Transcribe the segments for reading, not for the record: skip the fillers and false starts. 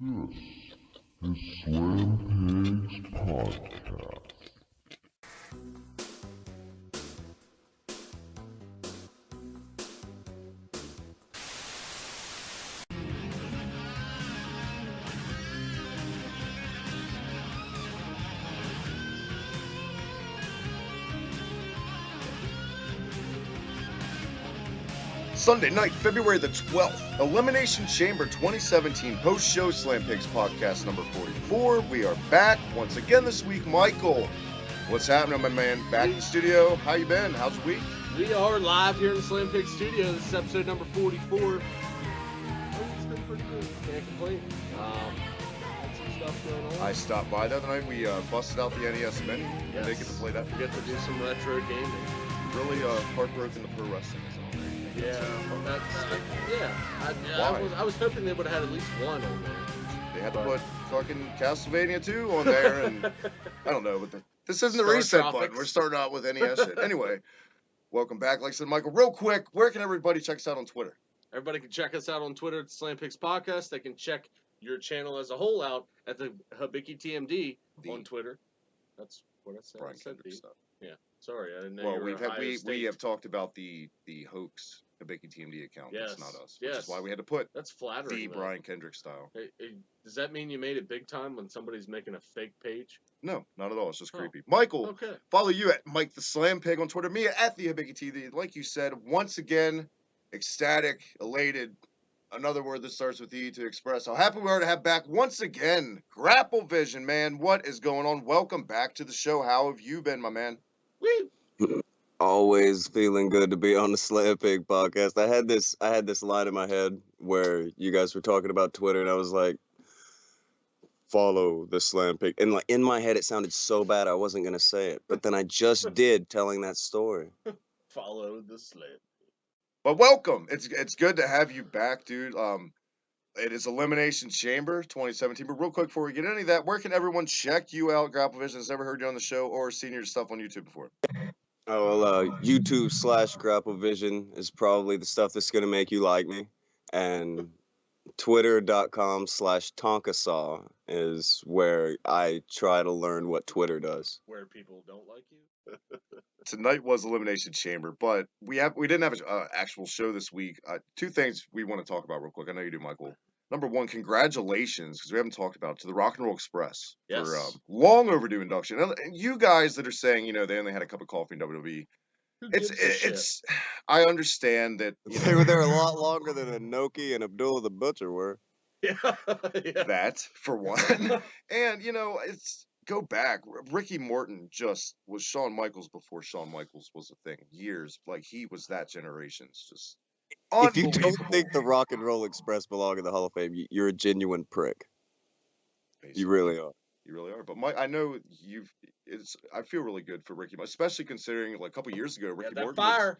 This is Slam Pigs Podcast. Sunday night, February the 12th, Elimination Chamber 2017 post-show Slam Pigs Podcast number 44. We are back once again this week. Michael, what's happening, my man? Back in the studio. How you been? How's the week? We are live here in the Slam Pigs studio. This is episode number 44. It's been pretty good. Can't complain. Had some stuff going on. I stopped by the other night. We busted out the NES Mini. Yes. I did get to play that. We got to do some retro gaming. Really heartbroken the pro wrestling is on there. I was hoping they would have had at least one on there. They had to put fucking Castlevania 2 on there, and I don't know, but this isn't the reset button. We're starting out with NES shit. Anyway, welcome back. Like I said, Michael, real quick, where can everybody check us out on Twitter? Everybody can check us out on Twitter at Slam Pigs Podcast. They can check your channel as a whole out at the Habiki TMD on Twitter. That's what I said. Brian Kendrick stuff. Yeah. Sorry, I didn't know. Well, we have talked about the hoax Habiki TMD account. Yes. That's not us. Yes. Which is why we had to put that's flattering. The Brian Kendrick style. Hey, does that mean you made it big time when somebody's making a fake page? No, not at all. It's just creepy. Michael, okay. Follow you at Mike the Slam Pig on Twitter. Me at the Habiki TMD. Like you said, once again, ecstatic, elated. Another word that starts with E to express how happy we are to have back once again GRAPPLEVISION, man. What is going on? Welcome back to the show. How have you been, my man? Woo! Always feeling good to be on the Slam Pig Podcast. I had this line in my head where you guys were talking about Twitter, and I was like, "Follow the Slam Pig," and like in my head, it sounded so bad I wasn't gonna say it, but then I just did, telling that story. Follow the Slam. But welcome. It's good to have you back, dude. It is Elimination Chamber 2017. But real quick, before we get into any of that, where can everyone check you out? GRAPPLEVISION has never heard you on the show or seen your stuff on YouTube before. Oh, well, YouTube/GRAPPLEVISION is probably the stuff that's gonna make you like me, and Twitter.com/Tonkasaw is where I try to learn what Twitter does. Where people don't like you. Tonight was Elimination Chamber, but we didn't have an actual show this week. Two things we want to talk about real quick. I know you do, Michael. Number one, congratulations, because we haven't talked about it, to the Rock and Roll Express for long overdue induction. And you guys that are saying, they only had a cup of coffee in WWE. It's I understand that They were there a lot longer than Inoki and Abdullah the Butcher were. Yeah. That for one, and it's. Go back. Ricky Morton just was Shawn Michaels before Shawn Michaels was a thing. Years. Like, he was that generation's just If you don't think the Rock and Roll Express belong in the Hall of Fame, you're a genuine prick. Basically. You really are. You really are. But I know I feel really good for Ricky, especially considering like a couple years ago, Ricky Morton. Fire.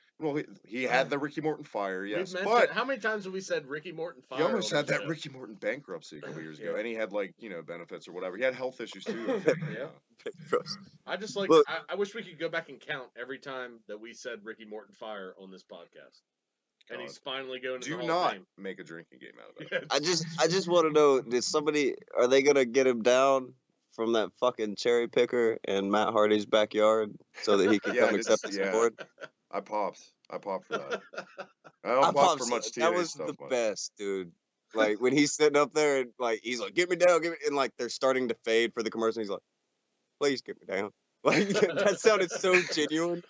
He had the Ricky Morton fire, yes. But how many times have we said Ricky Morton fire? He almost had that Ricky Morton bankruptcy a couple years ago, and he had benefits or whatever. He had health issues too. Yeah. I just I wish we could go back and count every time that we said Ricky Morton fire on this podcast. And he's finally going to the Hall of Fame. Do not make a drinking game out of it. I just want to know, are they going to get him down from that fucking cherry picker in Matt Hardy's backyard so that he can come accept his award? I popped for that. I don't pop for much TNA That was stuff, the best, dude. Like, when he's sitting up there and, like, he's like, get me down, and, like, they're starting to fade for the commercial. He's like, please get me down. Like, that sounded so genuine.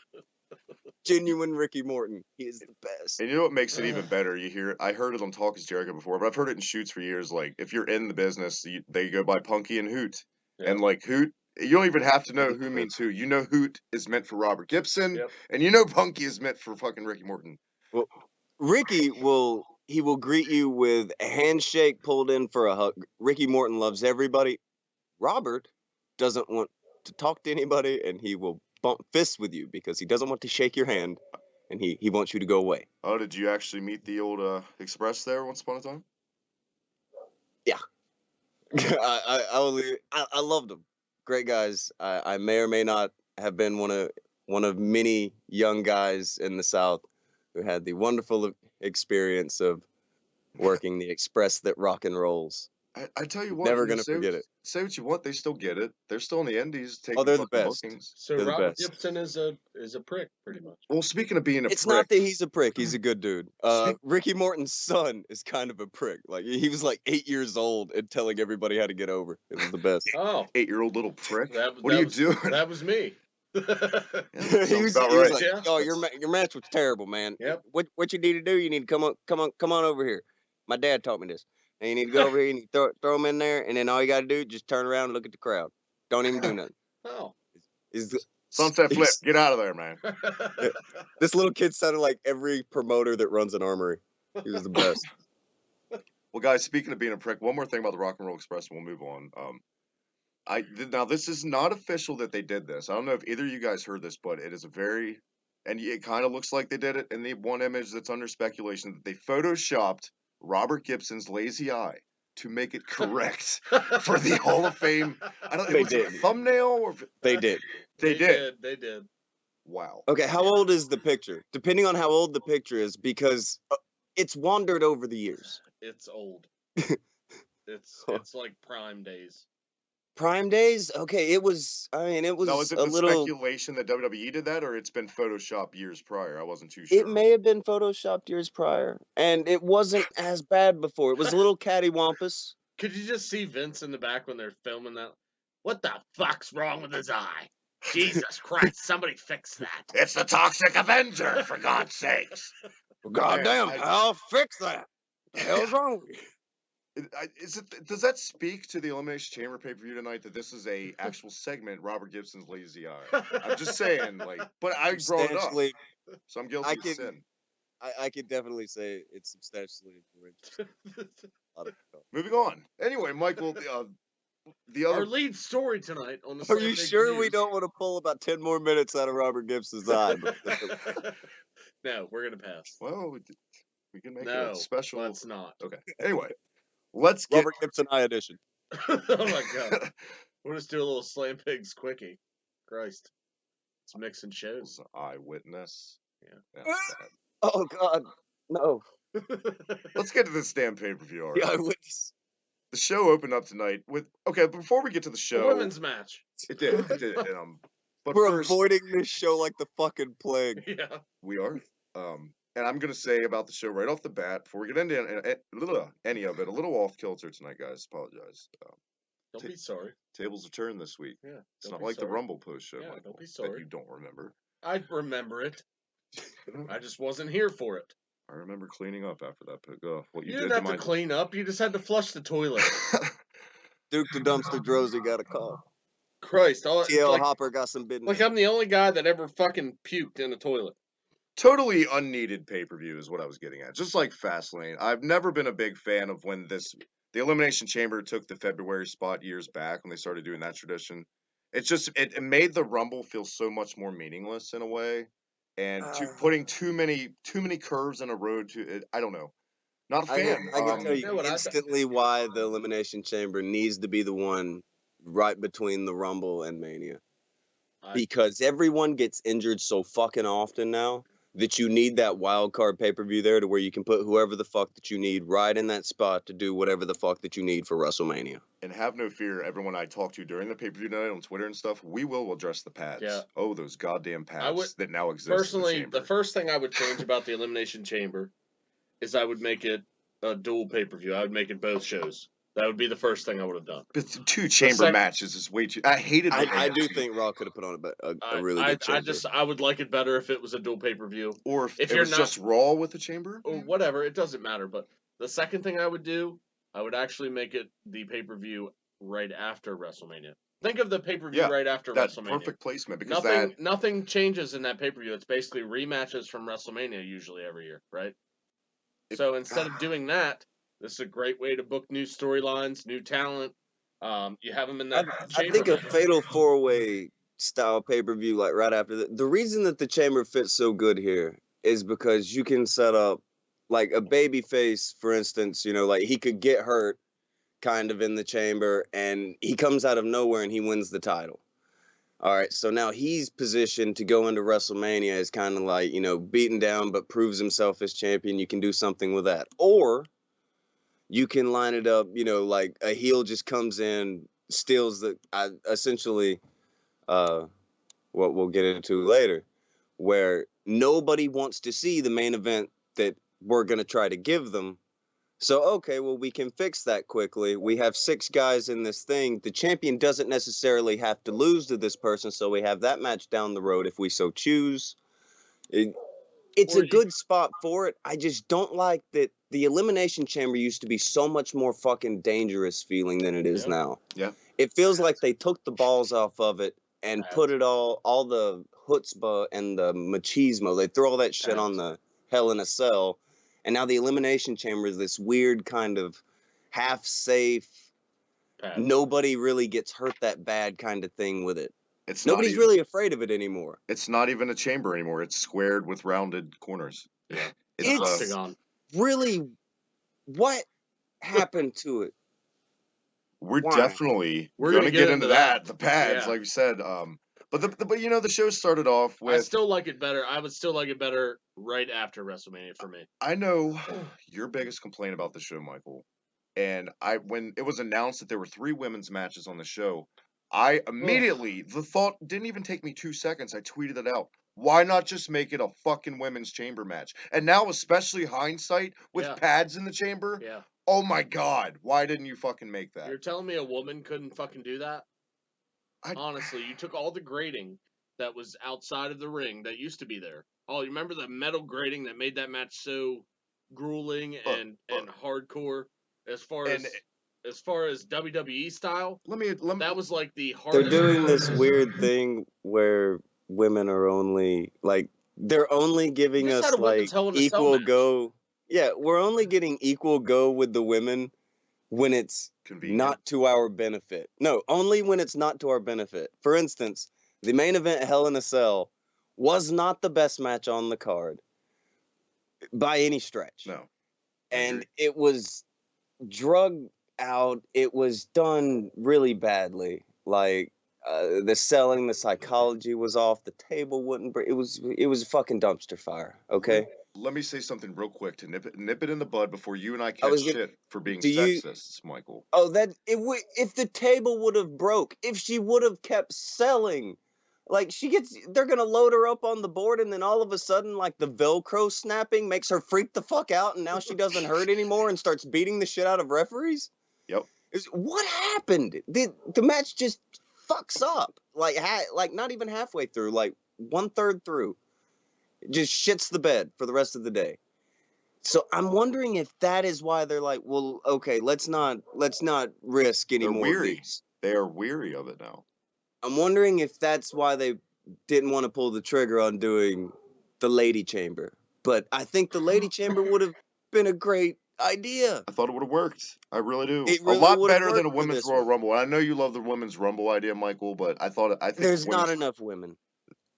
Genuine Ricky Morton. He is the best. And you know what makes it even better? You hear it. I heard it on Talk is Jericho before, but I've heard it in shoots for years. Like, if you're in the business, they go by Punky and Hoot. Yeah. And, like, Hoot, you don't even have to know who means who. You know Hoot is meant for Robert Gibson, and you know Punky is meant for fucking Ricky Morton. Well, Ricky will greet you with a handshake pulled in for a hug. Ricky Morton loves everybody. Robert doesn't want to talk to anybody, and he will bump fists with you because he doesn't want to shake your hand, and he wants you to go away. Oh, did you actually meet the old Express there once upon a time? Yeah. I loved them. Great guys. I may or may not have been one of many young guys in the South who had the wonderful experience of working the express that rock and rolls. I tell you what, Never I mean, gonna forget it. say what you want, they still get it. They're still in the Indies taking Oh, they're the fucking best. bookings. So They're the Robert best. Gibson is a prick, pretty much. Well, speaking of being a It's prick, not that he's a prick. He's a good dude. Speak- Ricky Morton's son is kind of a prick. Like he was like 8 years old and telling everybody how to get over. It was the best. Oh, 8-year-old little prick. that What are you was, doing? That was me. Yeah, he sounds was, about he was right. like, Yeah. "Oh, your match was terrible, man. Yep. What you need to do? You need to come on over here. My dad taught me this. And you need to go over here and you throw him in there, and then all you got to do just turn around and look at the crowd. Don't even do nothing. Oh. Sunset flip. Get out of there, man. This little kid sounded like every promoter that runs an armory. He was the best. Well, guys, speaking of being a prick, one more thing about the Rock and Roll Express, and we'll move on. Now this is not official that they did this. I don't know if either of you guys heard this, but it is and it kind of looks like they did it in the one image that's under speculation that they photoshopped Robert Gibson's lazy eye to make it correct for the Hall of Fame. I don't know. They Was it a did. thumbnail or They did. They did. They did. Wow. Okay, how old is the picture? Depending on how old the picture is, because it's wandered over the years. It's old. It's like Prime days. Prime days? Okay, it was. I mean, it was Now, is it a the little. speculation that WWE did that, or it's been photoshopped years prior? I wasn't too sure. It may have been photoshopped years prior, and it wasn't as bad before. It was a little cattywampus. Could you just see Vince in the back when they're filming that? What the fuck's wrong with his eye? Jesus Christ, somebody fix that. It's the Toxic Avenger, for God's sakes. Goddamn, I- I'll fix that. The hell's wrong with you? Does that speak to the Elimination Chamber pay-per-view tonight that this is a actual segment, Robert Gibson's lazy eye? I'm just saying, but I brought it up, Substantially, so I'm guilty of sin. I could definitely say it's substantially influential. Moving on. Anyway, Michael, the Our other lead story tonight on the Are Slam you Big sure we News- don't want to pull about 10 more minutes out of Robert Gibson's eye? No, we're gonna pass. well, we can make No, a special. let's not. Okay. Anyway, let's get. Robert Gibson eye edition. Oh my god. We'll just do a little Slam Pigs quickie. Christ. It's mixing shows. Eyewitness. Yeah. That's bad. Oh God, no. Let's get to this damn pay-per-view already. The eyewitness. The show opened up tonight with. Okay, before we get to the The show, women's match. it did. But We're first, avoiding this show like the fucking plague. Yeah. we are. And I'm gonna say about the show right off the bat before we get into any of it, a little off kilter tonight, guys. Apologize. Don't be sorry. Tables have turned this week. Yeah. It's don't not be like the sorry. Rumble post show, Yeah, Michael, don't be that sorry. you don't remember. I remember it. I just wasn't here for it. I remember cleaning up after that pick. What You you didn't did have to to my clean up. You just had to flush the toilet. Duke the Dumpster Drozy got a call. Christ. TL Hopper got some business. Like I'm the only guy that ever fucking puked in a toilet. Totally unneeded pay-per-view is what I was getting at. Just like Fastlane. I've never been a big fan of when the Elimination Chamber took the February spot years back when they started doing that tradition. It's just it made the Rumble feel so much more meaningless in a way, and putting too many curves in a road to it. I don't know. Not a fan. I can tell you know you what I- instantly why the Elimination Chamber needs to be the one right between the Rumble and Mania. Because everyone gets injured so fucking often now that you need that wild card pay-per-view there to where you can put whoever the fuck that you need right in that spot to do whatever the fuck that you need for WrestleMania. And have no fear, everyone I talk to during the pay-per-view night on Twitter and stuff, we will address the pads. Yeah. Oh, those goddamn pads that now exist. Personally, in the the first thing I would change about the Elimination Chamber is I would make it a dual pay-per-view. I would make it both shows. That would be the first thing I would have done. But two chamber matches is way too. I hated. I do think Raw could have put on a really good chamber. I would like it better if it was a dual pay-per-view. Or if it you're was not, just Raw with the chamber? Or whatever, it doesn't matter. But the second thing I would do, I would actually make it the pay-per-view right after WrestleMania. Think of the pay-per-view right after that's WrestleMania. Perfect placement because nothing changes in that pay-per-view. It's basically rematches from WrestleMania usually every year, right? So instead of doing that, this is a great way to book new storylines, new talent. You have them in that chamber. I think a fatal four-way style pay-per-view like right after the reason that the chamber fits so good here is because you can set up like a baby face, for instance, like he could get hurt kind of in the chamber and he comes out of nowhere and he wins the title. All right, so now he's positioned to go into WrestleMania as kind of like, beaten down but proves himself as champion. You can do something with that. Or You can line it up, like a heel just comes in, steals essentially what we'll get into later, where nobody wants to see the main event that we're going to try to give them. So, okay, well, we can fix that quickly. We have 6 guys in this thing. The champion doesn't necessarily have to lose to this person, so we have that match down the road if we so choose. It's a good spot for it. I just don't like that the Elimination Chamber used to be so much more fucking dangerous feeling than it is now. Yeah. It feels like they took the balls off of it and put it all the chutzpah and the machismo. They throw all that shit on the Hell in a Cell. And now the Elimination Chamber is this weird kind of half-safe, nobody really gets hurt that bad kind of thing with it. Nobody's really afraid of it anymore. It's not even a chamber anymore. It's squared with rounded corners. Yeah. It's octagon. Really, what happened to it? We're definitely going to get into that. The pads, like you said. But the show started off with. I still like it better. I would still like it better right after WrestleMania for me. I know your biggest complaint about the show, Michael. And when it was announced that there were 3 women's matches on the show, I immediately, the thought didn't even take me 2 seconds. I tweeted it out. Why not just make it a fucking women's chamber match? And now, especially hindsight, with pads in the chamber, oh my God, why didn't you fucking make that? You're telling me a woman couldn't fucking do that? Honestly, you took all the grating that was outside of the ring that used to be there. Oh, you remember the metal grating that made that match so grueling and hardcore as far as WWE style? Let me that was like the hardest. They're doing this weird thing where women are only they're only giving us like equal go. Yeah, we're only getting equal go with the women when it's not to our benefit. No, only when it's not to our benefit. For instance, the main event Hell in a Cell was not the best match on the card by any stretch. No. And it was drugged out. It was done really badly. Like the selling, the psychology was off. The table wouldn't break. It was a fucking dumpster fire. Okay. Let me say something real quick to nip it in the bud before you and I catch shit for being sexist, Michael. Oh, if the table would have broke, if she would have kept selling, like they're gonna load her up on the board, and then all of a sudden, like the Velcro snapping makes her freak the fuck out, and now she doesn't hurt anymore and starts beating the shit out of referees. Yep. What happened? The match just fucks up, like not even halfway through, like 1/3 through. Just shits the bed for the rest of the day. So I'm wondering if that is why they're like, well, okay, let's not risk any more of these. They are weary of it now. I'm wondering if that's why they didn't want to pull the trigger on doing the Lady Chamber. But I think the Lady Chamber would have been a great idea. I thought it would have worked. I really do. It really a lot better than a women's Royal Rumble. I know you love the women's Rumble idea, Michael, but I think there's not enough women.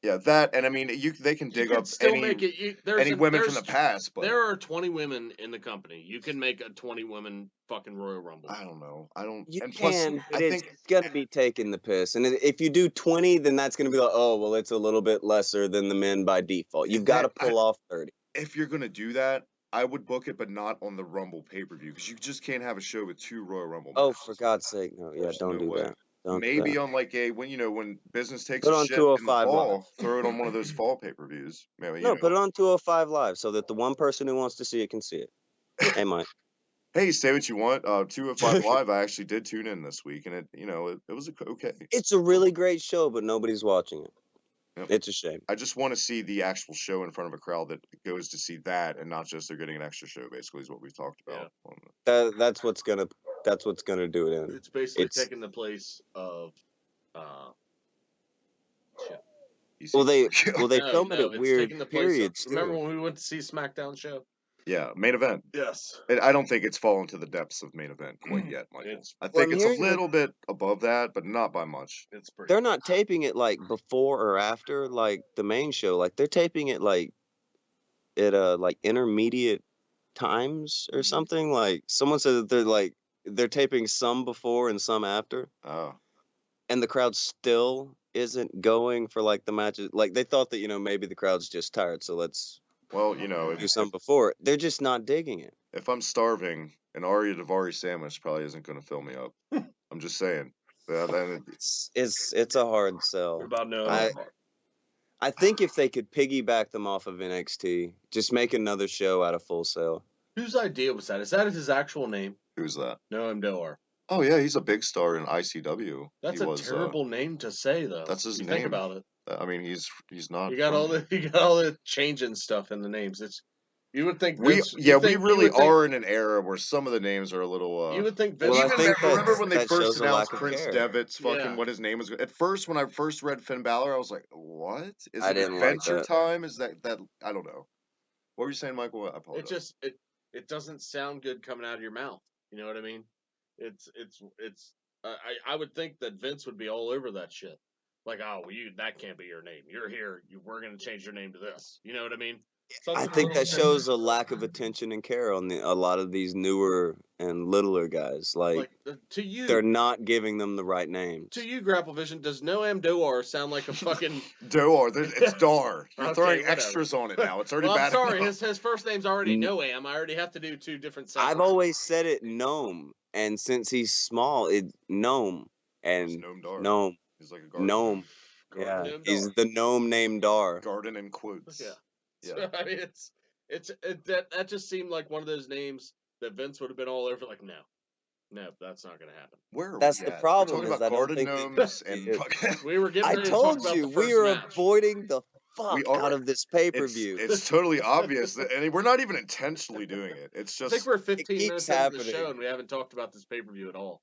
Yeah, that, and I mean, they can dig up any women from the past, but there are 20 women in the company. You can make a 20 women fucking Royal Rumble. I don't know. You can, but it's gonna be taking the piss. And if you do 20, then that's gonna be like, oh, well, it's a little bit lesser than the men by default. You've got to pull off 30. If you're gonna do that, I would book it, but not on the Rumble pay-per-view, because you just can't have a show with 2 Royal Rumble matches. Oh, for God's sake, no! Yeah, don't do that. Maybe on like when business takes a shit in the fall, throw it on one of those fall pay-per-views. Maybe, put it on 205 Live so that the one person who wants to see it can see it. Hey, Mike. Hey, say what you want. 205 Live, I actually did tune in this week, and it was okay. It's a really great show, but nobody's watching it. Yep. It's a shame. I just want to see the actual show in front of a crowd that goes to see that, and not just they're getting an extra show. Basically, is what we've talked about. Yeah. That's what's gonna do it. It's basically taking the place of. Well, they filmed it at weird periods. Remember when we went to see SmackDown show? Yeah, main event. Yes. I don't think it's fallen to the depths of main event quite yet, Michael. I think it's a little bit above that, but not by much. They're not taping it like before or after like the main show. Like they're taping it like at like intermediate times or something. Like someone said that they're taping some before and some after. Oh. And the crowd still isn't going for like the matches. Like they thought that maybe the crowd's just tired, so let's. Well, do some before. They're just not digging it. if I'm starving, an Aria Davari sandwich probably isn't going to fill me up. I'm just saying. It's a hard sell. What about no other part? I think if they could piggyback them off of NXT, just make another show out of Full Sail. Whose idea was that? Is that his actual name? Who's that? Noam Dar. Oh yeah, he's a big star in ICW. That's a terrible name to say, though. That's his name. name. Think about it. I mean, he's not. You got all the changing stuff in the names. You would think we really are in an era where some of the names are a little. You would think Vince. Well, remember when they first announced Prince Devitt's fucking what his name was? At first, when I first read Finn Balor, I was like, "What is it? Adventure Time? Is that? I don't know." What were you saying, Michael? I apologize. It doesn't sound good coming out of your mouth. You know what I mean? I would think that Vince would be all over that shit. Like, oh, that can't be your name. You're here. We're gonna change your name to this. You know what I mean? I think that shows a lack of attention and care on a lot of these newer and littler guys. Like to you, they're not giving them the right names. To you, GRAPPLEVISION, does Noam Dar sound like a fucking Dar? It's Dar. You're throwing extras on it now. It's already bad. I'm sorry. His first name's already Noam. I already have to do 2 different sounds. I've always said it Gnome, and since he's small, it's Gnome and Gnome. He's like a garden. Gnome. Yeah, he's the gnome named Dar. Garden in quotes. Yeah. So, I mean, that just seemed like one of those names that Vince would have been all over. Like, no, that's not going to happen. That's the problem. We're talking about garden gnomes and we were getting. I told you we are avoiding the fuck out of this pay-per-view. It's totally obvious, and we're not even intentionally doing it. It's just. I think we're 15 minutes into the show, and we haven't talked about this pay-per-view at all.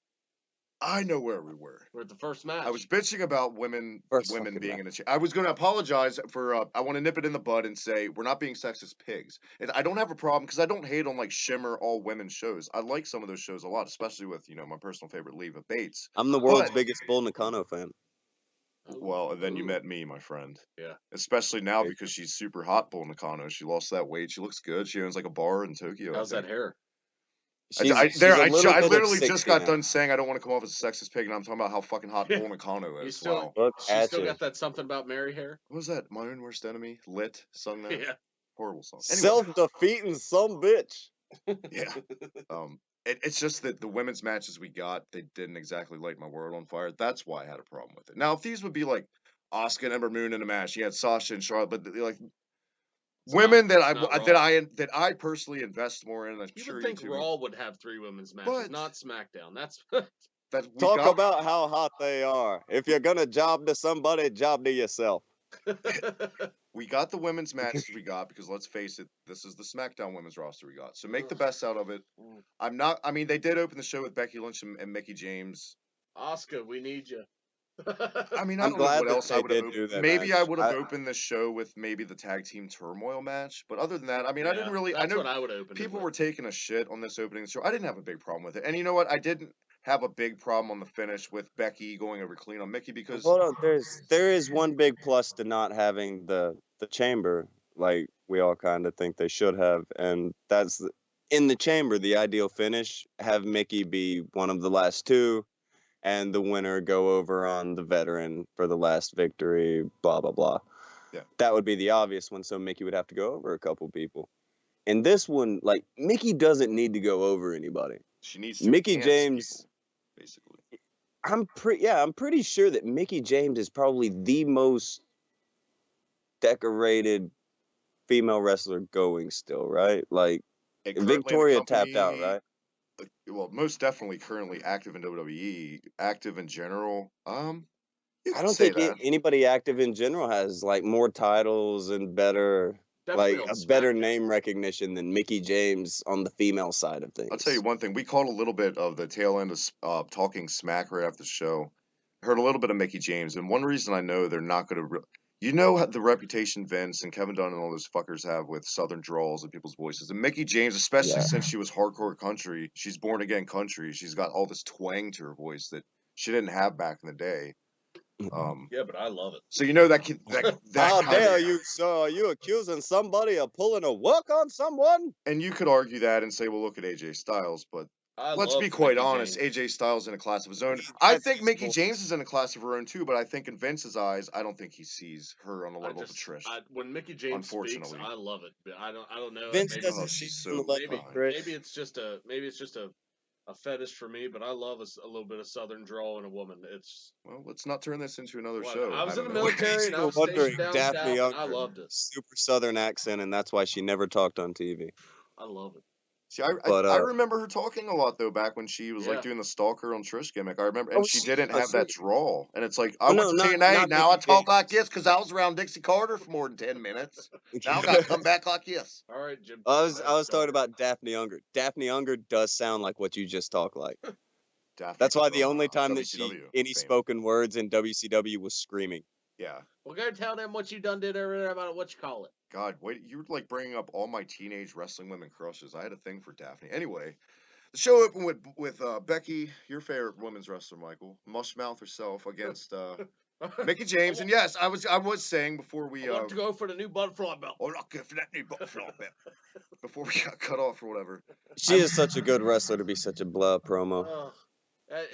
I know where we were. We're at the first match. I was bitching about women being in the I was going to apologize for. I want to nip it in the bud and say we're not being sexist pigs. I don't have a problem because I don't hate on like Shimmer all women shows. I like some of those shows a lot, especially with my personal favorite Leva Bates. I'm the world's biggest Bull Nakano fan. Well, and then you met me, my friend. Yeah. Especially now because she's super hot, Bull Nakano. She lost that weight. She looks good. She owns like a bar in Tokyo. How's that hair? I literally just got done saying I don't want to come off as a sexist pig, and I'm talking about how fucking hot Bull Nakano is. She still got that something about Mary hair? What was that? My Own Worst Enemy? Lit? Sung that? Yeah. Horrible song. Anyway. Self-defeating some bitch. Yeah. It's just that the women's matches we got, they didn't exactly light my world on fire. That's why I had a problem with it. Now, if these would be like Asuka and Ember Moon in a match, you had Sasha and Charlotte, but like women that I personally invest more in. You would think Raw would have 3 women's matches, not SmackDown. Talk about how hot they are. If you're gonna job to somebody, job to yourself. We got the women's matches we got because let's face it, this is the SmackDown women's roster we got. So make the best out of it. They did open the show with Becky Lynch and Mickie James. Asuka, we need you. I don't know what else I would have opened. Maybe I would have opened the show with maybe the tag team turmoil match. But other than that, I didn't really. I know what I would open people were taking a shit on this opening show. I didn't have a big problem with it. And you know what? I didn't have a big problem on the finish with Becky going over clean on Mickie because hold on, there is one big plus to not having the chamber like we all kind of think they should have, and that's in the chamber the ideal finish. Have Mickie be one of the last 2. And the winner go over on the veteran for the last victory, blah, blah, blah. Yeah. That would be the obvious one, so Mickie would have to go over a couple people. In this one, like, Mickie doesn't need to go over anybody. She needs to Mickie James, people, basically. I'm pretty sure that Mickie James is probably the most decorated female wrestler going still, right? Like, Victoria tapped out, right? Well, most definitely currently active in WWE, active in general. I don't think anybody active in general has like more titles and better better name recognition than Mickie James on the female side of things. I'll tell you one thing. We caught a little bit of the tail end of Talking Smack right after the show. Heard a little bit of Mickie James, and one reason I know they're not going to. You know the reputation Vince and Kevin Dunn and all those fuckers have with southern drawls and people's voices. And Mickie James, especially since she was hardcore country, she's born again country. She's got all this twang to her voice that she didn't have back in the day. Yeah, but I love it. So you know that how dare you, sir? Are you accusing somebody of pulling a work on someone? And you could argue that and say, well, look at AJ Styles, but Let's be quite honest. AJ Styles in a class of his own. I think Mickie James is in a class of her own too, but I think in Vince's eyes, I don't think he sees her on the level of Trish. When Mickie James speaks, I love it. But I don't know. Vince doesn't see on the level of Trish. Maybe it's just a fetish for me, but I love a little bit of Southern drawl in a woman. Well, let's not turn this into another show. I was in the military and I was stationed down Daphne south, and I loved it. Super Southern accent, and that's why she never talked on TV. I love it. See, I remember her talking a lot though back when she was like doing the stalker on Trish gimmick. I remember, and she didn't have that drawl. And it's like, I went to TNA, now I talk like this because I was around Dixie Carter for more than 10 minutes. Now I gotta come back like this. All right, Jim. I was talking about Daphne Unger. Daphne Unger does sound like what you just talked like. That's why the only time that she any spoken words in WCW was screaming. Yeah. Well, go tell them what you done did over about what you call it. God, wait, you're like bringing up all my teenage wrestling women crushes. I had a thing for Daphne. Anyway, the show opened with Becky, your favorite women's wrestler, Michael, Mushmouth herself against Mickie James. And yes, I was saying before we I want to go for the new butterfly belt. Oh, not good for that new butterfly belt. Before we got cut off or whatever. She is such a good wrestler to be such a blah promo.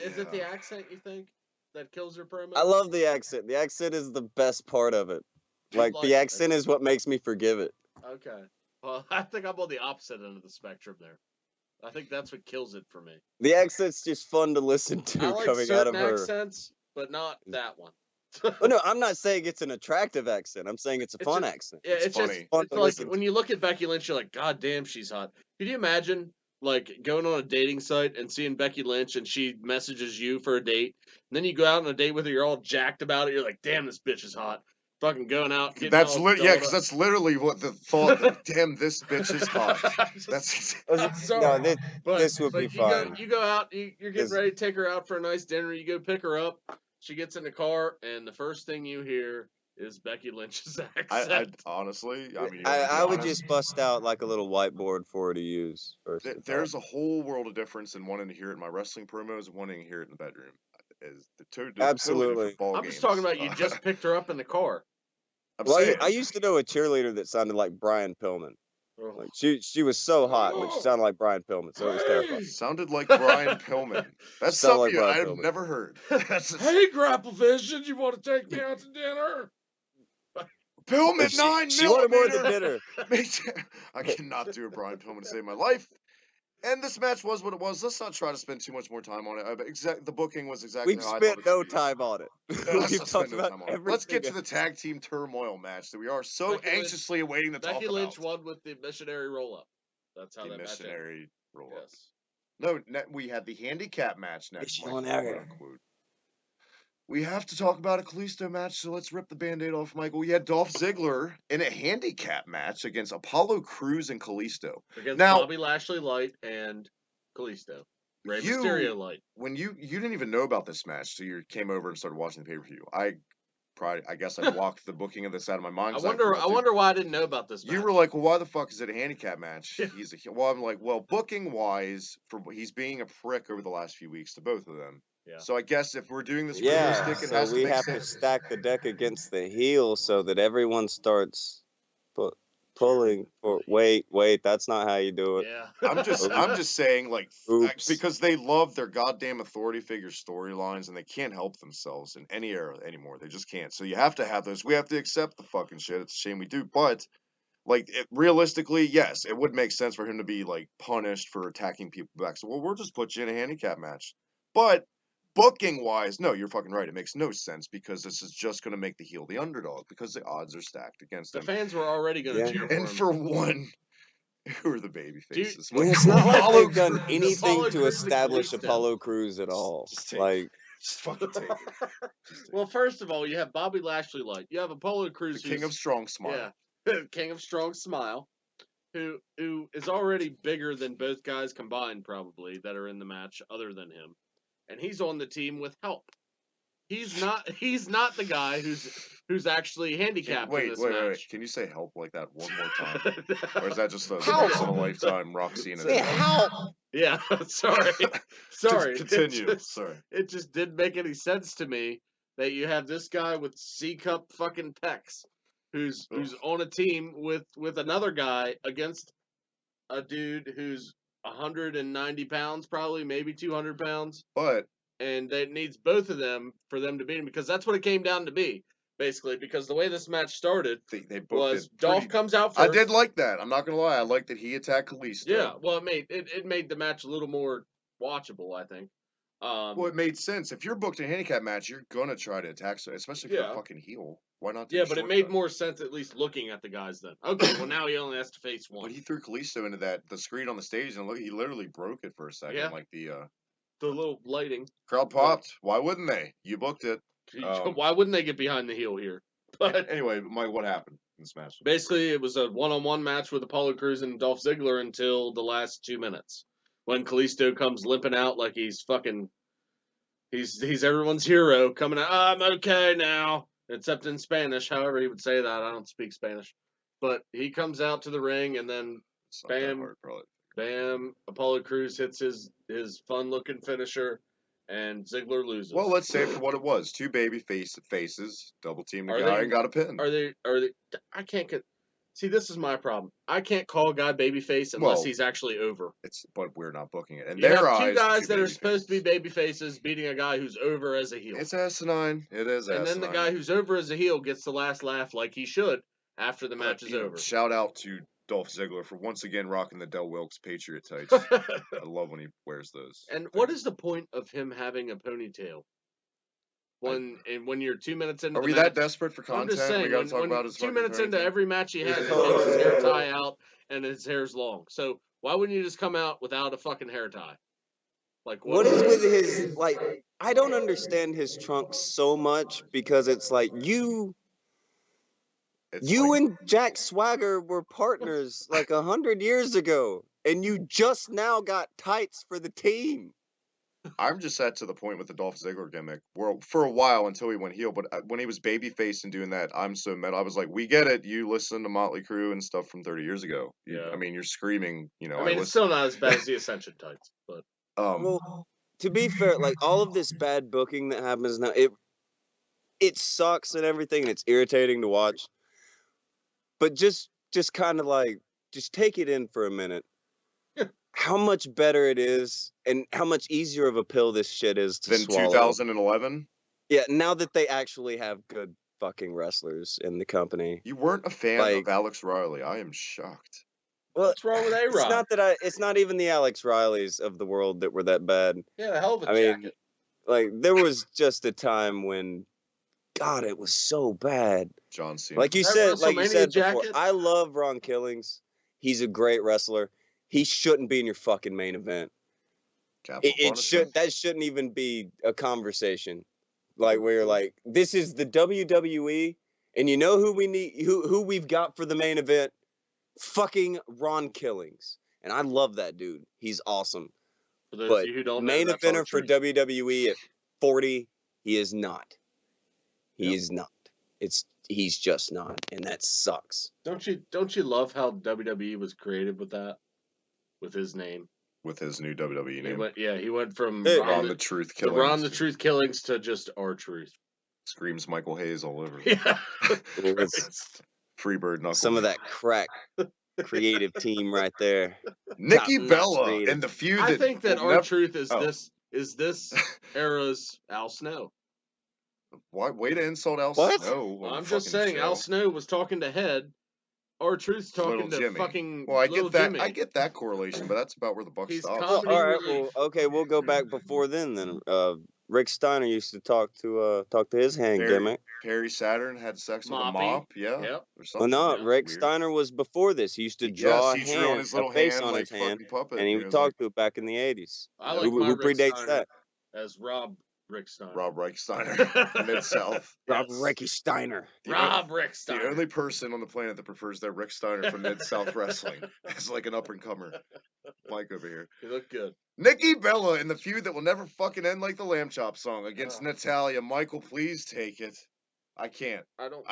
Is it the accent, you think, that kills her promo? I love the accent. The accent is the best part of it. Like, the accent is what makes me forgive it. Okay. Well, I think I'm on the opposite end of the spectrum there. I think that's what kills it for me. The accent's just fun to listen to I like coming out of her. accents, but not that one. Well, no, I'm not saying it's an attractive accent. I'm saying it's a fun accent. Yeah, it's funny. Just it's like when you look at Becky Lynch, you're like, God damn, she's hot. Could you imagine like going on a dating site and seeing Becky Lynch and she messages you for a date, and then you go out on a date with her, you're all jacked about it. You're like, damn, this bitch is hot. Fucking going out. That's because that's literally what the thought. Damn, this bitch is hot. That's no, this would be fun. You go out. You're getting ready to take her out for a nice dinner. You go pick her up. She gets in the car, and the first thing you hear is Becky Lynch's accent. Honestly, I mean, I would just bust out like a little whiteboard for her to use. There's a whole world of difference in wanting to hear it in my wrestling promos and wanting to hear it in the bedroom. Absolutely. I'm just talking about you just picked her up in the car. Well, I used to know a cheerleader that sounded like Brian Pillman. Like she was so hot, but she sounded like Brian Pillman, so it was terrifying. Sounded like Brian Pillman. That's something I've never heard. Hey, Grapplevision, you want to take me out to dinner? Pillman 9 She wanted more than dinner. I cannot do a Brian Pillman to save my life. And this match was what it was. Let's not try to spend too much more time on it. The booking was exactly how I thought it spent no time on it. Let's get to the tag team turmoil match that we are so anxiously awaiting to talk about. Becky Lynch won with the missionary roll-up. That's how that match ended. Missionary roll-up. Yes. No, we had the handicap match next. We have to talk about a Kalisto match, so let's rip the Band-Aid off, Michael. We had Dolph Ziggler in a handicap match against Apollo Crews and Kalisto. Against Bobby Lashley Light and Kalisto. Rey Mysterio Light. When you didn't even know about this match, so you came over and started watching the pay-per-view. I guess I blocked the booking of this out of my mind. I wonder why I didn't know about this match. You were like, well, why the fuck is it a handicap match? Well, I'm like, well, booking-wise, he's being a prick over the last few weeks to both of them. Yeah. So I guess if we're doing this, so we have to stack the deck against the heel so that everyone starts pulling. Wait, that's not how you do it. Yeah. I'm just saying, like, because they love their goddamn authority figure storylines and they can't help themselves in any era anymore. They just can't. So you have to have those. We have to accept the fucking shit. It's a shame we do, but. Like, realistically, yes, it would make sense for him to be, like, punished for attacking people back. So, well, we'll just put you in a handicap match. But booking-wise, no, you're fucking right. It makes no sense because this is just going to make the heel the underdog because the odds are stacked against them. The fans were already going to cheer for him. And for one, who are the baby faces? It's not like they've done anything to establish Apollo Crews at all. Just fucking take it. Well, first of all, you have Bobby Lashley Light. You have Apollo Crews, the King of Strong Smile. Yeah, King of Strong Smile, who is already bigger than both guys combined, probably, that are in the match other than him. And he's on the team with help. He's not the guy who's actually handicapped in this match. Wait. Can you say help like that one more time? Or is that just a once in a lifetime Roxina? Say help. Yeah, sorry. Continue. Sorry. It just didn't make any sense to me that you have this guy with C-cup fucking pecs who's on a team with another guy against a dude who's 190 pounds, probably, maybe 200 pounds. But And it needs both of them for them to beat him, because that's what it came down to be, basically. Because the way this match started they booked was it Dolph pretty. comes out first. I did like that. I'm not gonna lie. I liked that he attacked Kalisto. Yeah, well, it made the match a little more watchable, I think. Well, it made sense. If you're booked in a handicap match, you're gonna try to attack, especially if you're a fucking heel. Why not? Yeah, but it made more sense at least looking at the guys then. Okay, well now he only has to face one. But he threw Kalisto into the screen on the stage, and look, he literally broke it for a second. Yeah. Like the little lighting. crowd popped. Why wouldn't they? You booked it. Why wouldn't they get behind the heel here? But anyway, Mike, what happened in this match? Basically, it was a one-on-one match with Apollo Crews and Dolph Ziggler until the last 2 minutes, when Kalisto comes limping out like he's fucking. He's everyone's hero coming out. I'm okay now, except in Spanish. However, he would say that. I don't speak Spanish, but he comes out to the ring and then bam, Apollo Crews hits his fun-looking finisher, and Ziggler loses. Well, let's say it for what it was: two baby faces, double teamed the guy and got a pin. Are they? I can't get. See, this is my problem. I can't call a guy babyface unless he's actually over. But we're not booking it. And you have two guys that are supposed to be baby faces beating a guy who's over as a heel. It's asinine. It is asinine. And then the guy who's over as a heel gets the last laugh like he should after the match is over. Shout out to Dolph Ziggler for once again rocking the Del Wilkes Patriot tights. I love when he wears those. And what is the point of him having a ponytail? When you're 2 minutes into the match. Are we that desperate for content? I'm just saying, we gotta talk about his 2 minutes into every match he has, he takes takes his hair tie out and his hair's long. So why wouldn't you just come out without a fucking hair tie? Like what is with his I don't understand his trunk so much, because it's like you and Jack Swagger were partners like 100 years ago, and you just now got tights for the team. I'm just at to the point with the Dolph Ziggler gimmick for a while until he went heel. But when he was babyface and doing that, I'm so metal. I was like, we get it. You listen to Motley Crue and stuff from 30 years ago. Yeah. I mean, you're screaming. It's still not as bad as the Ascension tights, but well, to be fair, like all of this bad booking that happens now, it sucks and everything, and it's irritating to watch. But just kind of just take it in for a minute. How much better it is, and how much easier of a pill this shit is to swallow. Than 2011? Yeah, now that they actually have good fucking wrestlers in the company. You weren't a fan of Alex Riley. I am shocked. Well, what's wrong with A-Rod? It's not even the Alex Rileys of the world that were that bad. Yeah, the hell of a jacket. There was just a time when, God, it was so bad. John Cena. Like you said before, I love Ron Killings. He's a great wrestler. He shouldn't be in your fucking main event. That shouldn't even be a conversation. Like where you're like, this is the WWE, and you know who we need, who we've got for the main event? Fucking Ron Killings. And I love that dude. He's awesome. For those but of you who don't main know, eventer for WWE at 40, he is not. He is not. He's just not, and that sucks. Don't you love how WWE was creative with that? With his name. With his new WWE name. He went from Ron the Truth Killings. Ron the Truth Killings to just R-Truth. Screams Michael Hayes all over. Yeah. Freebird Knuckles. Some of that crack creative team right there. Nikki Bella and the feud. I think that R-Truth is this era's Al Snow. What way to insult Al Snow? I'm just saying, Al Snow was talking to Head. R-Truth's talking to fucking Little Jimmy. I get that correlation, but that's about where the buck stops. All right, we'll go back before then. Rick Steiner used to talk to his hand gimmick. Perry Saturn had sex with a mop, yeah. Yep. Or something. Well, no, Rick Steiner was before this. He used to draw a face on his hand, and he would talk to it back in the 80s. I like who predates that? As Rick Steiner. Rob Rick Steiner. Mid-South. Rob Ricky Steiner. Rick Steiner. The only person on the planet that prefers that Rick Steiner from Mid-South Wrestling is like an up-and-comer. Mike over here. He looked good. Nikki Bella in the feud that will never fucking end like the Lamb Chop song against Natalya. Michael, please take it. I can't. I don't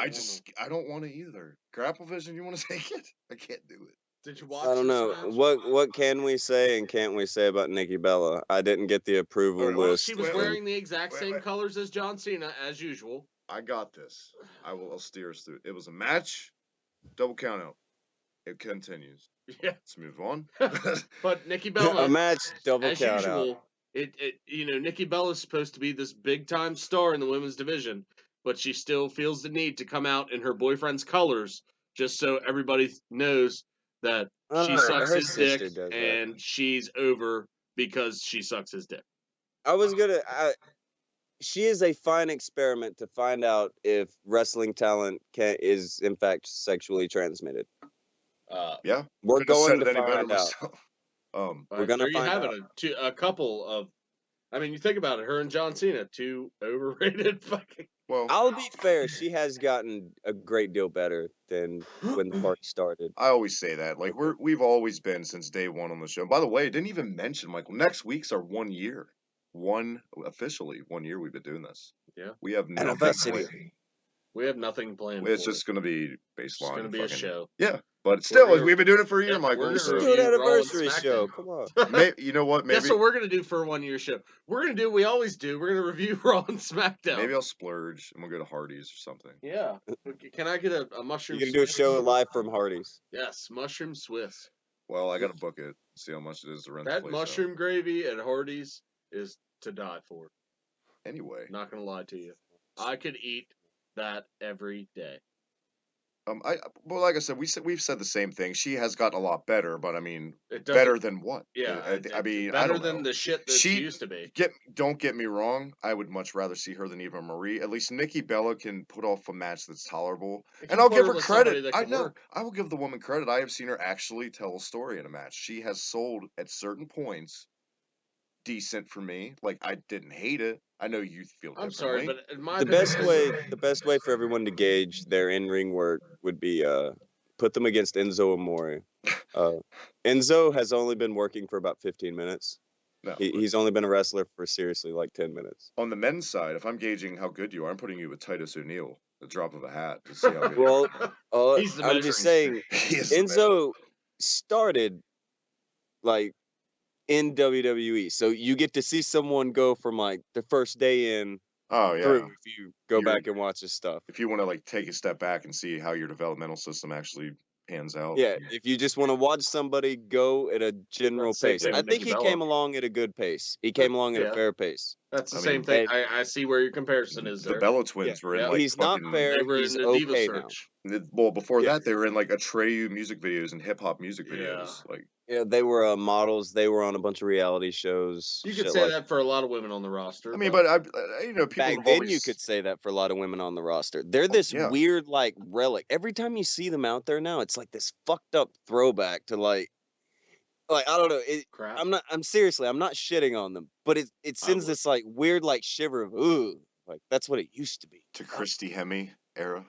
want to either. GRAPPLEVISION, you want to take it? I can't do it. Did you watch? I don't know. What can we say and can't we say about Nikki Bella? I didn't get the approval list. She was wearing the exact same colors as John Cena, as usual. I got this. I'll steer us through it. It was a match, double count out. It continues. Yeah. Let's move on. But Nikki A Bella, match double as count out. usual, Nikki Bella's supposed to be this big time star in the women's division, but she still feels the need to come out in her boyfriend's colors just so everybody knows that she sucks Her his dick sister does that. and she's over because she sucks his dick. She is a fine experiment to find out if wrestling talent is in fact sexually transmitted. Yeah. We're Couldn't have said going it to any better find out. myself. We're gonna there you find have out. it. A couple of, I mean, you think about it. Her and John Cena, two overrated fucking. Well, I'll be fair. She has gotten a great deal better than when the party started. I always say that. Like we've always been since day one on the show. By the way, I didn't even mention, Michael. Next week's our 1 year. Officially 1 year we've been doing this. Yeah. We have nothing Anniversary. planned. We have nothing planned. It's for just gonna be baseline. It's going to be a show. Yeah, but still, gonna- we've been doing it for a year, yeah, Michael. we're We gonna should So do an review Raw and anniversary show. SmackDown. Come on. you know what? Maybe Guess what we're going to do for a 1 year show? We're going to do what we always do. We're going to review Raw and SmackDown. maybe I'll splurge and we'll go to Hardee's or something. Yeah. Can I get a mushroom You're gonna do a Swiss? show live from Hardee's. Yes, mushroom Swiss. Well, I gotta book it. See how much it is to rent the That place out. mushroom gravy at Hardee's is to die for. Anyway, Not going to lie to you. I could eat that every day. well, like I said, we've said the same thing. She has gotten a lot better, but I mean, It doesn't- better than what? Yeah. I mean, I better don't than know. the shit that she used to be. Don't get me wrong. I would much rather see her than Eva Marie. At least Nikki Bella can put off a match that's tolerable, If and you I'll put give her her with somebody credit. that I can know. work. I will give the woman credit. I have seen her actually tell a story in a match. She has sold at certain points decent for me. Like I didn't hate it. I know you feel differently. I'm sorry, but in my The opinion, best way for everyone to gauge their in-ring work would be put them against Enzo Amore. Enzo has only been working for about 15 minutes. No, He's only been a wrestler for seriously like 10 minutes. on the men's side, if I'm gauging how good you are, I'm putting you with Titus O'Neil, the drop of a hat, to see how good. Well, He's the I'm measuring just saying, He is the man. Enzo started like in WWE, so you get to see someone go from like the first day in Oh yeah. through if you go You're- back and watch his stuff. If you want to like take a step back and see how your developmental system actually pans out. Yeah, if you just want to watch somebody go at a general That's the same pace, thing I with think Nikki he Bella. came along at a good pace. He came along at Yeah. a fair pace. that's the I same mean, thing. and- I see where your comparison is The there. Bella twins were in Yeah. like He's not fucking, fair. They were He's in the Diva okay now. Search. Well, before Yeah. that they were in like Atreyu music videos and hip hop music Yeah. videos. Like Yeah, they were models. They were on a bunch of reality shows. You could shit say like that for a lot of women on the roster. I mean, but you know, people Back have then, always, you could say that for a lot of women on the roster. They're this yeah. weird, like, relic. Every time you see them out there now, it's like this fucked up throwback to like I don't know. crap. I'm not shitting on them, but it sends would. this like weird like shiver of ooh, like that's what it used to be. to Christy Hemme era.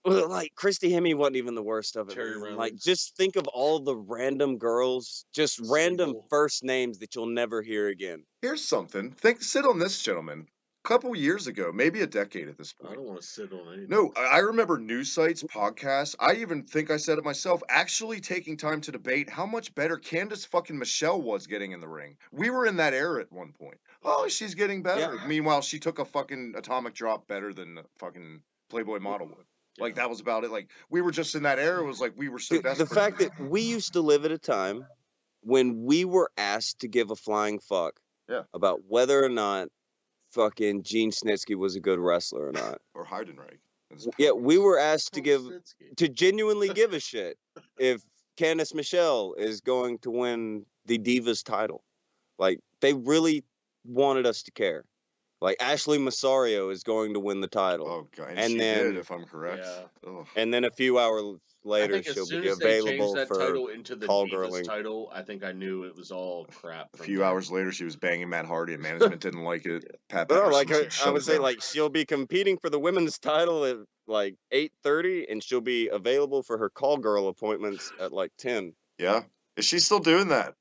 Like Christy Hemme wasn't even the worst of it. Terry man. Like Reynolds. just think of all the random girls, just random Single. first names that you'll never hear again. Here's something. Sit on this, gentlemen. A couple years ago, maybe a decade at this I point. don't want to sit on anything. No, I remember news sites, podcasts. I even think I said it myself. Actually, taking time to debate how much better Candace fucking Michelle was getting in the ring. We were in that era at one point. Oh, she's getting better. Yeah. Meanwhile, she took a fucking atomic drop better than the fucking Playboy model would. Like that was about it. Like we were just in that era. It was like we were so The desperate. fact that we used to live at a time when we were asked to give a flying fuck Yeah. about whether or not fucking Gene Snitsky was a good wrestler or not. or Heidenreich. Yeah, we were asked to Polsitsky. to genuinely give a shit if Candice Michelle is going to win the Divas title. Like they really wanted us to care. Like Ashley Massario is going to win the title. Oh god, and And she then- did, if I'm correct. Yeah. Ugh. And then a few hours I later think as she'll soon be as they changed available that for title into the call Divas girling. title, I think I knew it was all crap. A from few there. hours later, she was banging Matt Hardy, and management didn't like it. Pat No, Patterson like said, I "Shut would it say, down." like she'll be competing for the women's title at like 8:30, and she'll be available for her call girl appointments at like 10. Yeah, is she still doing that?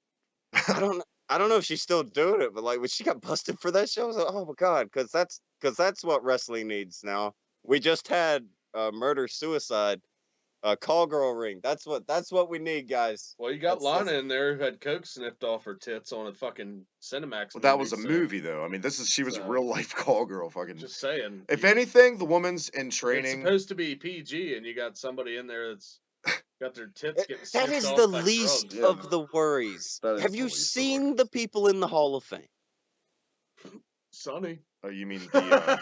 I don't know if she's still doing it, but like when she got busted for that show, I was like, oh my god, because that's what wrestling needs now. We just had murder suicide, call girl ring. That's what we need, guys. Well, you got That's- Lana in there who had coke sniffed off her tits on a fucking Cinemax. Well, that was a so movie, though. I mean, she was a So- real life call girl. Fucking. Just saying. If anything, the woman's in It's training. supposed to be PG, and you got somebody in there that's got their tits getting That snipped is off the by least drugs. Yeah. of the worries. That is Have the you least of the seen worries. the people in the Hall of Fame? Sonny. Oh, you mean the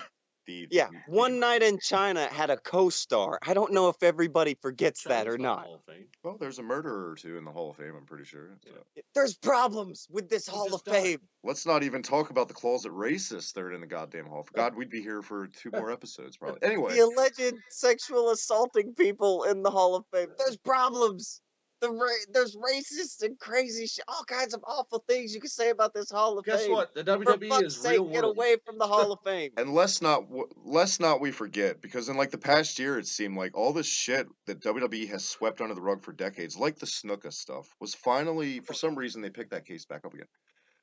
Yeah, One Night in China had a co-star. I don't know if everybody forgets that China's or not not. Hall of Fame. Well, there's a murderer or two in the Hall of Fame, I'm pretty sure. So. There's problems with this He Hall just of died. Fame. Let's not even talk about the closet racists that are in the goddamn Hall. God, we'd be here for 2 more episodes, probably. Anyway, The alleged sexual assaulting people in the Hall of Fame. There's problems. There's racist and crazy shit. All kinds of awful things you can say about this Hall of Guess Fame. what? The For WWE fuck's is sake, real get world. away from the Hall of Fame. and let's not we forget, because in like the past year, it seemed like all this shit that WWE has swept under the rug for decades, like the Snuka stuff, was finally, for some reason, they picked that case back up again.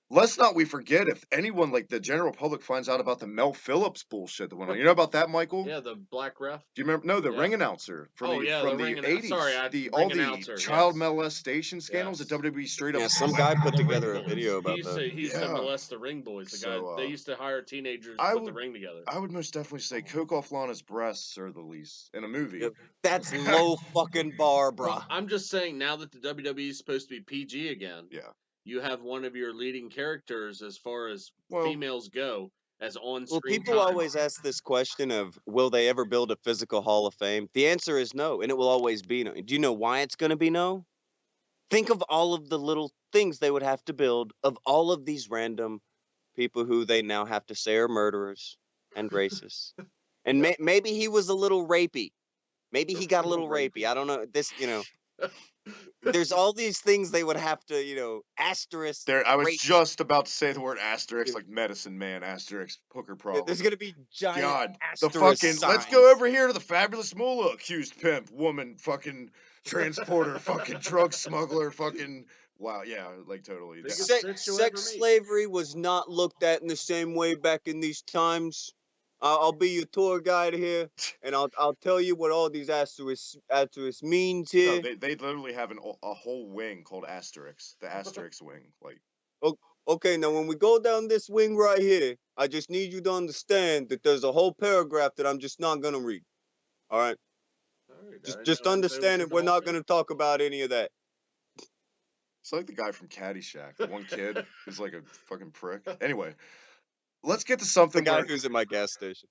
Let's not we forget, if anyone like the general public finds out about the Mel Phillips bullshit that went on. You know about that, Michael? Yeah, the black ref. Do you remember? No, the Yeah. ring announcer from Oh, the yeah, from the the ring 80s. sorry, all ring the announcer, child yes. molestation scandals Yes. that WWE straight up. Yeah, some swept guy put under the together rug. a video about He that. used to Yeah. molest the ring boys. The So, guy they used to hire teenagers I to put the would- ring together. I would most definitely say coke off Lana's breasts are the least in a movie. Yep. That's low fucking bar, bruh. Well, I'm just saying now that the WWE is supposed to be PG again. Yeah. You have one of your leading characters as far as Well- females go as on-screen Well, people time. always ask this question of, will they ever build a physical Hall of Fame? The answer is no, and it will always be no. Do you know why it's going to be no? Think of all of the little things they would have to build of all of these random people who they now have to say are murderers and racists. And maybe he was a little rapey. Maybe he got a little rapey. I don't know. There's all these things they would have to, asterisk. I was rape. just about to say the word asterisk, like medicine man asterisk hooker problem. There's going to be giant God, the asterisk fucking let's signs. go over here to the fabulous Moolah, accused pimp, woman, fucking transporter, fucking drug smuggler, fucking wow, yeah, like totally. Biggest Yeah. bitch you'll Sex ever meet. slavery was not looked at in the same way back in these times. I'll be your tour guide here, and I'll tell you what all these asterisks means No, here. they literally have a whole wing called Asterix, the Asterix wing. Like, Okay, now when we go down this wing right here, I just need you to understand that there's a whole paragraph that I'm just not gonna read. All right, All right, I just didn't just know understand it it. We're not gonna talk about any of that. it's like the guy from Caddyshack, the one kid who's like a fucking prick. Anyway, let's get to The something guy where who's at my gas station.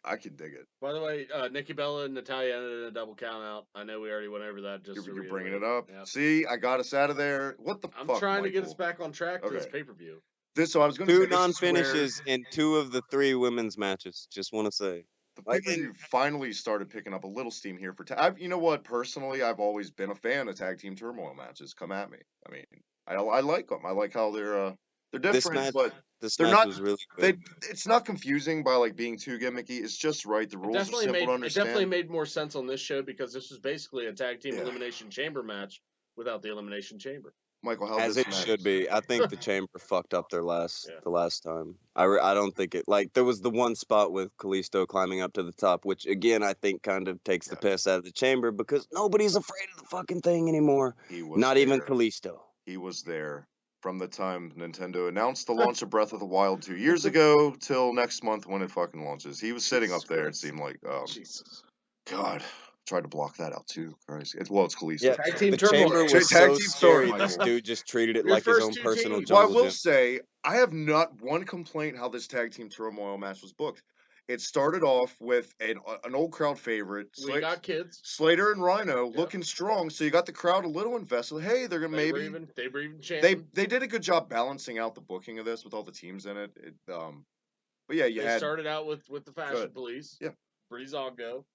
I can dig it. By the way, Nikki Bella and Natalia ended in a double count out. I know we already went over that. Just You're to bringing it reiterate. up. Yep. See, I got us out of there. What the I'm fuck, trying to get us Michael? back on track to this Okay. pay-per-view. So I was going to Two say, this is where non-finishes in 2 of the 3 women's matches. Just want to say. the Like, pay-per-view finally started picking up a little steam here for you know what? Personally, I've always been a fan of tag team turmoil matches. Come at me. I mean, I like them. I like how they're This different, match, but this they're match not- was really they good. it's not confusing by like being too gimmicky. It's just right. The rules are simple to It understand. definitely made more sense on this show because this was basically a tag team Yeah. elimination chamber match without the elimination chamber. Michael, how As this it match? should be. I think the chamber fucked up their Yeah. the last time. I don't think it, like, there was the one spot with Kalisto climbing up to the top, which again I think kind of takes the Yeah. piss out of the chamber because nobody's afraid of the fucking thing anymore. He was Not even there. Kalisto. He was there from the time Nintendo announced the launch of Breath of the Wild 2 years ago till next month when it fucking launches. He was sitting up there. It Jesus. seemed like, Jesus. God, tried to block that out too. Christ, it's Kalisto. Yeah, Tag team the turmoil. chamber was Tag so team scary. turmoil. This dude just treated it Your like his first own 2 personal teams. Well, I jungle will gym. say I have not one complaint how this tag team turmoil match was booked. It started off with an old crowd favorite, We got kids. Slater and Rhino, Yep. looking strong. So you got the crowd a little invested. Hey, they're gonna They were maybe even they chanting. did a good job balancing out the booking of this with all the teams in it. But yeah, you They had started out with the fashion Good. police. Yeah. Breezango,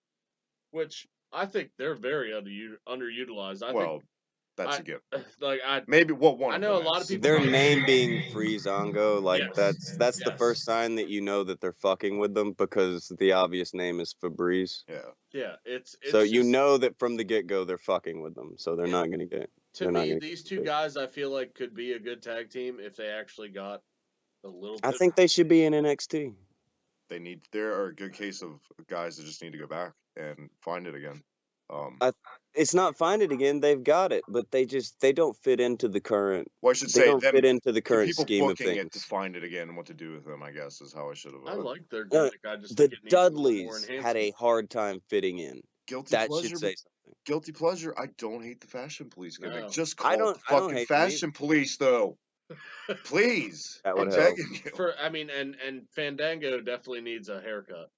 which I think they're very underutilized. well, that's a gift. Like Maybe one. I of know them a lot of is. people Their don't- name being Freezango, like Yes. that's the Yes. first sign that you know that they're fucking with them because the obvious name is Febreze. Yeah. Yeah, it's So you just- know that from the get-go they're fucking with them, so they're not gonna get. to they're not me gonna these get two big. guys I feel like could be a good tag team if they actually got a little bit. I think they should be in NXT. There are a good case of guys that just need to go back and find it again. It's not find it again. They've got it, but they don't fit into the current. Well, I should They say don't them, fit into the the current people scheme of booking it to things. find it again and what to do with them, I guess, is how I should have. I like their No, gimmick. I just The think it needs a little more Dudleys had a enhancement. hard time fitting in. guilty That pleasure. should say something. guilty pleasure. I don't hate the Fashion Police gimmick. No. Just I call it don't- the I don't fucking hate them either. Fashion Police, though. Please, That I'm would help. begging you. And Fandango definitely needs a haircut.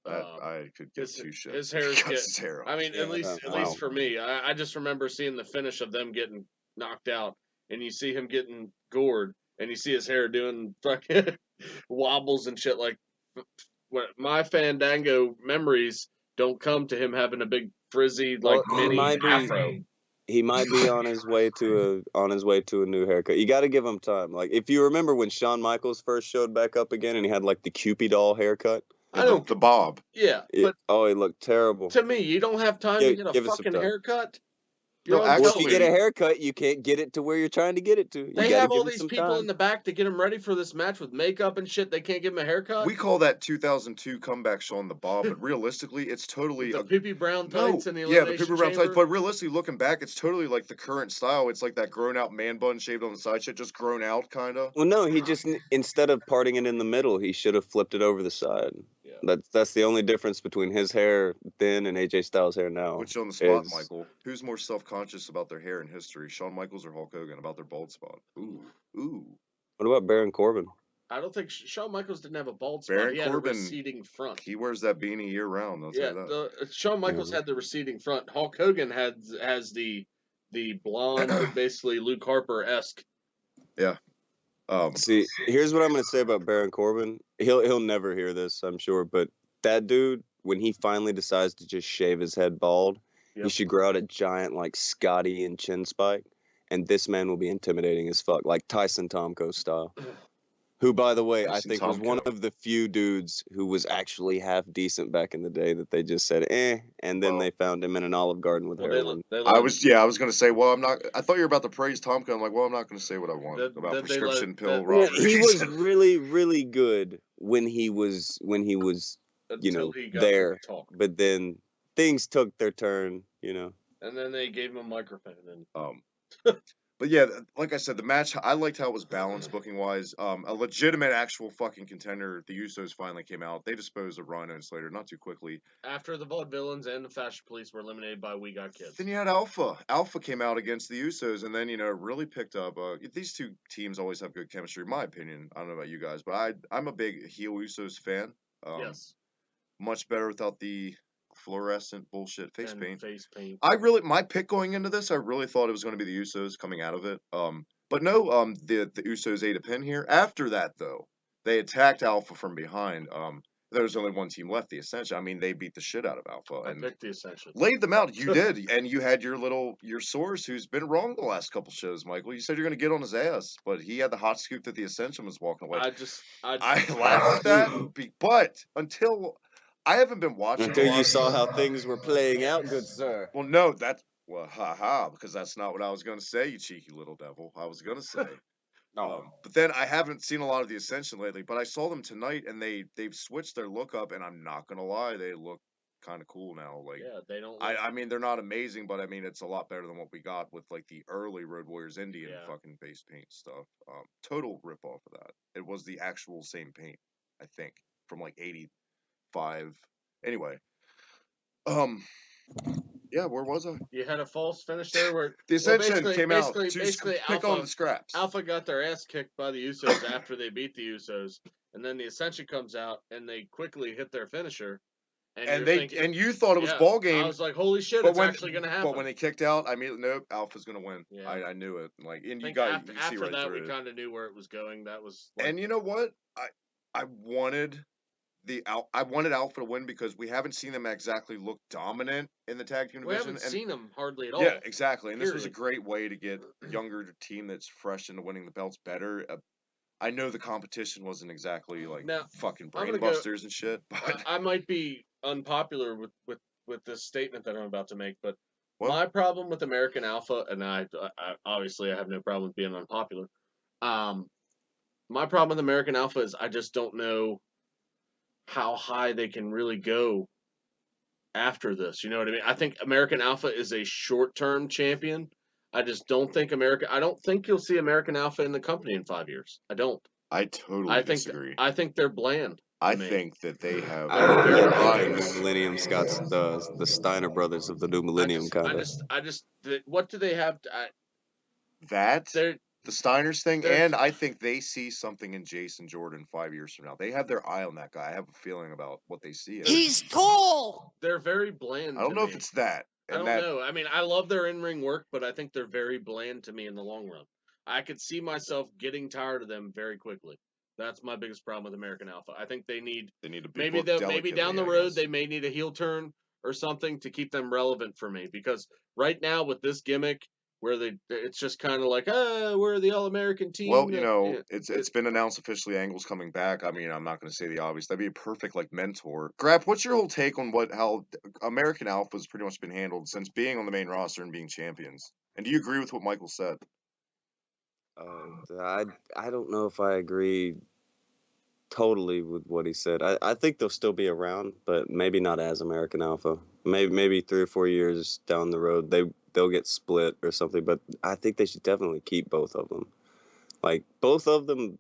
I could give his- two shits. his if he hair's cuts get- his hair off. I mean, Yeah, at least wow. for me, I just remember seeing the finish of them getting knocked out, and you see him getting gored, and you see his hair doing fucking wobbles and shit. Like, my Fandango memories don't come to him having a big frizzy like Well, he mini might be- afro. He might be on his way to a new haircut. You got to give him time. Like if you remember when Shawn Michaels first showed back up again, and he had like the Cupid doll haircut. I don't. the bob. Yeah, He looked terrible. to me, you don't have time Yeah, to get a give us some fucking time. haircut. No, You're on actually- Well, if you get a television. haircut, you can't get it to where you're trying to get it to. You They gotta have give all him these some people time. in the back to get him ready for this match with makeup and shit. They can't give him a haircut. We call that 2002 comeback Shawn the Bob, but realistically, it's totally the a Pee Brown tights and the yeah, the Elimination paper brown Chamber. tights. But realistically, looking back, it's totally like the current style. It's like that grown out man bun shaved on the side shit, just grown out kind of. Well, no, he just instead of parting it in the middle, he should have flipped it over the side. Yeah. That's the only difference between his hair then and AJ Styles' hair now. Which on the spot, is- Michael? Who's more self conscious about their hair in history, Shawn Michaels or Hulk Hogan about their bald spot? Ooh. What about Baron Corbin? I don't think Shawn Michaels didn't have a bald spot. Baron He had Corbin, a receding front. He wears that beanie year round. I'll Yeah, tell you that. Shawn Michaels had the receding front. Hulk Hogan has the blonde, basically Luke Harper-esque. See, here's what I'm gonna say about Baron Corbin. He'll never hear this, I'm sure, but that dude, when he finally decides to just shave his head bald, Yep. he should grow out a giant like Scotty and chin spike, and this man will be intimidating as fuck, like Tyson Tomko style. Who, by the way, I Tyson think was one Tomko. of the few dudes who was actually half decent back in the day that they just said, and then Well- they found him in an Olive Garden with Well, heroin. I was gonna say, well, I'm not. I thought you were about to praise Tomko. I'm like, well, I'm not gonna say what I want Did- about did they prescription let- pill did- Yeah, robberies. he was really, really good when he was until he got there. to talk, But then things took their turn, and then they gave him a microphone. And But yeah, like I said, the match, I liked how it was balanced booking wise. A legitimate, actual fucking contender. The Usos finally came out. They disposed of Rhino and Slater not too quickly. after the Vaudevillains and the Fashion Police were eliminated by We Got Kids. Then you had Alpha. Alpha came out against the Usos, and then it really picked up. These two teams always have good chemistry, in my opinion. I don't know about you guys, but I'm a big heel Usos fan. Yes. Much better without the fluorescent bullshit face And paint. Face paint. My pick going into this, I really thought it was going to be the Usos coming out of it. But no, the Usos ate a pin here. After that, though, they attacked Alpha from behind. There was only one team left, the Ascension. I mean, they beat the shit out of Alpha I and picked the Ascension. laid them out. You did, and you had your source who's been wrong the last couple shows, Michael. You said you're going to get on his ass, but he had the hot scoop that the Ascension was walking away. I I laughed at that, but until I haven't been watching. a Until lot you of- saw how things were playing out, good sir. Well, no, because that's not what I was going to say, you cheeky little devil. I was going to say. But then I haven't seen a lot of the Ascension lately, but I saw them tonight, and they've switched their look up, and I'm not gonna lie, they look kind of cool now. Like, Yeah, they don't. I mean, they're not amazing, but I mean, it's a lot better than what we got with like the early Road Warriors Indian Yeah. fucking face paint stuff. Total rip off of that. It was the actual same paint, I think, from like '85. Anyway, yeah, where was I? You had a false finish there where The Ascension basically- came out to basically pick on the scraps. Alpha got their ass kicked by the Usos after they beat the Usos, and then the Ascension comes out and they quickly hit their finisher. And you're thinking, and you thought it was yeah, ball game. I was like, holy shit, But it's when- actually gonna happen. But when they kicked out, I mean, nope, Alpha's gonna win. Yeah. I knew it. Like, and I you think got after, you see right that through we it. kind of knew where it was going. That was like, And you know what? I wanted Alpha to win because we haven't seen them exactly look dominant in the tag team we division. haven't and seen them hardly at all. yeah, exactly. And this was a Period. great way to get younger team that's fresh into winning the belts better. I know the competition wasn't exactly like Now, fucking I'm gonna go- brainbusters and shit, but I might be unpopular with this statement that I'm about to make, but Well- my problem with American Alpha, and I obviously I have no problem with being unpopular. My problem with American Alpha is I just don't know how high they can really go after this. You know what I mean? I think American Alpha is a short-term champion. I just don't think I don't think you'll see American Alpha in the company in 5 years. I don't. I totally I think disagree. I think they're bland. I me. think that they have I think their the eyes. New Millennium Scott's the Steiner brothers of the New Millennium kind of. What do they have? That They're the Steiners thing, they're and I think they see something in Jason Jordan 5 years from now. They have their eye on that guy. I have a feeling about what they see in him. He's tall. they're very bland. I don't to know me. if it's that. I And don't that know. I mean, I love their in-ring work, but I think they're very bland to me in the long run. I could see myself getting tired of them very quickly. That's my biggest problem with American Alpha. I think they need they need to be maybe booked maybe down the delicately, I road guess. they may need a heel turn or something to keep them relevant for me, because right now with this gimmick where it's just kind of like, we're the all-American team. Well, you know, it's been announced officially Angle's coming back. I mean, I'm not going to say the obvious. That'd be a perfect like mentor. Grapp, what's your whole take on how American Alpha's pretty much been handled since being on the main roster and being champions? And do you agree with what Michael said? I don't know if I agree totally with what he said. I think they'll still be around, but maybe not as American Alpha. Maybe 3 or 4 years down the road they'll get split or something. But I think they should definitely keep both of them. Like both of them,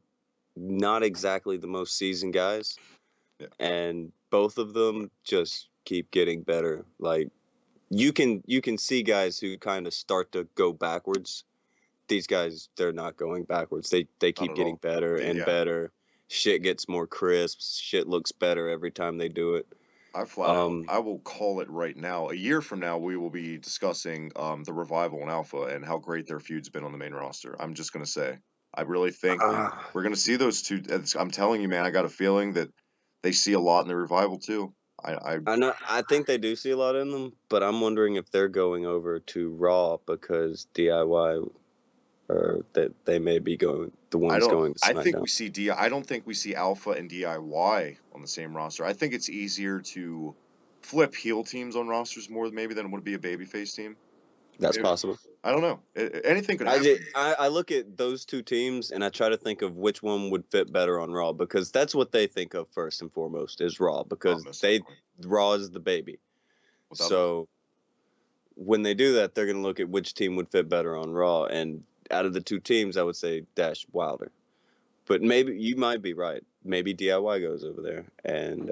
not exactly the most seasoned guys, Yeah. and both of them just keep getting better. Like you can see guys who kind of start to go backwards. These guys, they're not going backwards. They keep at getting all. better and Yeah. better. Shit gets more crisp. Shit looks better every time they do it. I will call it right now. A year from now, we will be discussing the Revival and Alpha and how great their feud's been on the main roster. I'm just gonna say, I really think we're gonna see those two. I'm telling you, man, I got a feeling that they see a lot in the Revival too. I think they do see a lot in them, but I'm wondering if they're going over to Raw because DIY, or that they may be going the ones going to SmackDown. I think we see I don't think we see Alpha and DIY on the same roster. I think it's easier to flip heel teams on rosters more maybe than it would be a babyface team. That's possible. I don't know. Anything could happen. I look at those two teams and I try to think of which one would fit better on Raw, because that's what they think of first and foremost is Raw, because Raw is the baby. So when they do that, they're going to look at which team would fit better on Raw, and out of the two teams, I would say Dash Wilder. But maybe you might be right. Maybe DIY goes over there and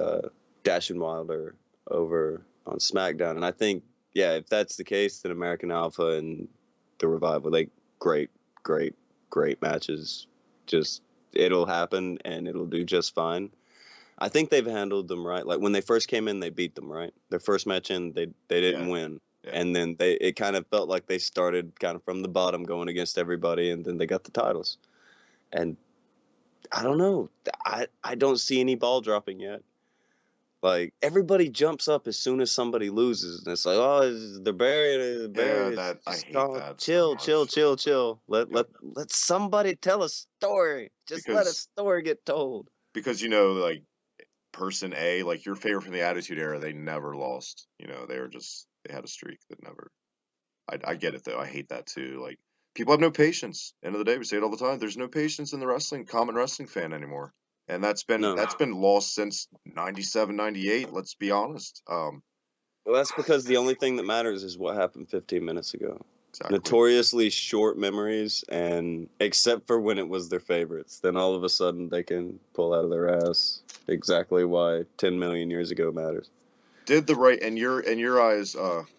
Dash and Wilder over on SmackDown. And I think, yeah, if that's the case, then American Alpha and the Revival, great matches. Just it'll happen and it'll do just fine. I think they've handled them right. Like when they first came in, they beat them right. Their first match in, they didn't win. Yeah. And then it kind of felt like they started kind of from the bottom going against everybody, and then they got the titles. And I don't know. I don't see any ball dropping yet. Like everybody jumps up as soon as somebody loses, and it's like, oh, they're burying. Yeah, I hate that. Chill. Let somebody tell a story. Let a story get told. Because like person A, like your favorite from the Attitude Era, they never lost. They had a streak that never. I get it though. I hate that too. Like people have no patience. End of the day, we say it all the time. There's no patience in the common wrestling fan anymore. And that's been lost since 97, 98, let's be honest. Well, that's because the only thing that matters is what happened 15 minutes ago. Exactly. Notoriously short memories, and except for when it was their favorites, then all of a sudden they can pull out of their ass exactly why 10 million years ago matters. Did the right, in your eyes,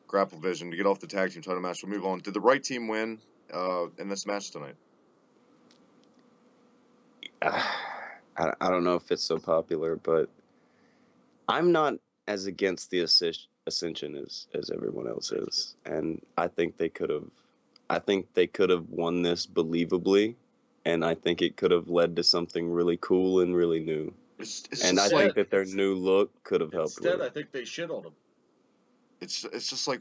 GRAPPLEVISION, to get off the tag team title match, we'll move on. Did the right team win in this match tonight? I don't know if it's so popular, but I'm not as against the Ascension as everyone else is, and I think they could have won this believably, and I think it could have led to something really cool and really new. And I think that their new look could have helped. Instead, I think they shit on them. It's just like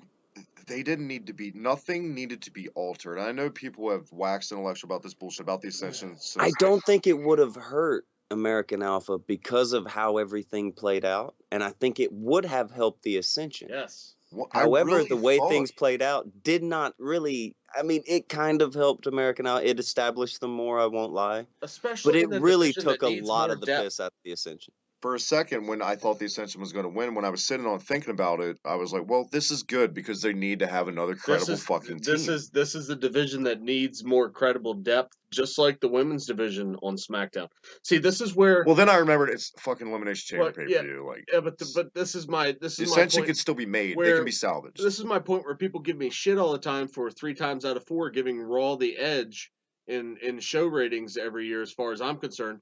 they didn't need to be. Nothing needed to be altered. I know people have waxed intellectual about this bullshit about the Ascension. I don't think it would have hurt American Alpha because of how everything played out, and I think it would have helped the Ascension. Yes. Well, however, the way things played out did not really. I mean, it kind of helped American Alpha. It established them more. I won't lie. Especially, but it really took a lot of the piss out of the Ascension. for a second, when I thought the Ascension was going to win, when I was sitting on thinking about it, I was like, well, this is good because they need to have another credible fucking team. This is the division that needs more credible depth, just like the women's division on SmackDown. See, this is where. Well, then I remembered it's fucking Elimination Chamber pay-per-view. Yeah, like, yeah, but this is my the Ascension point could still be made. They where can be salvaged. this is my point where people give me shit all the time for 3 times out of 4 giving Raw the edge in show ratings every year, as far as I'm concerned.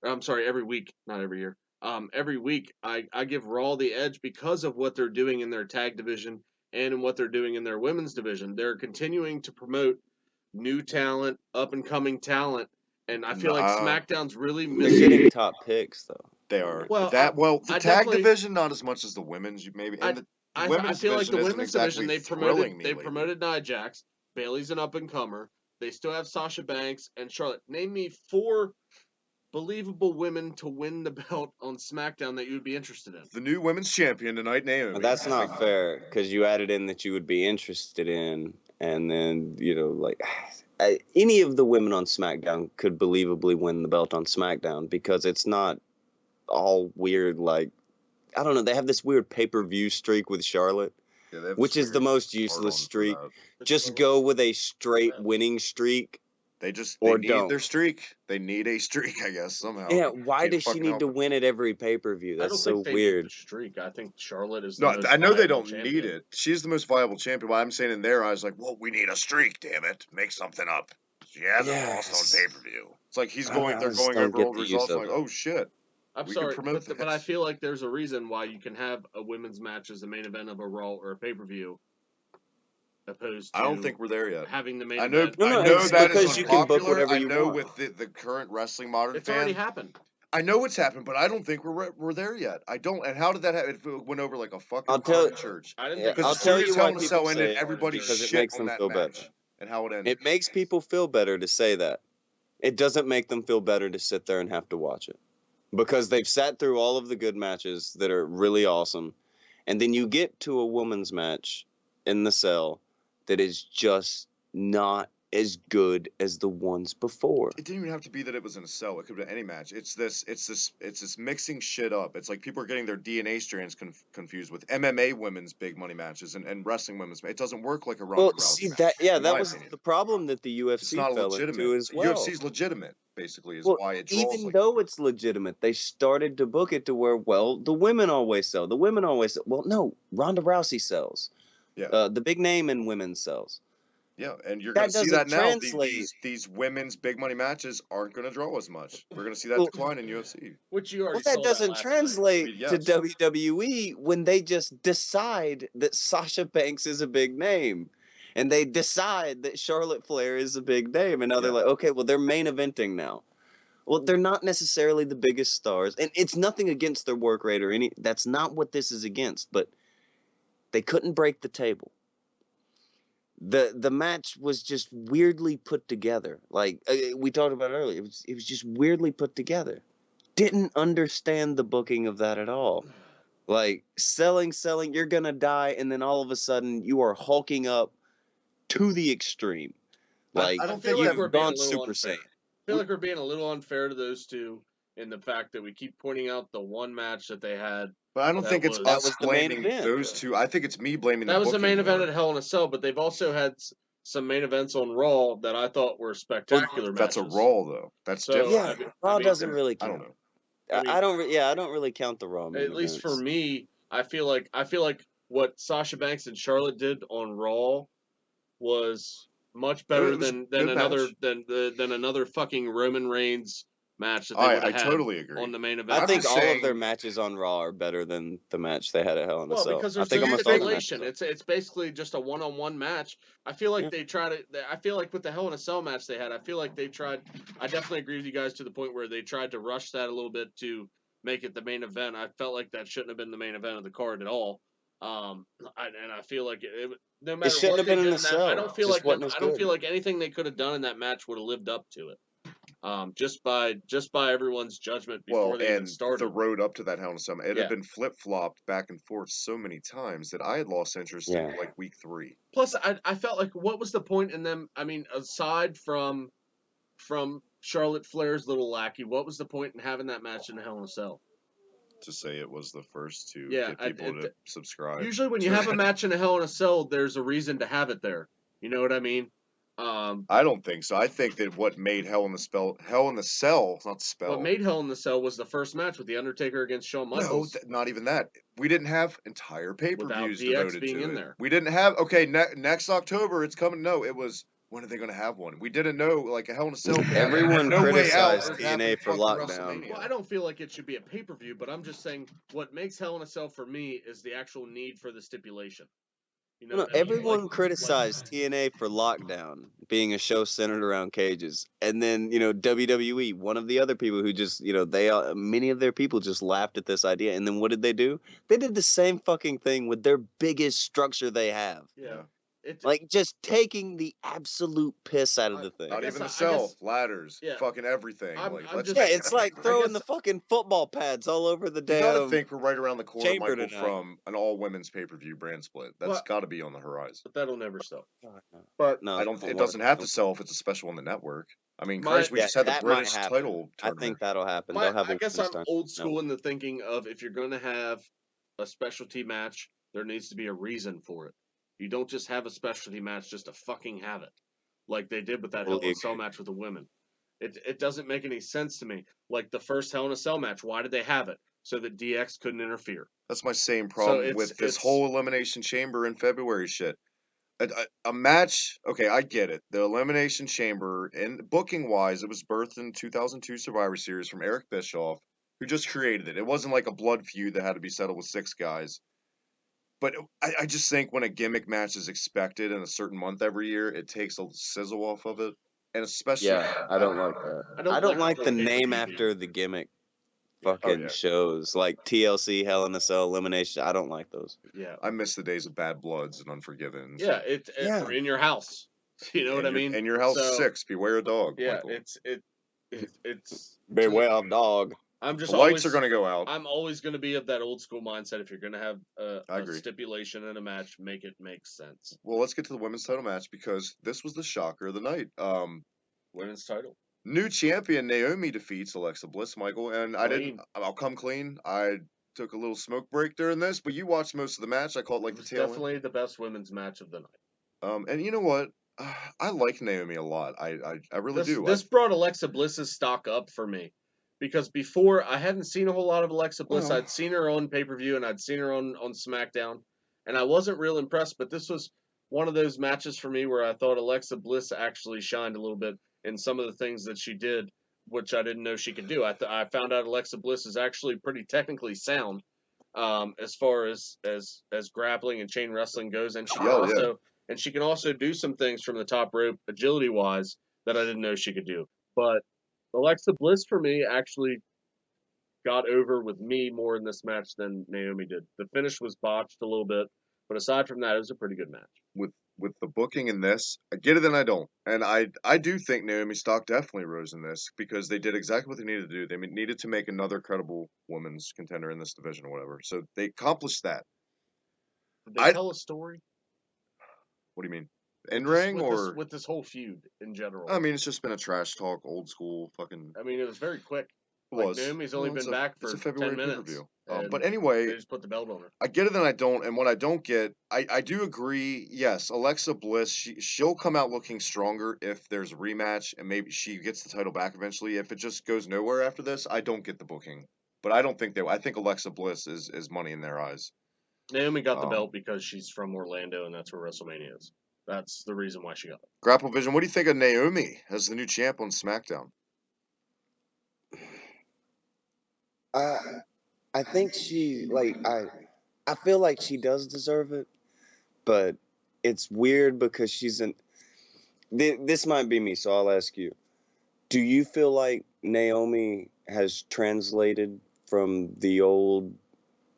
I'm sorry, every week, not every year. Every week I give Raw the edge because of what they're doing in their tag division and in what they're doing in their women's division. They're continuing to promote new talent, up and coming talent, and I feel like SmackDown's really They're missing. getting top picks though. They are. Well, the I tag definitely- division not as much as the women's. Maybe. And I women's feel like the division women's isn't division exactly they promoted Nia Jax. Bailey's an up and comer. They still have Sasha Banks and Charlotte. Name me 4 believable women to win the belt on SmackDown that you would be interested in. The new women's champion tonight, Naomi. Now, that's not fair because you added in that you would be interested in, and then like any of the women on SmackDown could believably win the belt on SmackDown because it's not all weird. Like I don't know, they have this weird pay-per-view streak with Charlotte, which is the most useless streak. Just go with a straight winning streak. They Or need don't. their streak. They need a streak, I guess, somehow. Yeah, why Can't does she fucking need help to it. win at every pay-per-view? That's so Need weird. the streak. I think Charlotte is. No, the most I know they viable don't champion. need it. She's the most viable champion. But I'm saying in there, I was like, well, we need a streak, damn it. Make something up. She hasn't lost on pay-per-view. It's like they're going over old results. I'm like, oh, shit. I'm We sorry, can promote but I feel like there's a reason why you can have a women's match as the main event of a Raw or a pay-per-view, opposed to I don't think we're there yet. having the main I know, event. No, I know it's that because is you can book unpopular. whatever I you know want. with the current wrestling modern It's fan. already happened. I know it's happened, but I don't think we're there yet. I don't. And how did that happen? It went over like a fucking I'll tell- church. I didn't Yeah, think Because I'll as tell soon you as Hell why in a Cell people ended, say it, everybody because it shit makes on them that feel match better. and how it ended. It makes people feel better to say that. It doesn't make them feel better to sit there and have to watch it. Because they've sat through all of the good matches that are really awesome. And then you get to a woman's match in the cell that is just not as good as the ones before. It didn't even have to be that it was in a cell. It could have been any match. It's this mixing shit up. It's like people are getting their DNA strands confused with MMA women's big money matches and wrestling women's. It doesn't work like a Ronda Well, Rousey see match, that in that my was opinion. the problem that the It's UFC not fell legitimate. into as well. UFC's legitimate, basically, is Well, why it draws even like though it's legitimate, they started to book it to where, well, the women always sell. The women always sell. Well, no, Ronda Rousey sells. Yeah. The big name in women's sells. Yeah, and you're That going to see that doesn't now. translate. These women's big money matches aren't going to draw as much. We're going to see that decline in UFC. Which you already Well, saw that doesn't last translate I mean, yes. to WWE when they just decide that Sasha Banks is a big name. And they decide that Charlotte Flair is a big name. And now they're Yeah. like, okay, well, they're main eventing now. Well, they're not necessarily the biggest stars. And it's nothing against their work rate or any. That's not what this is against. But they couldn't break the table. The match was just weirdly put together. Like we talked about earlier, it was just weirdly put together. Didn't understand the booking of that at all. Like selling, you're gonna die, and then all of a sudden you are hulking up to the extreme. Like I don't feel think like you've we're being a gone little Super unfair. Saiyan. I feel like we're being a little unfair to those two in the fact that we keep pointing out the one match that they had. But I don't That think it's was- That us was the main blaming event. those two. I think it's me blaming That was the booking main event more. at Hell in a Cell, but they've also had some main events on Raw that I thought were spectacular That's matches. a Raw, though. That's So, different. Yeah, I mean- Raw I mean, doesn't really I count. don't know. I mean- I don't really count the Raw. Main At least for events. me, I feel like what Sasha Banks and Charlotte did on Raw was much better It was a than good another match. than another fucking Roman Reigns match that they would I have had totally agree. on the main I event. I'm think just all saying- of their matches on Raw are better than the match they had at Hell in a Well, Cell. because I there's think no almost all the stipulation. matches. It's basically just a one-on-one match. I feel like Yeah. they try to. I feel like with the Hell in a Cell match they had, I feel like they tried. I definitely agree with you guys to the point where they tried to rush that a little bit to make it the main event. I felt like that shouldn't have been the main event of the card at all. And I feel like no matter shouldn't what have they been in did the in that, cell. I don't feel Just like wasn't as I don't good. feel like anything they could have done in that match would have lived up to it. Just by everyone's judgment before Well, they even and started. the road up to that Hell in a Cell, it Yeah. had been flip-flopped back and forth so many times that I had lost interest Yeah. in, like, week 3. Plus, I felt like what was the point in them? I mean, aside from Charlotte Flair's little lackey, what was the point in having that match in Hell in a Cell? to say it was the first to Yeah, get people to subscribe. Usually when you have a match in a Hell in a Cell, there's a reason to have it there. You know what I mean? I don't think so. I think that what made Hell in the Cell, not spell. What made Hell in the Cell was the first match with The Undertaker against Shawn Michaels. No, not even that. We didn't have entire pay-per-views Without DX devoted being to in it. there. We didn't have, okay, next October it's coming. No, it was, when are they going to have one? We didn't know, like, a Hell in a Cell. Everyone no way out. criticized It happened TNA for fucking lockdown. WrestleMania. Well, I don't feel like it should be a pay-per-view, but I'm just saying what makes Hell in a Cell for me is the actual need for the stipulation. You know No, what I mean? everyone Like- criticized TNA for lockdown being a show centered around cages, and then WWE, one of the other people who just many of their people just laughed at this idea, and then what did they do? They did the same fucking thing with their biggest structure they have. Yeah. Like just taking the absolute piss out of the thing. Not guess even I- the I cell, guess- ladders, yeah. fucking everything. I'm let's just- Yeah, make it's it like happen. throwing the fucking football pads all over the You gotta damn. think we're right around the corner, chamber Michael, tonight. from an all-women's pay-per-view brand split. That's Well- got to be on the horizon. But that'll never sell. No, But no, I don't. won't It work. doesn't have to sell if it's a special on the network. I mean, My- Christ, we Yeah, just had the that might British happen. title I tournament. think that'll happen. They'll have I a guess women's I'm title. old school in the thinking of if you're going to have a specialty match, there needs to be a reason for it. You don't just have a specialty match just to fucking have it, like they did with that Hell in Totally a Cell match with the women. It doesn't make any sense to me. Like the first Hell in a Cell match, why did they have it? So that DX couldn't interfere. That's my same problem it's- with this it's- whole Elimination Chamber in February shit. A match, okay, I get it. The Elimination Chamber, and booking wise, it was birthed in 2002 Survivor Series from Eric Bischoff, who just created it. It wasn't like a blood feud that had to be settled with 6 guys. But I just think when a gimmick match is expected in a certain month every year, it takes a sizzle off of it. And especially, Yeah, I don't like that. I I don't like like the the whole name pay-per-view after the gimmick Yeah. fucking yeah. shows like TLC, Hell in a Cell, Elimination. I don't like those. Yeah. I miss the days of Bad Bloods and Unforgiven. Yeah, Yeah. or in your house. You know what I mean? And your house So, 6, beware a dog. Yeah, Michael. it's Beware of dog. I'm just The lights are going to go out. I'm always going to be of that old school mindset. If you're going to have I a agree. stipulation in a match, make it make sense. Well, let's get to the women's title match because this was the shocker of the night. Women's title. New champion Naomi defeats Alexa Bliss, Michael, and I'll come clean. I took a little smoke break during this, but you watched most of the match. I caught like It the was tail end. definitely the best women's match of the night. And you know what? I like Naomi a lot. I really do. This brought Alexa Bliss's stock up for me. Because before, I hadn't seen a whole lot of Alexa Bliss. Well- I'd seen her on pay-per-view, and I'd seen her on SmackDown. And I wasn't real impressed, but this was one of those matches for me where I thought Alexa Bliss actually shined a little bit in some of the things that she did, which I didn't know she could do. I found out Alexa Bliss is actually pretty technically sound as far as grappling and chain wrestling goes. And she can also do some things from the top rope agility-wise that I didn't know she could do. But Alexa Bliss, for me, actually got over with me more in this match than Naomi did. The finish was botched a little bit, but aside from that, it was a pretty good match. With the booking in this, I get it and I don't. And I do think Naomi's stock definitely rose in this because they did exactly what they needed to do. They needed to make another credible women's contender in this division or whatever. So they accomplished that. Did they tell a story? What do you mean? In ring or with this whole feud in general? I mean, it's just been a trash talk, old school fucking. I mean, it was very quick. It Like, was. Naomi's only been back for it's a February 10 minutes. pay-per-view. and But anyway, they just put the belt on her. I get it and I don't. And what I don't get, I do agree. Yes, Alexa Bliss, she'll come out looking stronger if there's a rematch and maybe she gets the title back eventually. If it just goes nowhere after this, I don't get the booking. But I don't think they. I think Alexa Bliss is money in their eyes. Naomi got the belt because she's from Orlando and that's where WrestleMania is. That's the reason why she got it. GRAPPLEVISION, what do you think of Naomi as the new champ on SmackDown? I think she I feel like she does deserve it, but it's weird because she's in. This might be me, so I'll ask you: do you feel like Naomi has translated from the old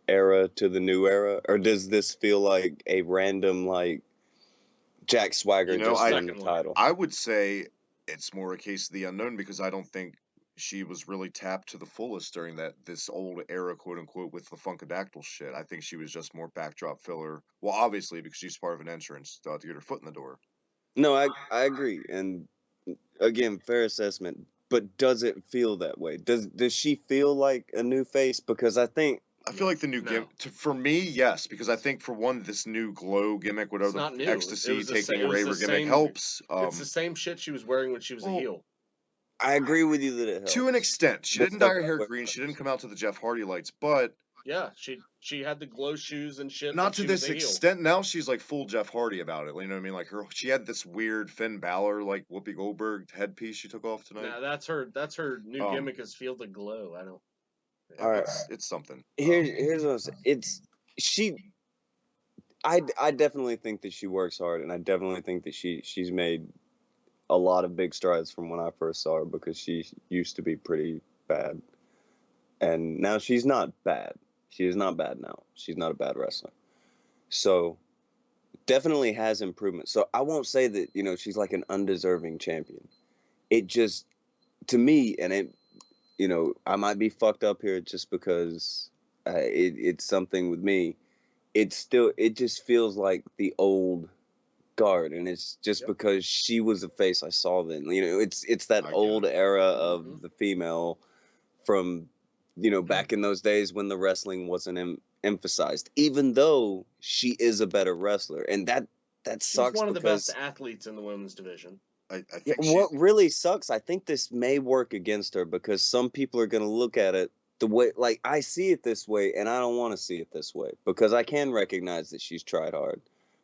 era to the new era, or does this feel like a random Jack Swagger just won the title? I would say it's more a case of the unknown because I don't think she was really tapped to the fullest during this old era, quote unquote, with the Funkadactyl shit. I think she was just more backdrop filler. Well, obviously because she's part of an entrance to get her foot in the door. No, I agree, and again, fair assessment. but does it feel that way? Does she feel like a new face? Because I think I feel like the new gimmick, for me, yes, because I think for one, this new glow gimmick, whatever It's not the new. ecstasy It was the taking it was raver the gimmick same. helps. It's the same shit she was wearing when she was a well, heel. I agree with you that it helps. To an extent, she The didn't dye stuff her that hair wears green. She didn't helps. come out to the Jeff Hardy lights, but Yeah, she had the glow shoes and shit. not but to she was this a heel. extent. Now she's like full Jeff Hardy about it. You know what I mean? Like she had this weird Finn Balor, like Whoopi Goldberg headpiece she took off tonight. Nah, that's her new gimmick is feel the glow. I don't. All right. It's something. Here's what I'm saying. It's she. I definitely think that she works hard, and I definitely think that she's made a lot of big strides from when I first saw her, because she used to be pretty bad, and now she's not bad. She is not bad now. She's not a bad wrestler. So definitely has improvement. So I won't say that, you know, she's like an undeserving champion. It just, to me, and it, you know, I might be fucked up here just because it's something with me. It just feels like the old guard, and it's just because she was the face I saw then. You know, it's that old era of the female from, you know, back in those days when the wrestling wasn't emphasized. Even though she is a better wrestler, and that sucks. She's one of the because best athletes in the women's division. I think what really sucks, I think this may work against her, because some people are going to look at it the way, like, I see it this way, and I don't want to see it this way, because I can recognize that she's tried hard.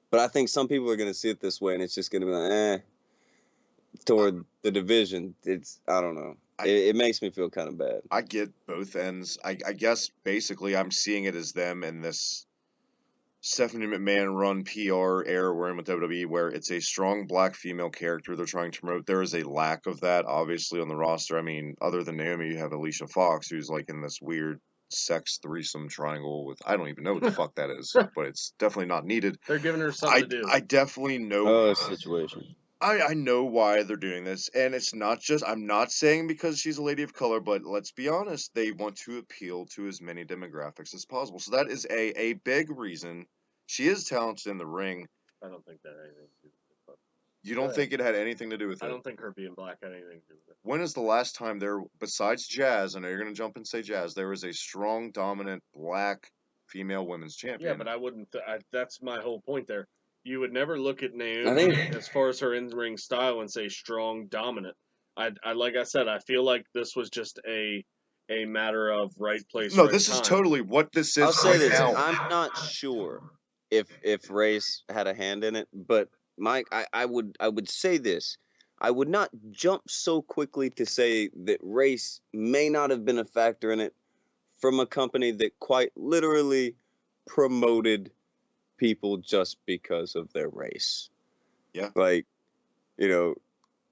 But I think some people are going to see it this way, and it's just going to be like, toward the division. I don't know. It makes me feel kind of bad. I get both ends. I guess basically I'm seeing it as them and this Stephanie McMahon run PR era we're in with WWE, where it's a strong black female character they're trying to promote. There is a lack of that, obviously, on the roster. I mean, other than Naomi, you have Alicia Fox, who's like in this weird sex threesome triangle with, I don't even know what the fuck that is, but it's definitely not needed. They're giving her something to do. I definitely know situation. I know why they're doing this, and it's not just, I'm not saying because she's a lady of color, but let's be honest, they want to appeal to as many demographics as possible. So that is a big reason. She is talented in the ring. I don't think that had anything to do with it. You don't think it had anything to do with it? I don't think her being black had anything to do with it. When is the last time there, besides Jazz, I know you're going to jump and say Jazz, there was a strong, dominant, black female women's champion? Yeah, but I wouldn't, that's my whole point there. You would never look at Naomi as far as her in-ring style and say strong, dominant. I like I said, I feel like this was just a matter of right place. No, right this time. is totally what this is. I'll say right this: now. I'm not sure if race had a hand in it, but Mike, I would say this: I would not jump so quickly to say that race may not have been a factor in it, from a company that quite literally promoted people just because of their race. Yeah. Like, you know,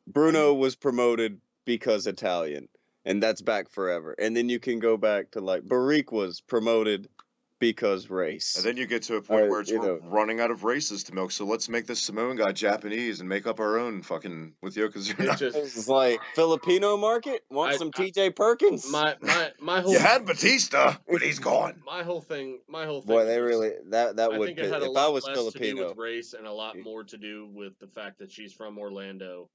Bruno was promoted because Italian, and that's back forever. And then you can go back to, like, Barik was promoted because race. And then you get to a point where we're running out of races to milk, so let's make this Samoan guy Japanese and make up our own fucking with Yokozuna. It's like, Filipino market? Want some TJ Perkins? My whole. You had Batista, but he's gone. My whole thing. Boy, they really that I would. think it had a if lot I was less Filipino, to do with race and a lot more to do with the fact that she's from Orlando.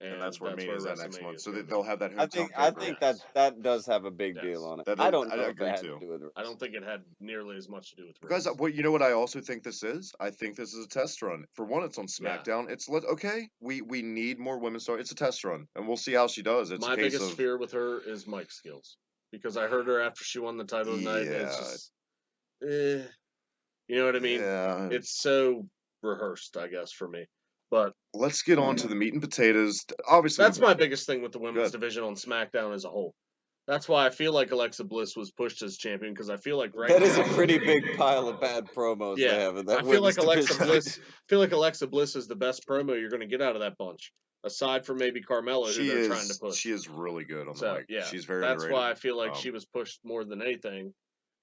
And that's where Mania's at next month. So they'll have that hometown. I think that does have a big deal on it. I don't know if it had to do with race. I don't think it had nearly as much to do with Guys, race. you know what I also think this is? I think this is a test run. For one, it's on SmackDown. It's okay. We need more women's stars. It's a test run, and we'll see how she does. It's my biggest fear with her is mic skills, because I heard her after she won the title tonight. And it's just, you know what I mean? Yeah. It's so rehearsed, I guess, for me. But let's get on to the meat and potatoes. Obviously, that's my biggest thing with the women's division on SmackDown as a whole. That's why I feel like Alexa Bliss was pushed as champion, because I feel like that is a pretty big pile of bad promos they have in that. I feel like Alexa Bliss is the best promo you're going to get out of that bunch, aside from maybe Carmella, who they're trying to push. She is really good on the mic. Yeah, she's very. That's underrated. why I feel like she was pushed more than anything.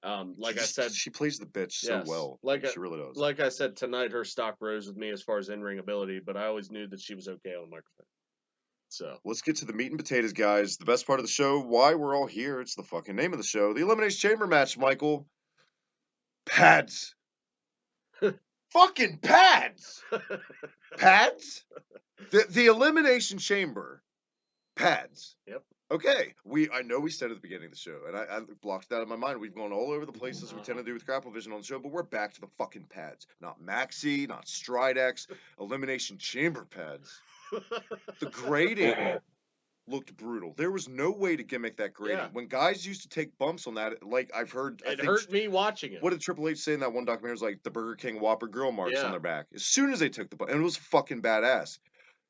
Like I said, she plays the bitch so well. She really does. Like I said tonight, her stock rose with me as far as in-ring ability, but I always knew that she was okay on the microphone. So let's get to the meat and potatoes, guys. The best part of the show, why we're all here. It's the fucking name of the show. The Elimination Chamber match, Michael. Pads. Fucking pads. Pads. The Elimination Chamber pads. Yep. Okay, I know we said at the beginning of the show, and I blocked that out of my mind. We've gone all over the places we tend to do with GRAPPLEVISION on the show, but we're back to the fucking pads. Not Maxi, not Stridex, Elimination Chamber pads. The grading looked brutal. There was no way to gimmick that grading. Yeah. When guys used to take bumps on that, like I've heard, I It think, hurt me watching it. what did Triple H say in that one documentary? It was like the Burger King Whopper grill marks Yeah. on their back. As soon as they took the bump, and it was fucking badass.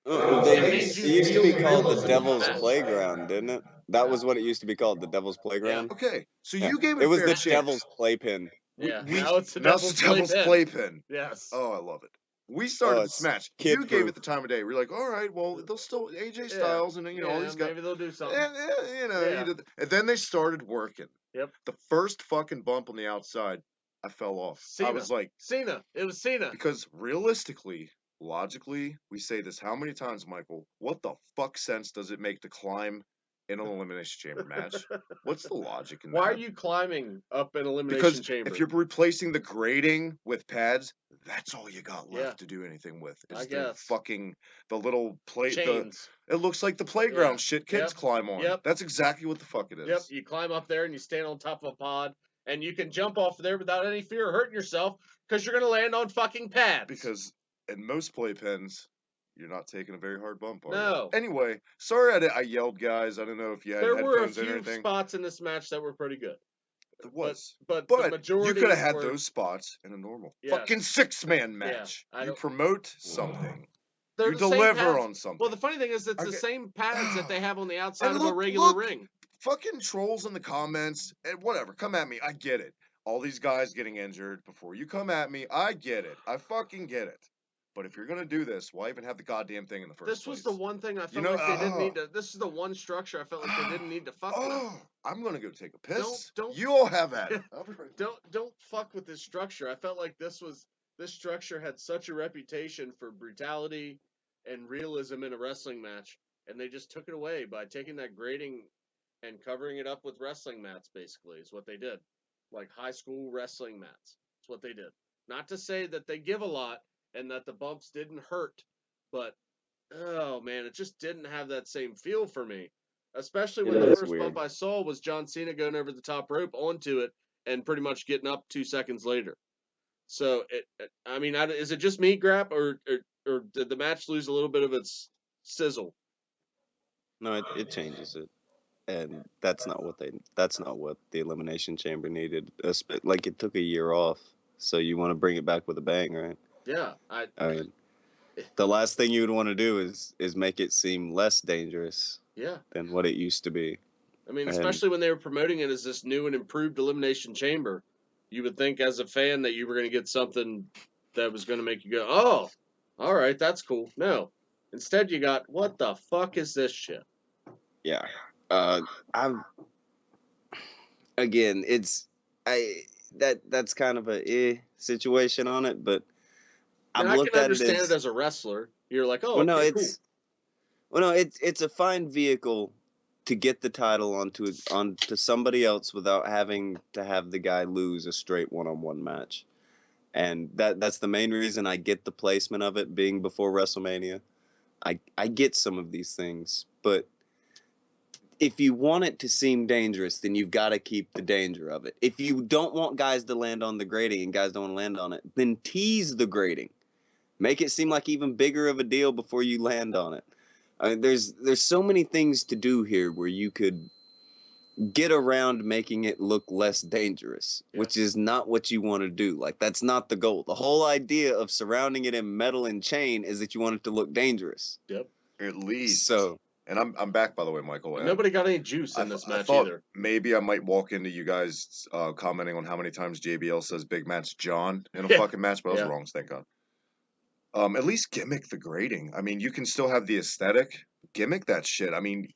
It used to be called the realism Devil's match. Playground, didn't it? That was what it used to be called, the Devil's Playground. Okay, so Yeah. you gave it It a was fair the chance. Devil's Playpen. Yeah. We- Now it's the Now it's Devil's the Devil's Playpen. Yes. Oh, I love it. We started it's this match. kid You gave proof. it the time of day. We're like, all right, well, they'll still AJ Yeah. Styles and all these guys. Maybe they'll do something. You know, Yeah. you did, and then they started working. Yep. The first fucking bump on the outside, I fell off. I Cena. was like, Cena. It was Cena. because realistically, logically, we say this how many times, Michael? What the fuck sense does it make to climb in an Elimination Chamber match? What's the logic in Why that? are you climbing up an Elimination Because Chamber? if you're replacing the grading with pads, that's all you got left Yeah. to do anything with. I Is the guess. fucking the little plate. Chains. It looks like the playground Yeah. shit kids Yep. climb on. Yep. That's exactly what the fuck it is. Yep. You climb up there and you stand on top of a pod, and you can jump off there without any fear of hurting yourself because you're gonna land on fucking pads. Because in most playpens, you're not taking a very hard bump, are No. you? Anyway, sorry I yelled, guys. I don't know if you had there were a headphones in or few anything. spots in this match that were pretty good. There was. But the But majority you could have had were, those spots in a normal Yes. fucking 6-man match. I You don't- promote something. they're You the same deliver pads. on something. Well, the funny thing is, it's the Okay. same pads that they have on the outside And of a look- regular look. ring. Fucking trolls in the comments and whatever. Come at me. I get it. All these guys getting injured before you come at me. I get it. I fucking get it. But if you're gonna do this, why even have the goddamn thing in the first place? This was the one thing I felt know, like they didn't need to. This is the one structure I felt like they didn't need to fuck with. Oh, I'm gonna go take a piss. Don't- You all have at it. I'll be right back. Don't fuck with this structure. I felt like this structure had such a reputation for brutality and realism in a wrestling match, and they just took it away by taking that grading and covering it up with wrestling mats. Basically, is what they did, like high school wrestling mats. That's what they did. Not to say that they give a lot and that the bumps didn't hurt, but oh man, it just didn't have that same feel for me. Especially when Yeah, the that's first weird. bump I saw was John Cena going over the top rope onto it and pretty much getting up 2 seconds later. So I mean, is it just me, Grap, or did the match lose a little bit of its sizzle? No, it changes it, and that's not what the Elimination Chamber needed. Like, it took a year off, so you want to bring it back with a bang, right? Yeah, I mean, the last thing you would want to do is make it seem less dangerous yeah. than what it used to be. I mean, And- especially when they were promoting it as this new and improved Elimination Chamber, you would think as a fan that you were going to get something that was going to make you go, "Oh, all right, that's cool." No, instead you got, "What the fuck is this shit?" Yeah. Again, that's kind of a situation on it, but And I've I looked can at understand it as, it as a wrestler. You're like, "Oh, well, no, okay, cool." it's a fine vehicle to get the title onto somebody else without having to have the guy lose a straight one-on-one match. And that's the main reason I get the placement of it being before WrestleMania. I get some of these things, but if you want it to seem dangerous, then you've got to keep the danger of it. If you don't want guys to land on the grading and guys don't want to land on it, then tease the grading. Make it seem like even bigger of a deal before you land on it. I mean, there's so many things to do here where you could get around making it look less dangerous, Yeah. which is not what you want to do. Like, that's not the goal. The whole idea of surrounding it in metal and chain is that you want it to look dangerous. At least. So, And I'm back, by the way, Michael. But and nobody got any juice in I this th- I match thought either. maybe I might walk into you guys commenting on how many times JBL says big match John in a Yeah. fucking match, but I was Yeah. wrong, thank God. At least gimmick the grading. I mean, you can still have the aesthetic. Gimmick that shit. I mean,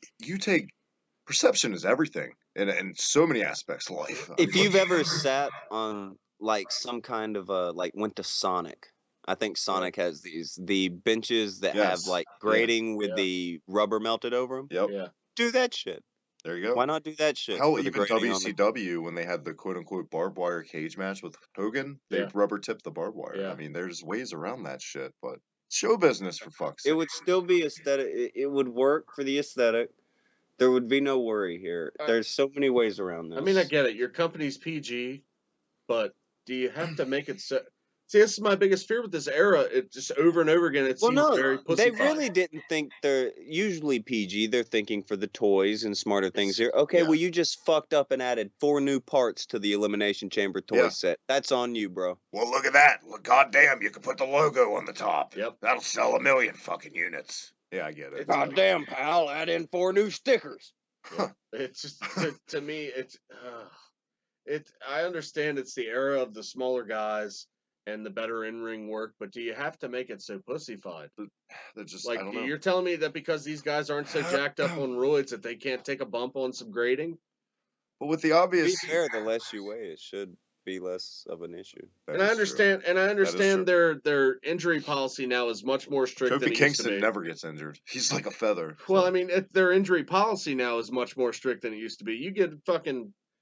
perception is everything in so many aspects of life. I if mean, you've ever sat on like some kind of went to Sonic, I think Sonic has the benches that Yes. have like grading with Yeah. the rubber melted over them. Yep, Yeah. Do that shit. there you go. Why not do that shit? Hell, with the even grading on the- WCW, when they had the quote-unquote barbed wire cage match with Hogan, they Yeah. rubber tipped the barbed wire. Yeah. I mean, there's ways around that shit, but show business for fuck's sake. It would still be aesthetic. It would work for the aesthetic, There would be no worry here. There's so many ways around this. I mean, I get it. Your company's PG, but do you have to make it so? See, this is my biggest fear with this era. It just over and over again. It Well, seems no, very they pussyfied. really didn't think they're usually PG. They're thinking for the toys and smarter things here. Okay, yeah. well, you just fucked up and added 4 new parts to the Elimination Chamber toy Yeah. set. That's on you, bro. Well, look at that. Look, goddamn, you can put the logo on the top. Yep. That'll sell 1 million fucking units. Yeah, I get it. It's- Goddamn, pal, add in 4 new stickers. It's just to me, it's I understand it's the era of the smaller guys and the better in-ring work, but do you have to make it so pussyfied? They're just, Like I don't know. you're telling me that because these guys aren't so jacked up on roids that they can't take a bump on some grading? But with the To obvious... be fair, the less you weigh, it should be less of an issue. And I understand, their injury policy now is much more strict Kofi than it used to Kingston be. never gets injured. He's like a feather. Well, so. I mean, their injury policy now is much more strict than it used to be.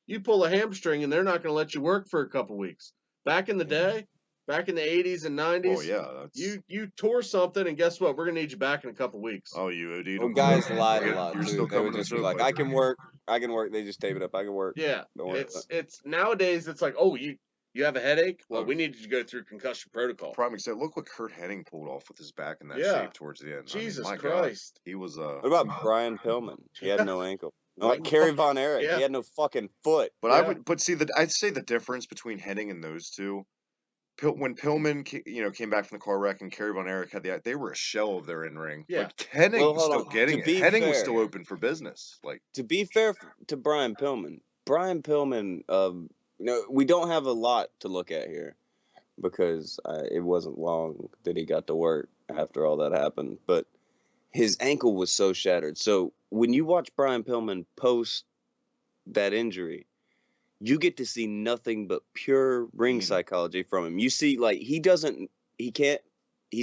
You pull a hamstring and they're not going to let you work for a couple weeks. Back in the day, back in the 80s and 90s, Oh, yeah. That's... you tore something and guess what? We're going to need you back in a couple weeks. Oh, you OD'd Well, him. guys lied a lot, You're too. still They would coming just to be the like, fight. I can work. They just tape it up. I can work. Yeah, Don't worry about it's nowadays it's like, oh, you have a headache? Well, Oh. we need you to go through concussion protocol. Prime example. Look what Kurt Hennig pulled off with his back in that Yeah. shape towards the end. Jesus I mean, my Christ. God, he was What about Brian Pillman? He had no ankle. Right. Like Kerry Von Erich, Yeah. he had no fucking foot. But Yeah. I'd say the difference between Hennig and those two, when Pillman came back from the car wreck and Kerry Von Erich had they were a shell of their in ring. Yeah. Like Hennig Well, was hold still on. getting To it. be Hennig was fair- still open for business. Like To be fair to Brian Pillman, we don't have a lot to look at here because it wasn't long that he got to work after all that happened. But his ankle was so shattered. So when you watch Brian Pillman post that injury, you get to see nothing but pure ring Mhm. psychology from him. You see, like, he's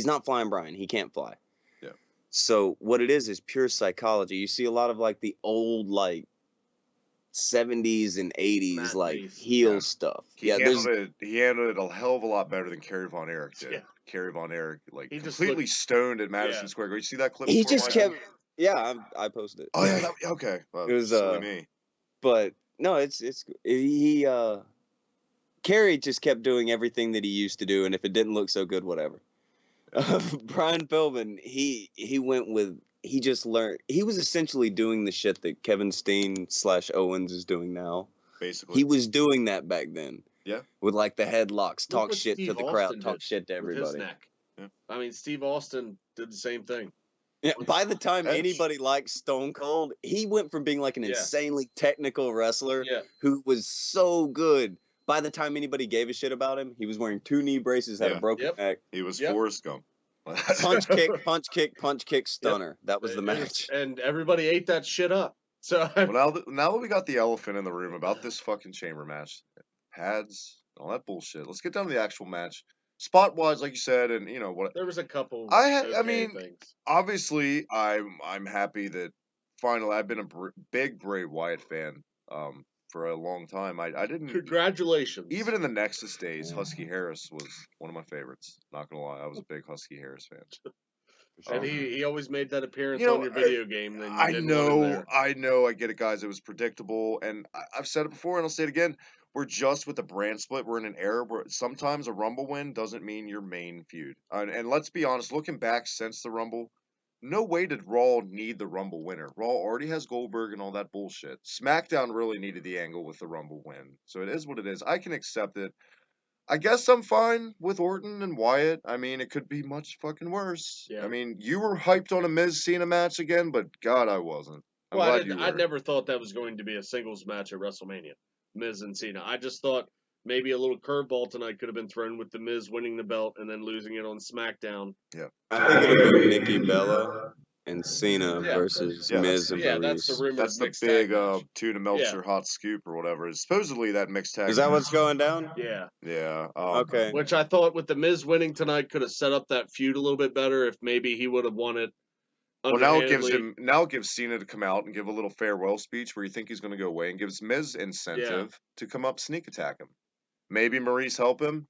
not flying Brian. He can't fly. Yeah. So what it is pure psychology. You see a lot of like the old like 70s and 80s Matt like Reese. heel Yeah. stuff. he handled it a hell of a lot better than Kerry Von Erich did. Yeah. Kerry Von Erich He just completely looked- stoned at Madison Yeah. Square Garden. You see that clip? He before, just Michael? kept I posted it. Oh yeah, okay. Well, It was, silly me. But no, Kerry just kept doing everything that he used to do, and if it didn't look so good, whatever. Brian Pillman, he just learned. He was essentially doing the shit that Kevin Steen / Owens is doing now. Basically, He was doing that back then. Yeah. With like the headlocks, Look talk what shit to Steve the Austin crowd, talk did shit to with his everybody. neck. Yeah. I mean, Steve Austin did the same thing. Yeah, by the time Edge. anybody liked Stone Cold, he went from being like an Yeah. insanely technical wrestler Yeah. who was so good. By the time anybody gave a shit about him, he was wearing 2 knee braces, had Yeah. a broken Yep. neck. he was Yep. Forrest Gump. Punch kick, punch kick, punch kick, stunner. That was the match. And everybody ate that shit up. So Well, now that we got the elephant in the room about this fucking chamber match, pads, all that bullshit. Let's get down to the actual match. Spot wise, like you said, and what. there was a couple. I okay mean, things. Obviously, I'm happy that finally I've been a big Bray Wyatt fan for a long time. I didn't Congratulations. even in the Nexus days. Husky Harris was one of my favorites. Not gonna lie, I was a big Husky Harris fan. and he always made that appearance You know, on your video game. Then you I didn't want him there. I get it, guys. It was predictable, and I've said it before, and I'll say it again. We're just with the brand split. We're in an era where sometimes a Rumble win doesn't mean your main feud. And let's be honest, looking back since the Rumble, no way did Raw need the Rumble winner. Raw already has Goldberg and all that bullshit. SmackDown really needed the angle with the Rumble win. So it is what it is. I can accept it. I guess I'm fine with Orton and Wyatt. I mean, it could be much fucking worse. Yeah. I mean, you were hyped on a Miz Cena match again, but God, I wasn't. I'm Well, glad you were. I never thought that was going to be a singles match at WrestleMania, Miz and Cena. I just thought maybe a little curveball tonight could have been thrown with the Miz winning the belt and then losing it on SmackDown. I think it would have been Nikki Bella and Cena Yeah. versus Yeah, Miz and Yeah, that's the Maurice. rumored That's the mixed big tag match. tuna Meltzer hot scoop or whatever. It's supposedly that mixed tag. Is that match. what's going down? Yeah. Yeah. Okay. Which I thought with the Miz winning tonight could have set up that feud a little bit better if maybe he would have won it. Well, now it underhandedly. gives Cena to come out and give a little farewell speech where you think he's going to go away, and gives Miz incentive to come up sneak attack him. Maybe Maurice help him.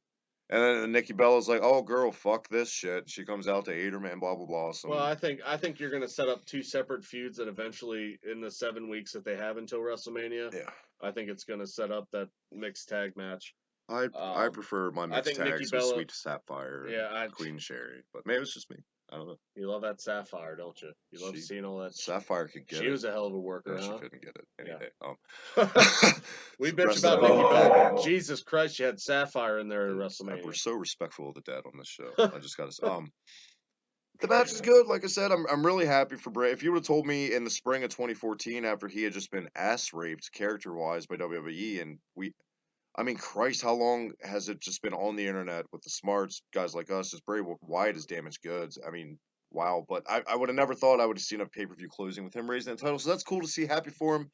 And then Nikki Bella's like, "Oh, girl, fuck this shit." She comes out to hate her man, blah blah blah. So Well, I think you're going to set up two separate feuds that eventually, in the 7 weeks that they have until WrestleMania, yeah, I think it's going to set up that mixed tag match. I prefer my mixed think Nikki tags with Bella- Sweet Sapphire and Queen Sherry, but maybe it's just me. I don't know. You love that Sapphire, don't you? You love She- seeing all that. Sapphire could get it. She was a hell of a worker, No, huh? she couldn't get it any Yeah. day. We bitch Rest about of Nikki all- Bella. Jesus Christ, you had Sapphire in there at We're WrestleMania. so respectful of the dead on this show. I just gotta say, the match is good. Like I said, I'm really happy for Bray. If you would have told me in the spring of 2014, after he had just been ass raped character wise by WWE, and I mean, Christ, how long has it just been on the internet with the smarts guys like us? As Bray Wyatt is damaged goods. I mean, wow. But I would have never thought I would have seen a pay per view closing with him raising the title. So that's cool to see. Happy for him,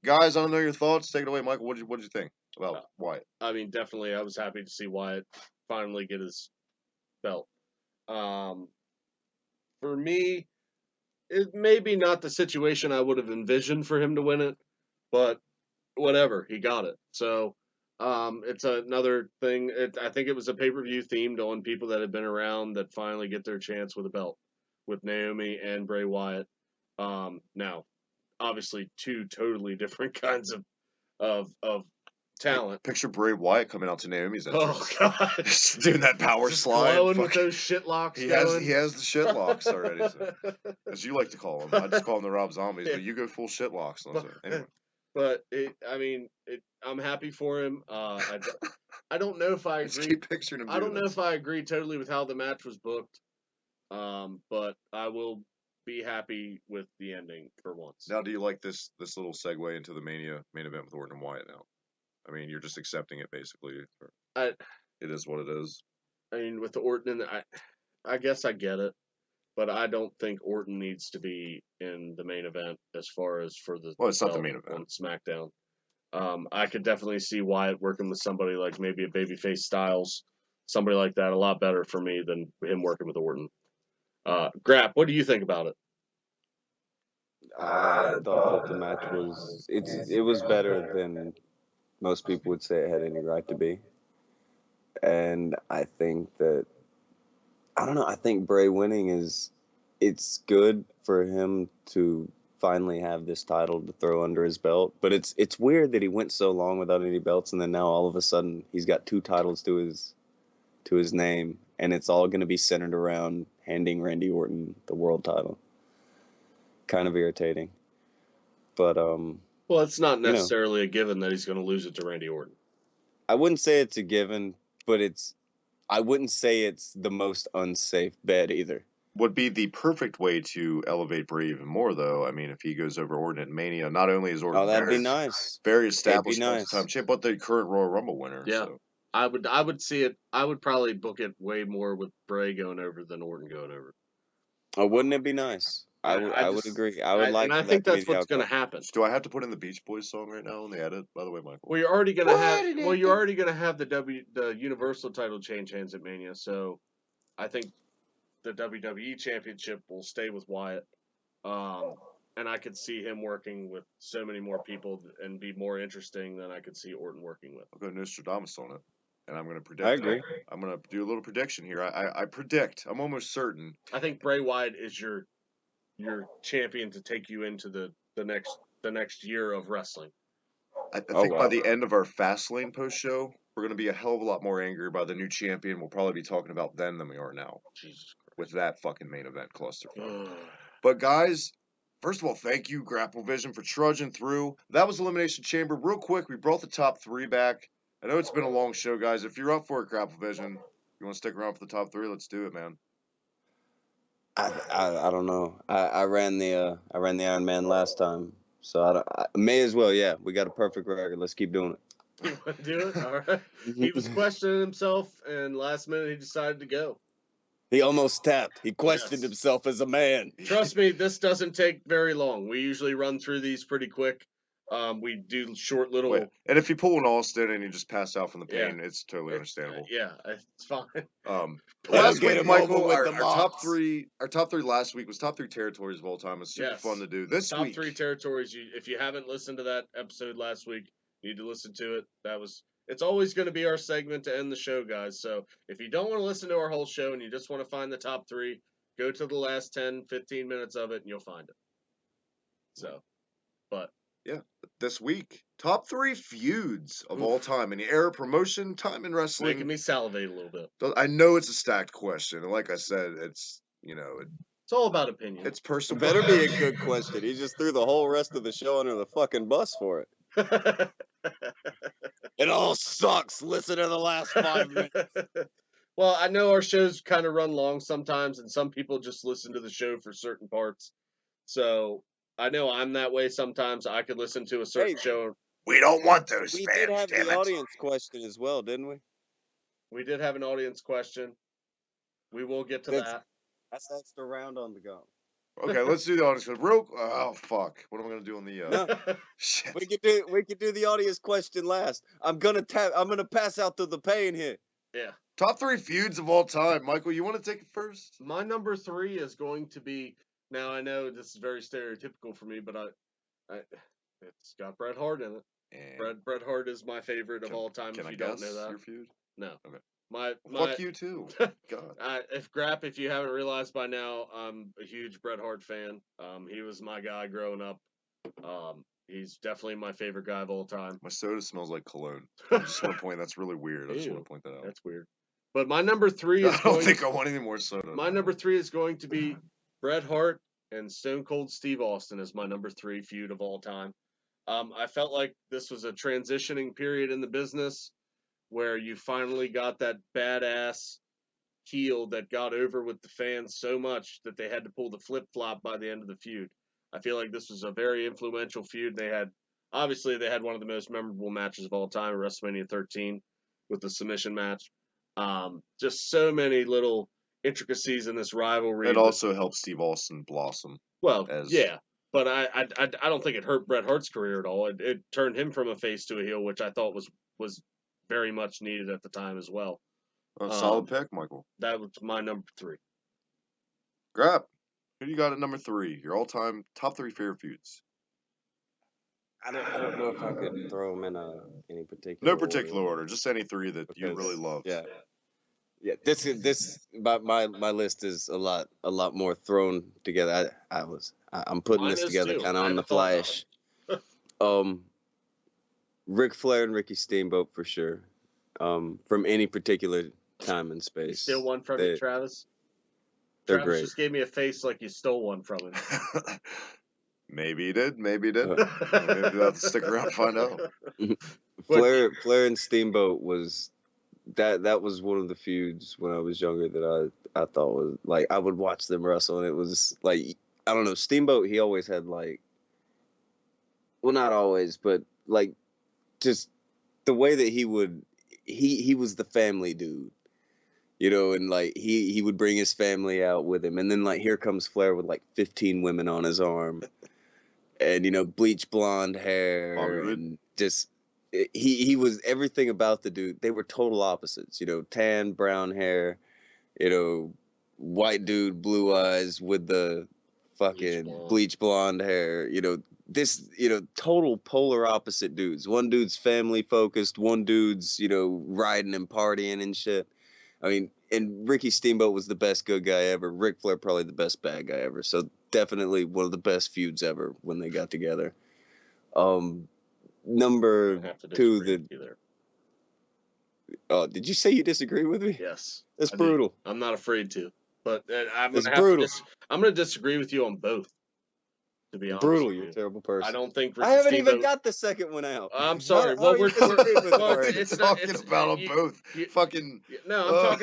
guys. I don't know your thoughts. Take it away, Michael. What did you think about Wyatt? I mean, definitely, I was happy to see Wyatt finally get his belt. For me, it may be not the situation I would have envisioned for him to win it, but whatever, he got it. So it's another thing. I think it was a pay-per-view themed on people that had been around that finally get their chance with a belt, with Naomi and Bray Wyatt. Now, obviously, two totally different kinds of talent. Picture Bray Wyatt coming out to Naomi's entrance. Oh God, Just doing that power just slide. glowing with those shit locks. He going. has the shit locks already, so, as you like to call them. I just call them the Rob Zombies, Yeah. but you go full shit locks. Anyway. But I'm happy for him. I don't know if I Just agree. keep picturing him. I don't doing know this. if I agree totally with how the match was booked. But I will be happy with the ending for once. Now, do you like this little segue into the Mania main event with Orton and Wyatt now? I mean, you're just accepting it basically. It is what it is. I mean, with the Orton, I guess I get it, but I don't think Orton needs to be in the main event as far as for the. Well, it's not the belt main event. on SmackDown. I could definitely see Wyatt working with somebody like maybe a babyface Styles, somebody like that, a lot better for me than him working with Orton. Grapp, what do you think about it? I thought that the match was it was better than most people would say it had any right to be. And I think that I don't know, I think Bray winning it's good for him to finally have this title to throw under his belt, but it's weird that he went so long without any belts and then now all of a sudden he's got 2 titles to his name and it's all going to be centered around handing Randy Orton the world title. Kind of irritating. But well, it's not necessarily a given that he's going to lose it to Randy Orton. I wouldn't say it's a given, but I wouldn't say it's the most unsafe bet either. Would be the perfect way to elevate Bray even more, though. I mean, if he goes over Orton at Mania, not only is Orton That'd be nice. very established nice. time champ, but the current Royal Rumble winner. Yeah. So. I would see it. I would probably book it way more with Bray going over than Orton going over. Oh, wouldn't it be nice? I would agree. I would like. And I think that's what's going to happen. Do I have to put in the Beach Boys song right now in the edit? By the way, Michael. Well, you're already going to have. Well, you're already going to have the Universal title change hands at Mania, so I think the WWE Championship will stay with Wyatt. And I could see him working with so many more people and be more interesting than I could see Orton working with. I'll go Nostradamus on it. And I'm going to predict. I agree. I'm going to do a little prediction here. I predict. I'm almost certain. I think Bray Wyatt is your champion to take you into the next year of wrestling. I think by the end of our Fastlane post show, we're going to be a hell of a lot more angry by the new champion. We'll probably be talking about then than we are now. Jesus Christ. With that fucking main event clusterfuck. But guys, first of all, thank you, GRAPPLEVISION, for trudging through. That was Elimination Chamber. Real quick, we brought the top 3 back. I know it's been a long show, guys. If you're up for it, GRAPPLEVISION, you want to stick around for the top 3? Let's do it, man. I don't know. I ran the Iron Man last time, so I may as well. Yeah, we got a perfect record. Let's keep doing it. You want to do it? All right. He was questioning himself, and last minute he decided to go. He almost tapped. He questioned himself as a man. Trust me, this doesn't take very long. We usually run through these pretty quick. We do short little. Wait, and if you pull an Austin and you just pass out from the pain, it's totally understandable. Yeah, it's fine. Last week, Michael, our top three last week was top 3 territories of all time. It's super fun to do. This top week, 3 territories. If you haven't listened to that episode last week, you need to listen to it. That was it's always going to be our segment to end the show, guys. So if you don't want to listen to our whole show and you just want to find the top 3, go to the last 10, 15 minutes of it and you'll find it. So, but yeah, this week, top 3 feuds of Oof. all time in the era of promotion, time in it's making wrestling. me salivate a little bit. I know it's a stacked question, and like I said, it's It's all about opinion. it's personal. Better be a good question. He just threw the whole rest of the show under the fucking bus for it. It all sucks. Listen to the last 5 minutes. Well, I know our shows kind of run long sometimes, and some people just listen to the show for certain parts. So I know I'm that way sometimes. I could listen to a certain show. We don't want those We fans, did have damn the it. audience question as well, didn't we? We did have an audience question. We will get to that. That's the round on the go. Okay, let's do the audience question. Oh fuck! What am I gonna do on the? No. Shit. We could do the audience question last. I'm gonna pass out to the pain here. Yeah. Top 3 feuds of all time. Michael, you want to take it first? My number 3 is going to be. Now I know this is very stereotypical for me, but it's got Bret Hart in it. And Bret Hart is my favorite of all time. Can If I you guess don't know that, your feud? no. Okay. My Fuck you too. God. if you haven't realized by now, I'm a huge Bret Hart fan. He was my guy growing up. He's definitely my favorite guy of all time. My soda smells like cologne. I just want to point. That's really weird. I just want to point that out. That's weird. But my number 3 is. I don't think I want any more soda. My number 3 is going to be Bret Hart and Stone Cold Steve Austin as my number 3 feud of all time. I felt like this was a transitioning period in the business where you finally got that badass heel that got over with the fans so much that they had to pull the flip-flop by the end of the feud. I feel like this was a very influential feud. They had one of the most memorable matches of all time at WrestleMania 13 with the submission match. Just so many little intricacies in this rivalry. It also helped Steve Austin blossom. Well, yeah, but I don't think it hurt Bret Hart's career at all. It turned him from a face to a heel, which I thought was very much needed at the time as well. Solid pick, Michael. That was my number 3. Grab. Who do you got at number 3? Your all-time top 3 favorite feuds. I don't know if I could throw them in any particular. No particular order. Just any 3 that you really love. Yeah. Yeah. My list is a lot more thrown together. I'm putting this together kind of on the flash. Ric Flair and Ricky Steamboat for sure. From any particular time and space. You steal one from me, Travis? They're Travis great. just gave me a face like you stole one from him. Maybe he did. Maybe he didn't. Maybe we'll have to stick around and find out. Flair and Steamboat was that was one of the feuds when I was younger that I thought was like I would watch them wrestle and it was like I don't know, Steamboat, he always had like, well, not always, but like just the way that he was the family dude, you know, and like he would bring his family out with him, and then like here comes Flair with like 15 women on his arm, and you know, bleach blonde hair, and just he was everything about the dude. They were total opposites, you know, tan, brown hair, you know, white dude, blue eyes with the fucking bleach blonde hair, you know. This, you know, total polar opposite dudes. One dude's family focused, one dude's, you know, riding and partying and shit. I mean, and Ricky Steamboat was the best good guy ever. Ric Flair probably the best bad guy ever. So definitely one of the best feuds ever when they got together. Number 2, did you say you disagree with me? Yes. That's brutal. I'm not afraid to, but I'm gonna disagree with you on both. To be honest, brutal. You're a terrible person. I don't think I haven't even got the second one out. I'm sorry. We're talking about them both. Fucking. No,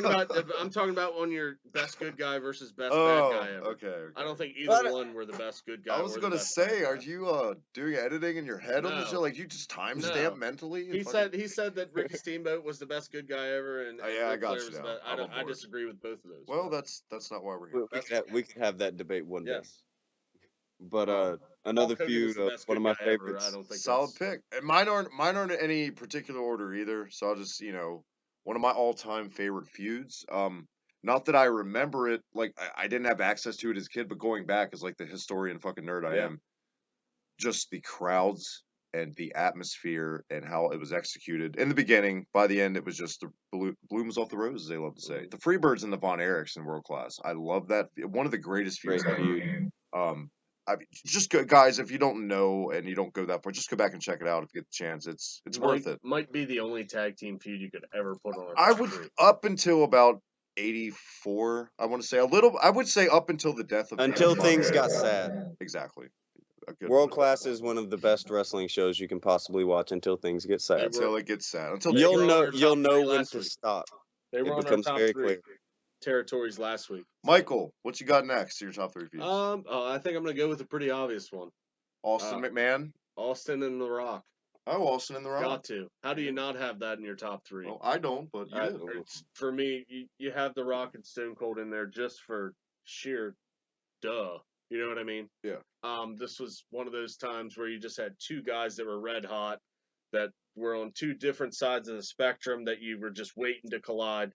I'm talking about when you're best good guy versus best bad guy ever. Okay. I don't think either one were the best good guy. I was gonna say, are you doing editing in your head on the show? Like you just timestamp mentally? He said that Ricky Steamboat was the best good guy ever, and I got you now. I disagree with both of those. Well, that's not why we're here. We could have that debate one day. Yes. But another feud, one of my favorites. I don't think solid pick. And mine aren't in any particular order either. So I'll just, you know, one of my all-time favorite feuds. Not that I remember it, like I didn't have access to it as a kid, but going back as like the historian fucking nerd I am, just the crowds and the atmosphere and how it was executed. In the beginning, by the end, it was just the blooms off the roses, they love to say. The Freebirds and the Von Erichs in World Class. I love that. One of the greatest feuds Great ever. feud. I mean, just go, guys, if you don't know and you don't go that far, just go back and check it out if you get the chance. It's worth it. Might be the only tag team feud you could ever put on a I top would, three. up until about 84, I want to say I would say up until the death of Until Von things Erich. got sad. Exactly. A good World one. Class is one of the best wrestling shows you can possibly watch until things get sad. Until it gets sad. Until They were on our You'll top know three when last to week. stop. They were It on our becomes top very three clear. territories last week. Michael, what you got next to your top three feuds? I think I'm gonna go with a pretty obvious one. Austin McMahon. Austin and The Rock. Oh, Austin and The Rock. Got to. How do you not have that in your top three? Well, I don't, but you do. For me, you have The Rock and Stone Cold in there just for sheer duh. You know what I mean? Yeah. This was one of those times where you just had two guys that were red hot, that were on two different sides of the spectrum that you were just waiting to collide.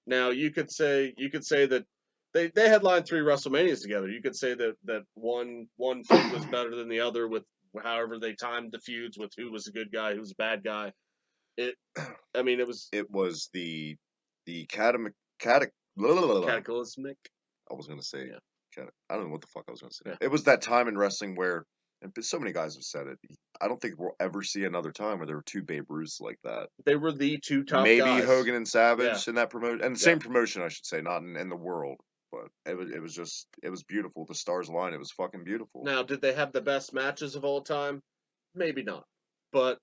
Now you could say that they headlined 3 WrestleManias together. You could say that one feud was better than the other with however they timed the feuds with who was a good guy, who was a bad guy. It was the cataclysmic. I was gonna say Yeah. I don't know what the fuck I was gonna say. Yeah. It was that time in wrestling where, and so many guys have said it. I don't think we'll ever see another time where there were 2 Babe Ruths like that. They were the 2 top Maybe guys. Hogan and Savage Yeah. in that promotion, and the same promotion, I should say, not in the world. But it was beautiful. The stars aligned. It was fucking beautiful. Now, did they have the best matches of all time? Maybe not. But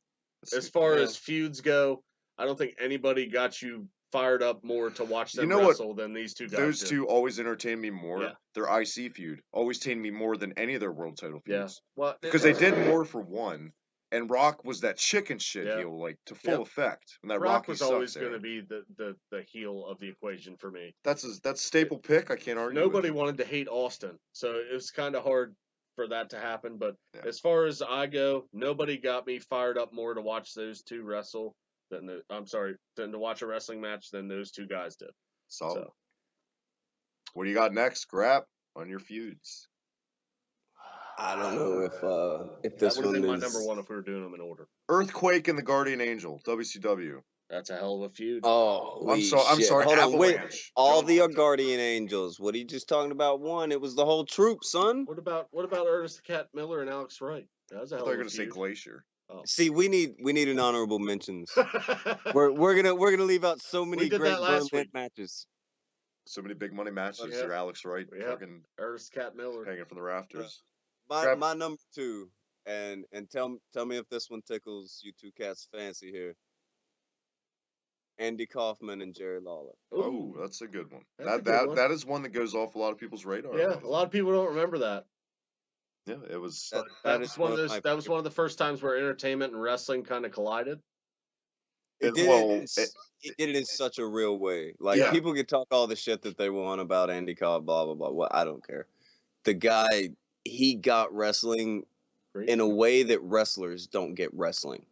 as far as feuds go, I don't think anybody got you fired up more to watch them wrestle than these 2 guys. Those did. 2 always entertain me more. Yeah. Their IC feud always entertained me more than any of their world title feuds. Yeah. Well, Because they did more for one. And Rock was that chicken shit Yeah. heel, like to full effect. And that Rock Rocky was always going to be the heel of the equation for me. That's staple pick. I can't argue. Nobody with. wanted to hate Austin, so it was kind of hard for that to happen. But Yeah. as far as I go, nobody got me fired up more to watch those 2 wrestle than to watch a wrestling match than those 2 guys did. Solid. So. What do you got next, Grap, on your feuds? I don't know if this that would one have been my is number 1 if we were doing them in order. Earthquake and the Guardian Angel, WCW. That's a hell of a feud. Oh, I'm sorry. Hold on, wait. Avalanche. All the Guardian Angels. What are you just talking about? One, it was the whole troop, son. What about Ernest the Cat Miller and Alex Wright? That was a I hell thought of you a were gonna say feud. Glacier. Oh. See, we need an honorable mentions. we're gonna leave out so many did great that last Berlin week. matches. So many big money matches. Yep. Your Alex Wright Yep. fucking Ernest Cat Miller. hanging from the rafters. My number 2, and tell me if this one tickles you 2 cats' fancy here. Andy Kaufman and Jerry Lawler. Oh, that's a good one. That's a good one. That is one that goes off a lot of people's radar. Yeah, a lot of people don't remember that. Yeah, it was. That was one of those. That was one of the first times where entertainment and wrestling kind of collided. It did it in such a real way. Like people can talk all the shit that they want about Andy Kaufman, blah blah blah. Well, I don't care. The guy, he got wrestling in a way that wrestlers don't get wrestling.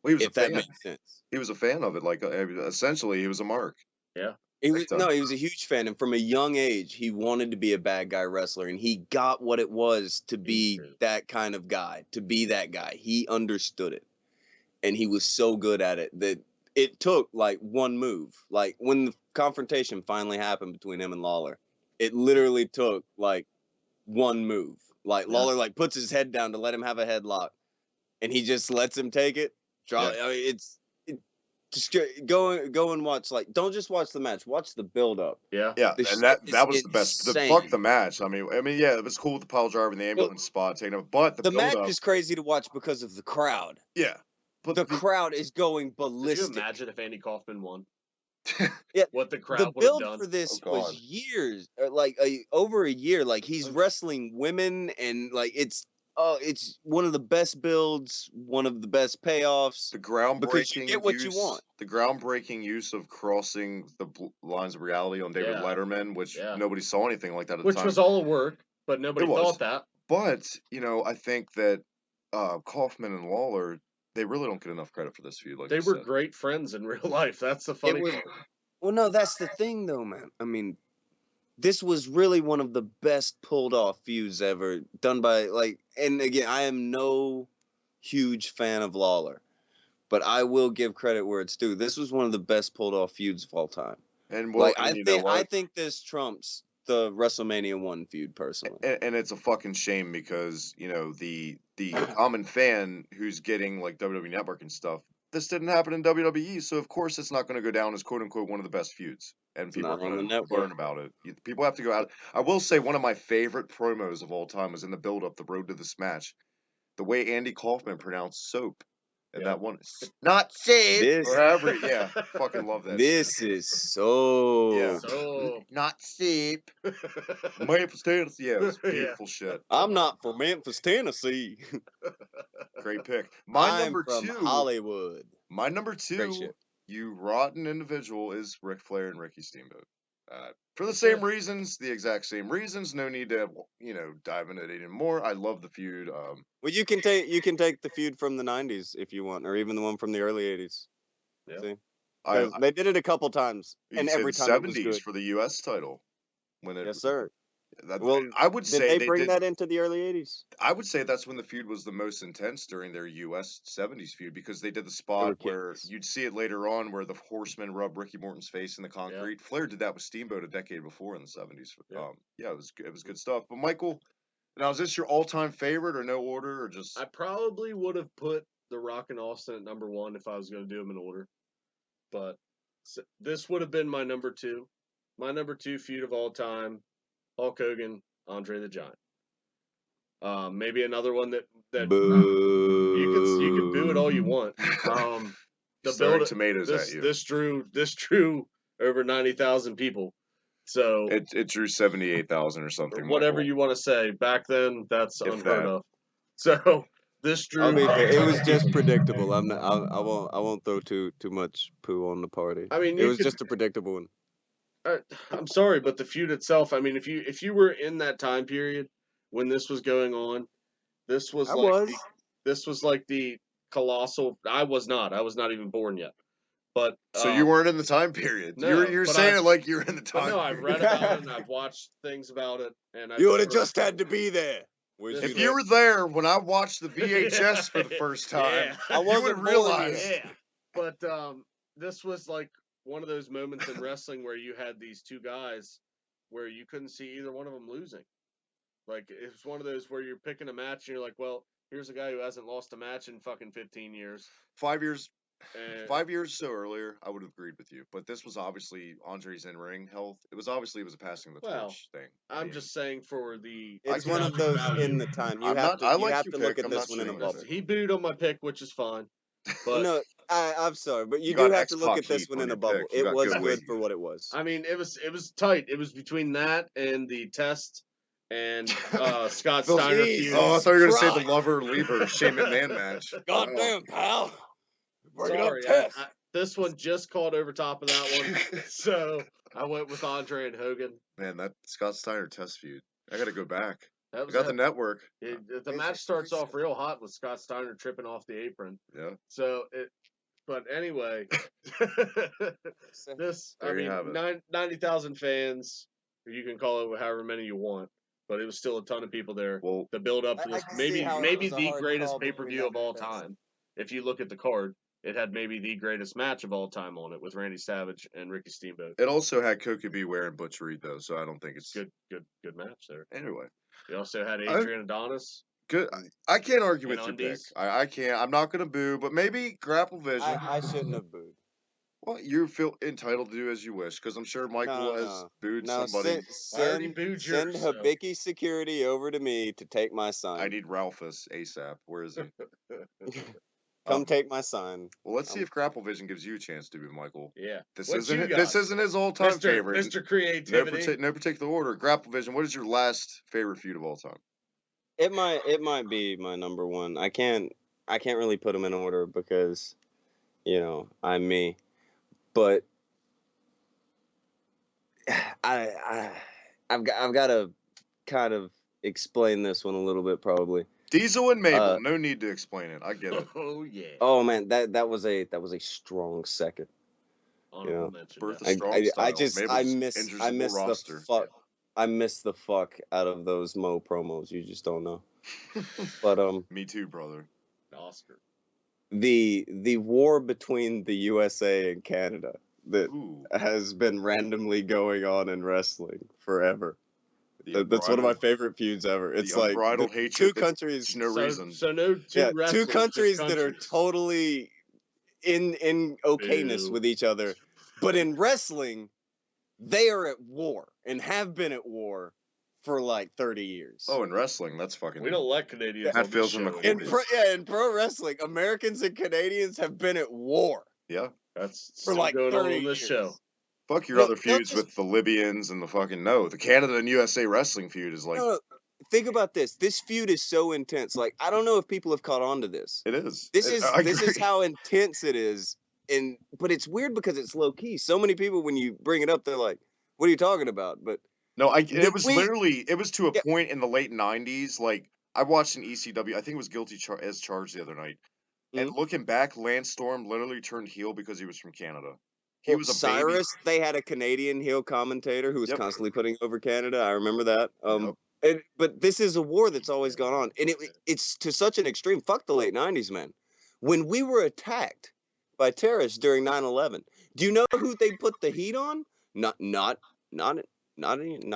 Well, he was if that makes sense. He was a fan of it. Like essentially, he was a mark. Yeah. He was a huge fan, and from a young age, he wanted to be a bad guy wrestler, and he got what it was to be that kind of guy, to be that guy. He understood it, and he was so good at it that it took like one move. Like when the confrontation finally happened between him and Lawler, it literally took like one move. Like Lawler like puts his head down to let him have a headlock, and he just lets him take it. I mean, just go and watch. Like, don't just watch the match. Watch the build up. Yeah, and that was the best. Fuck the match. I mean, yeah, it was cool with the pile driver and the ambulance spot taking up. But the match is crazy to watch because of the crowd. Yeah, but the crowd is going ballistic. Could you imagine if Andy Kaufman won? Yeah, what the crowd the would have build done for this was years, like over a year. Like he's wrestling women, and like it's one of the best builds, one of the best payoffs. The groundbreaking because you get what you want. The groundbreaking use of crossing the lines of reality on David Letterman, which nobody saw anything like that at the time. Which was all a work, but nobody thought that. But I think that Kaufman and Lawler, they really don't get enough credit for this feud. Like they were great friends in real life. That's the funny part. Well, no, that's the thing, though, man. I mean, this was really one of the best pulled off feuds ever done by and again, I am no huge fan of Lawler, but I will give credit where it's due. This was one of the best pulled off feuds of all time. And well, Like and you know I what? think this trumps the WrestleMania 1 feud personally. And it's a fucking shame because, you know, the common fan who's getting like WWE Network and stuff, this didn't happen in WWE, so of course it's not going to go down as quote unquote one of the best feuds, and It's people are not on going the to network. learn about it. People have to go out. I will say one of my favorite promos of all time was in the build up, the road to this match, the way Andy Kaufman pronounced soap. And Yeah. that one, not safe, This- or however, yeah, fucking love that. This shit. is so. Yeah. So Not safe. Memphis, Tennessee. Yeah, it was Yeah. beautiful shit. I'm not from Memphis, Tennessee. Great pick. My I'm number from two. Hollywood. My number Great two, shit. you rotten individual, is Ric Flair and Ricky Steamboat. For the same Yeah. reasons, the exact same reasons. No need to, dive into it anymore. I love the feud. Well, you can take the feud from the '90s if you want, or even the one from the early '80s. Yeah. See, I 'cause they did it a couple times, you and said every time it was 70s good. for the U.S. title. When it, Yes, sir. That, Well, I would did say they bring did. that into the early '80s? I would say that's when the feud was the most intense during their U.S. '70s feud because they did the spot where kids. you'd see it later on where the Horseman rubbed Ricky Morton's face in the concrete. Flair did that with Steamboat a decade before in the '70s. Yeah. It was good stuff. But Michael, now is this your all-time favorite or no order or just? I probably would have put The Rock and Austin at number 1 if I was going to do them in order, but this would have been my number 2. My number 2 feud of all time: Hulk Hogan, Andre the Giant. Maybe another one that Boo. you can boo it all you want. The Throwing build tomatoes at you. this drew over 90,000 people. So It drew 78,000 or something. whatever Michael. you want to say. Back then, that's If unheard that. of. So this drew. I'll be fair. It was just predictable. I'm not, I won't throw too much poo on the party. I mean, it you was could- just a predictable one. I'm sorry, but the feud itself. I mean, if you were in that time period when this was going on, this was like the colossal. I was not even born yet. But So you weren't in the time period. No, you're but saying it like you're in the time. But no, I've read about it and I've watched things about it, and You would have just had to be there. If you were there when I watched the VHS for the first time, I you would have realized. Yeah, but this was like one of those moments in wrestling where you had these two guys where you couldn't see either one of them losing. Like, it was one of those where you're picking a match and you're like, well, here's a guy who hasn't lost a match in fucking 15 years. 5 years. And 5 years so earlier, I would have agreed with you. But this was obviously Andre's in-ring health. It was a passing the torch thing. I'm just saying for the... It's one of those in the time. You have to look at this one in a bubble. He booed on my pick, which is fine. But no, I'm sorry, but you got do have to look X-Pac at this heat one on in a your bubble. pick. You It got was good good weight. for what it was. I mean, it was tight. It was between that and the Test and Scott Steiner feud. Oh, I thought you were going to say the Lover Lever Shane McMahon match. Goddamn, pal. Bring Sorry, it up, Test. this one just caught over top of that one, so I went with Andre and Hogan. Man, that Scott Steiner Test feud. I got to go back. That I was got the network. The match starts off real hot with Scott Steiner tripping off the apron. Yeah. So but anyway, this, There you have it. 90,000 fans, or you can call it however many you want, but it was still a ton of people there. Well, The build up to I this, can see maybe how it maybe was a the hard greatest call pay per between view of that all and Test. time. If you look at the card, it had maybe the greatest match of all time on it with Randy Savage and Ricky Steamboat. it also had Coca Beware and Butch Reed, though, so I don't think it's... Good match there. Anyway. We also had Adrian Adonis. Good. I can't argue In with your pick. undies. I can't. I'm not going to boo, but maybe GRAPPLEVISION. I shouldn't have booed. Well, you feel entitled to do as you wish, because I'm sure Michael has booed somebody. I already booed send yours, so. Hibiki security over to me to take my sign. I need Ralphus ASAP. Where is he? Come take my sign. Well, let's see if GRAPPLEVISION gives you a chance to be Michael. Yeah. This What you got? isn't his all-time favorite. Mr. Creativity. No particular order. GRAPPLEVISION, what is your last favorite feud of all time? It might be my number one. I can't really put them in order because, I'm me. But I've got to kind of explain this one a little bit probably. Diesel and Mabel. No need to explain it. I get it. Oh yeah. Oh man, that was a strong second. Honorable mention. Bertha Yeah. Strong I style. miss Mabel's the roster. fuck. I miss the fuck out of those Mo promos. You just don't know. But Me too, brother. Oscar. The war between the USA and Canada that Ooh, has been randomly going on in wrestling forever. the That's one of my unbridled, favorite feuds ever. It's the like unbridled two hatred. There's countries, no reason. So no two yeah, wrestlers, two just countries that are countries. totally in okayness Boo. with each other, but in wrestling, they are at war and have been at war for like 30 years. Oh, in wrestling, that's fucking. We don't let Canadians on this Hatfields and show. McCoys. In pro wrestling, Americans and Canadians have been at war Yeah. That's for still like going on 30 in this years. show. Fuck your No, other they'll feuds just- with the Libyans and the fucking the Canada and USA wrestling feud is like No, think about this. This feud is so intense. Like, I don't know if people have caught on to this. it is. This I is agree. how intense it is. But it's weird because it's low key. So many people, when you bring it up, they're like, "What are you talking about?" But No, it was we- literally it was to a Yeah. point in the late '90s. Like I watched an ECW. I think it was Guilty as Charged the other night. And looking back, Lance Storm literally turned heel because he was from Canada. He was a Cyrus, they had a Canadian heel commentator who was Yep. constantly putting over Canada. I remember that. Yep. But this is a war that's always gone on, and it's to such an extreme. Fuck the late '90s, man. When we were attacked by terrorists during 9/11, do you know who they put the heat on? Not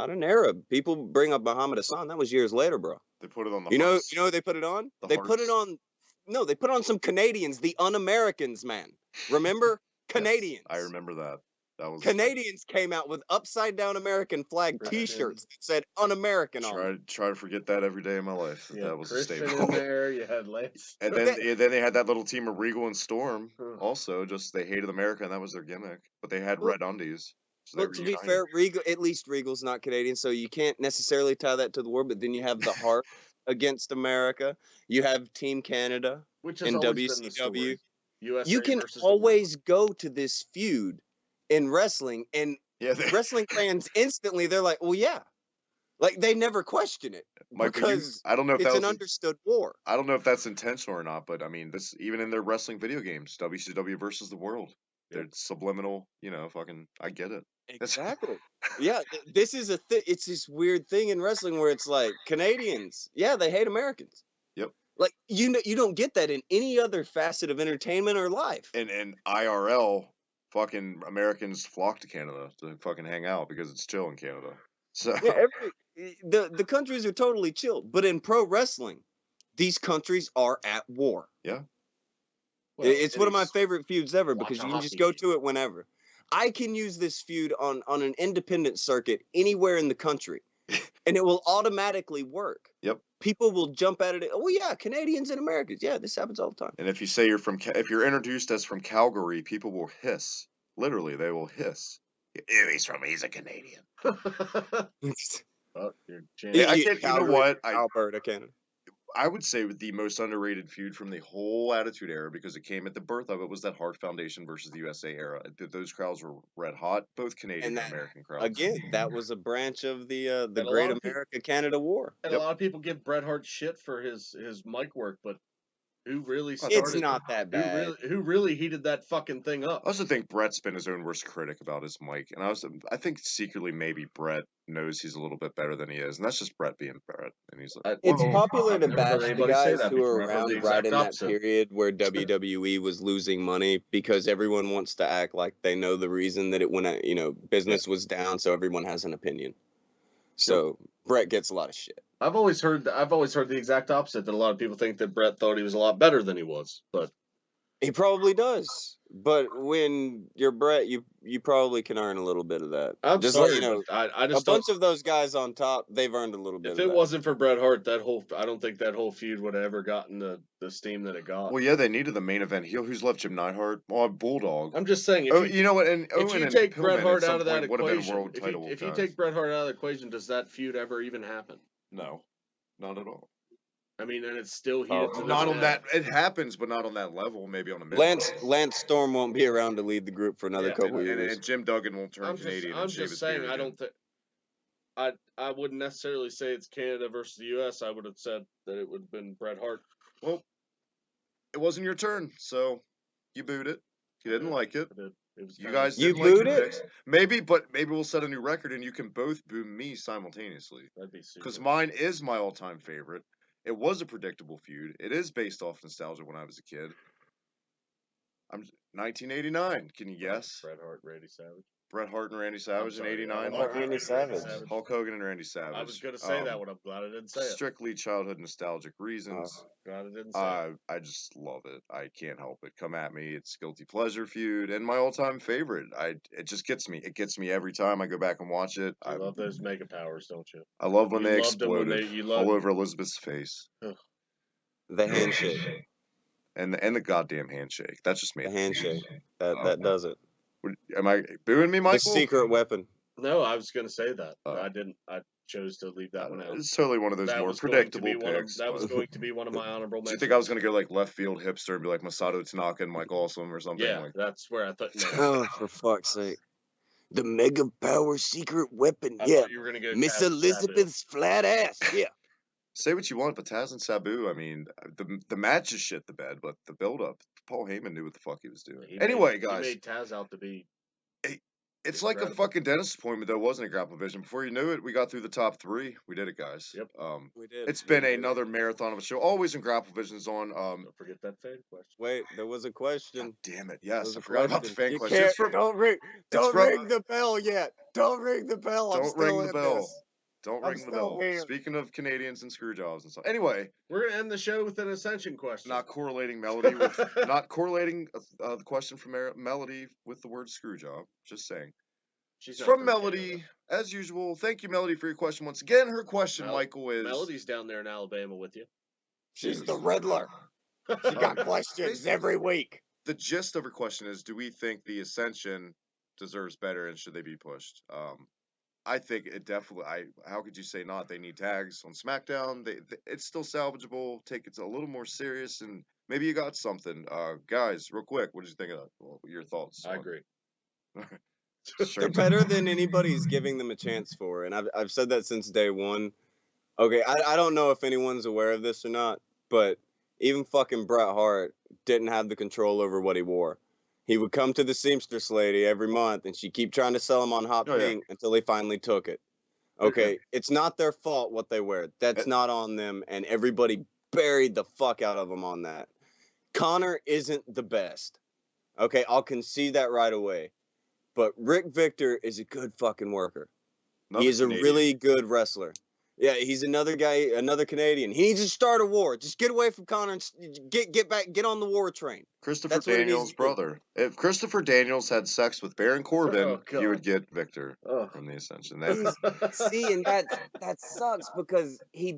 an Arab. People bring up Muhammad Hassan. That was years later, bro. They put it on the. You know Hearts. who they put it on? The They put it Hearts. on. No, they put on some Canadians, the un-Americans, man. Remember? Yes, Canadians. I remember that. That was Canadians came out with upside down American flag Christian. T-shirts that said un-American on them. Try to forget that every day of my life. You had That was a Christian staple. in there. You had Lance. And But then they had that little team of Regal and Storm. Huh. Also, just they hated America and that was their gimmick. But they had Well- red undies. So they Well, were to be united. fair, Regal, at least Regal's not Canadian, so you can't necessarily tie that to the war. But then you have the heart against America. You have Team Canada Which has in always been the WCW. story. USA You can versus the world. always go to this feud in wrestling, and Yeah, wrestling fans instantly they're like, "Well, yeah," like they never question it Michael, because I don't know if it's that an was understood war. I don't know if that's intentional or not, but I mean, this even in their wrestling video games, WCW versus the world, they're subliminal. Fucking, I get it. Exactly. Yeah, this is it's this weird thing in wrestling where it's like Canadians, yeah, they hate Americans. Yep. Like you don't get that in any other facet of entertainment or life. And IRL, fucking Americans flock to Canada to fucking hang out because it's chill in Canada. So Yeah, the countries are totally chilled, but in pro wrestling, these countries are at war. yeah, Well, It's one of my favorite feuds ever watch because a you can just hockey go game. to it whenever. I can use this feud on an independent circuit anywhere in the country, and it will automatically work. Yep. People will jump at it. Oh yeah, Canadians and Americans. Yeah, this happens all the time. and if you say if you're introduced as from Calgary, people will hiss. Literally, they will hiss. Ew, he's a Canadian. Oh, you're Yeah, I can't. You know what? Alberta, Canada. I would say the most underrated feud from the whole Attitude Era, because it came at the birth of it, was that Hart Foundation versus the USA era. Those crowds were red hot, both Canadian and that- American crowds. Again, that was a branch of the a Great lot of America-Canada War. And Yep. a lot of people give Bret Hart shit for his mic work, but who really It's started? It's not that bad. Who really heated that fucking thing up? I also think Brett's been his own worst critic about his mic, and I think secretly maybe Brett knows he's a little bit better than he is, and that's just Brett being Brett. And he's like, It's Well, popular I've to never heard bash the anybody say guys that who are before. I've heard the around exact right in that opposite. period where WWE was losing money because everyone wants to act like they know the reason that it went out, business was down, so everyone has an opinion. So Brett gets a lot of shit. I've always heard the exact opposite. That a lot of people think that Bret thought he was a lot better than he was, but He probably does. But when you're Brett, you probably can earn a little bit of that. I'm just sorry, like, but I a just don't. bunch of those guys on top, they've earned a little bit If of it that. wasn't for Bret Hart, I don't think that whole feud would have ever gotten the steam that it got. well, yeah, they needed the main event heel. Who's left? Jim Neidhart, Bulldog. I'm just saying, Oh, you know what? And if Owen you and take Pillman Bret Hart at some out of that point would have been equation, world title if you guys. take Bret Hart out of the equation, does that feud ever even happen? No, not at all. I mean, and it's still heated to Not this on day. that. It happens, but not on that level. Maybe on a mid. Lance Storm won't be around to lead the group for another Yeah, couple and, years. and Jim Duggan won't turn Canadian I'm and shave just his saying, beard I again. don't think. I wouldn't necessarily say it's Canada versus the U.S. I would have said that it would have been Bret Hart. Well, it wasn't your turn, so you booed it. You didn't like it. I did. It was You kinda- guys You didn't like booed your it? picks. Maybe we'll set a new record and you can both boo me simultaneously. That'd be super. Because mine is my all-time favorite, It was a predictable feud. It is based off nostalgia when I was a kid. 1989. Can you guess? Bret Hart, Randy Savage. Bret Hart and Randy Savage in '89. Randy Savage. Hulk Hogan and Randy Savage. I was going to say that one. I'm glad I didn't say it. Strictly childhood nostalgic reasons. Glad I didn't say it. I just love it. I can't help it. Come at me. It's guilty pleasure feud and my all-time favorite. It just gets me. It gets me every time I go back and watch it. I love those mega powers, don't you? I love when You they loved them when exploded all over Elizabeth's face. The handshake. And the goddamn handshake. That's just me. The handshake. That does it. Am I booing me, Michael? The secret weapon. No, I was going to say that. I didn't. I chose to leave that one out. It's totally one of those more predictable picks. That was going to be one of my honorable mentions. Do you think I was going to go like left field hipster and be like Masato Tanaka and Mike Awesome or something? Yeah, that's where I thought. Oh, for fuck's sake. The mega power secret weapon. I yeah. thought you were going to go Miss Elizabeth's flat ass. Yeah. Say what you want, but Taz and Sabu, I mean, the match is shit the bed, but the build-up, Paul Heyman knew what the fuck he was doing. Guys. He made Taz out to be... It's like a fucking dentist appointment, though, wasn't it, GRAPPLEVISION? Before you knew it, we got through the top 3. We did it, guys. Yep. We did. It's been another marathon of a show. Always in GRAPPLEVISION's on. Don't forget that fan question. Wait, there was a question. God damn it. Yes, I forgot about the fan question. Don't ring the bell yet. Don't ring the bell. Don't ring the bell. Don't ring the bell. Speaking of Canadians and screw jobs and stuff. Anyway, we're gonna end the show with an Ascension question. Not correlating Melody with the question from Melody with the word screw job. Just saying. She's from Melody, as usual. Thank you, Melody, for your question once again. Her question, Michael, is Melody's down there in Alabama with you. She's the Riddler. She got questions every week. The gist of her question is: do we think the Ascension deserves better, and should they be pushed? I think it definitely. How could you say not? They need tags on SmackDown. It's still salvageable. Take it a little more serious, and maybe you got something. Guys, real quick, what did you think of that? Well, your thoughts? I agree. They're better than anybody's giving them a chance for, and I've said that since day one. Okay, I don't know if anyone's aware of this or not, but even fucking Bret Hart didn't have the control over what he wore. He would come to the seamstress lady every month, and she'd keep trying to sell him on hot pink until he finally took it. Okay, it's not their fault what they wear. That's not on them, and everybody buried the fuck out of them on that. Connor isn't the best. Okay, I'll concede that right away. But Rick Victor is a good fuking worker. He's a really good wrestler. Yeah, he's another guy, another Canadian. He needs to start a war. Just get away from Connor and get on the war train. Christopher Daniels' brother. If Christopher Daniels had sex with Baron Corbin, you would get Victor from the Ascension. See, and that sucks because he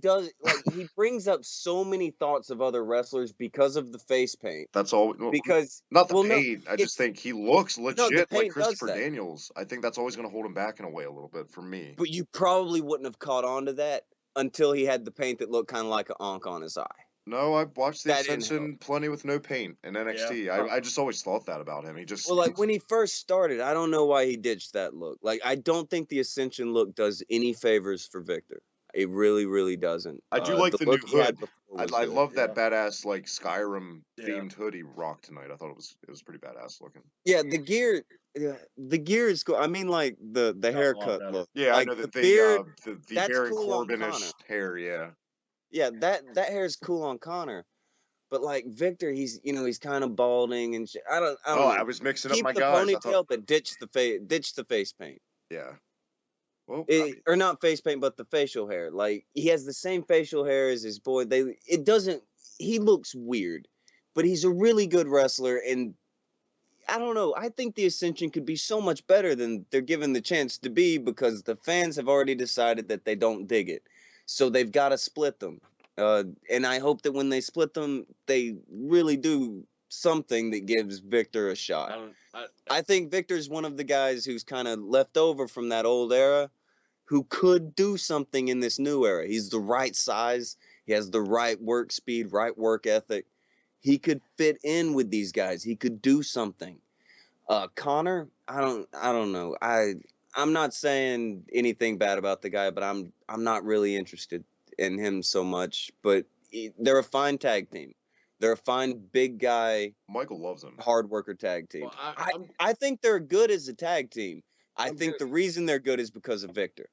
brings up so many thoughts of other wrestlers because of the face paint. That's all. Because not the paint. I just think he looks legit like Christopher Daniels. I think that's always going to hold him back in a way a little bit for me. But you probably wouldn't have caught on to that until he had the paint that looked kind of like an onk on his eye. No, I've watched the Ascension plenty with no paint in NXT. Yeah. I just always thought that about him. When he first started, I don't know why he ditched that look. Like, I don't think the Ascension look does any favors for Victor. It really, really doesn't. I do like the new hood. I love that badass like Skyrim themed hood he rocked tonight. I thought it was pretty badass looking. Yeah, the gear is cool. I mean, like the haircut look. Yeah, like, I know that the beard. The Baron Corbin-ish hair. Yeah. Yeah, that hair is cool on Connor, but like Victor, he's kind of balding and shit. I don't know. I was mixing up my guys. Keep the ponytail, but ditch the face paint. Yeah. Well, or not face paint, but the facial hair. Like he has the same facial hair as his boy. He looks weird, but he's a really good wrestler, and I don't know. I think the Ascension could be so much better than they're given the chance to be because the fans have already decided that they don't dig it. So they've got to split them. And I hope that when they split them, they really do something that gives Victor a shot. I think Victor's one of the guys who's kind of left over from that old era who could do something in this new era. He's the right size. He has the right work speed, right work ethic. He could fit in with these guys. He could do something. Connor, I don't know. I'm not saying anything bad about the guy, but I'm not really interested in him so much. But they're a fine tag team. They're a fine big guy. Michael loves them. Hard worker tag team. Well, I think they're good as a tag team. I think the reason they're good is because of Victor.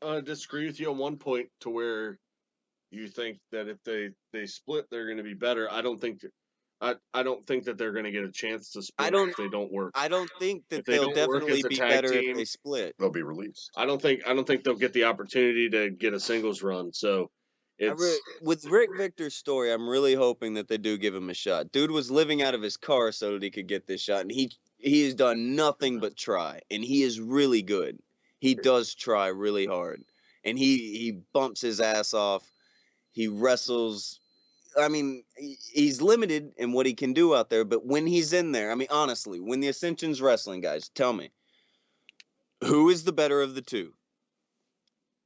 I disagree with you on one point to where you think that if they split, they're going to be better. I don't think that they're going to get a chance to split if they don't work. I don't think that If they they'll don't work definitely as a be tag better if team, they split. They'll be released. I don't think they'll get the opportunity to get a singles run. So With Rick Victor's story, I'm really hoping that they do give him a shot. Dude was living out of his car so that he could get this shot, and he has done nothing but try, and he is really good. He does try really hard, and he bumps his ass off. He wrestles. I mean, he's limited in what he can do out there, but when he's in there, I mean, honestly, when the Ascension's wrestling, guys, tell me, who is the better of the two,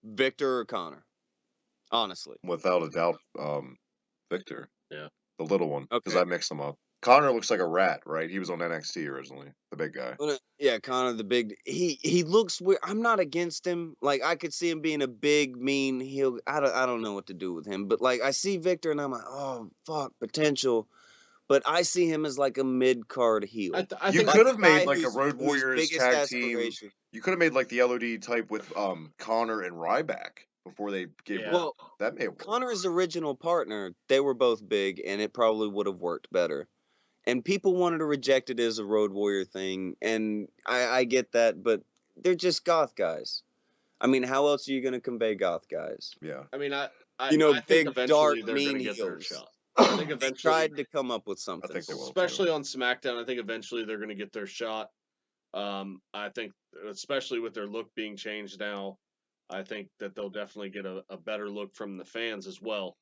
Victor or Connor? Honestly. Without a doubt, Victor. Yeah. The little one, because Okay. I mixed them up. Connor looks like a rat, right? He was on NXT originally, the big guy. Yeah, Connor the big. He looks weird. I'm not against him. Like, I could see him being a big, mean heel. I don't know what to do with him. But like, I see Victor and I'm like, oh fuck, potential. But I see him as like a mid card heel. I You think could a have made guy like a whose Road Warriors biggest tag team. aspiration. You could have made like the LOD type with Connor and Ryback before they gave Yeah. up. Well, That may have worked. Connor's original partner, they were both big, and it probably would have worked better. And people wanted to reject it as a Road Warrior thing, and I get that, but they're just goth guys. I mean, how else are you gonna convey goth guys? Yeah. I mean, I You know, think big, eventually dark, they're going to mean get their heels. shot. I think They eventually, tried to come up with something. I think they will. especially on SmackDown, I think eventually they're going to get their shot. I think, especially with their look being changed now, I think that they'll definitely get a better look from the fans as well.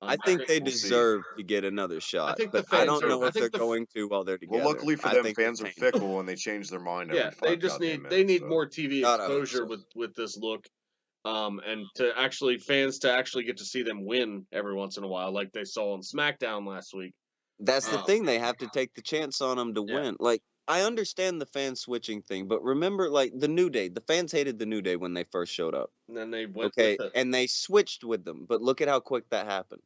I think they we'll see. deserve to get another shot, think the but I fans don't know I if think they're going to while they're together. Well, luckily for I them, think fans they're are tame. fickle and they change their mind every Yeah, 5 they just goddamn need minutes, so. more TV God, I hope exposure so. with this look, and to actually fans to actually get to see them win every once in a while, like they saw on SmackDown last week. That's the thing. They have to take the chance on them to Yeah. win. Like, I understand the fan switching thing, but remember, like, the New Day. The fans hated the New Day when they first showed up. And then they went Okay, with it. and they switched with them. But look at how quick that happened.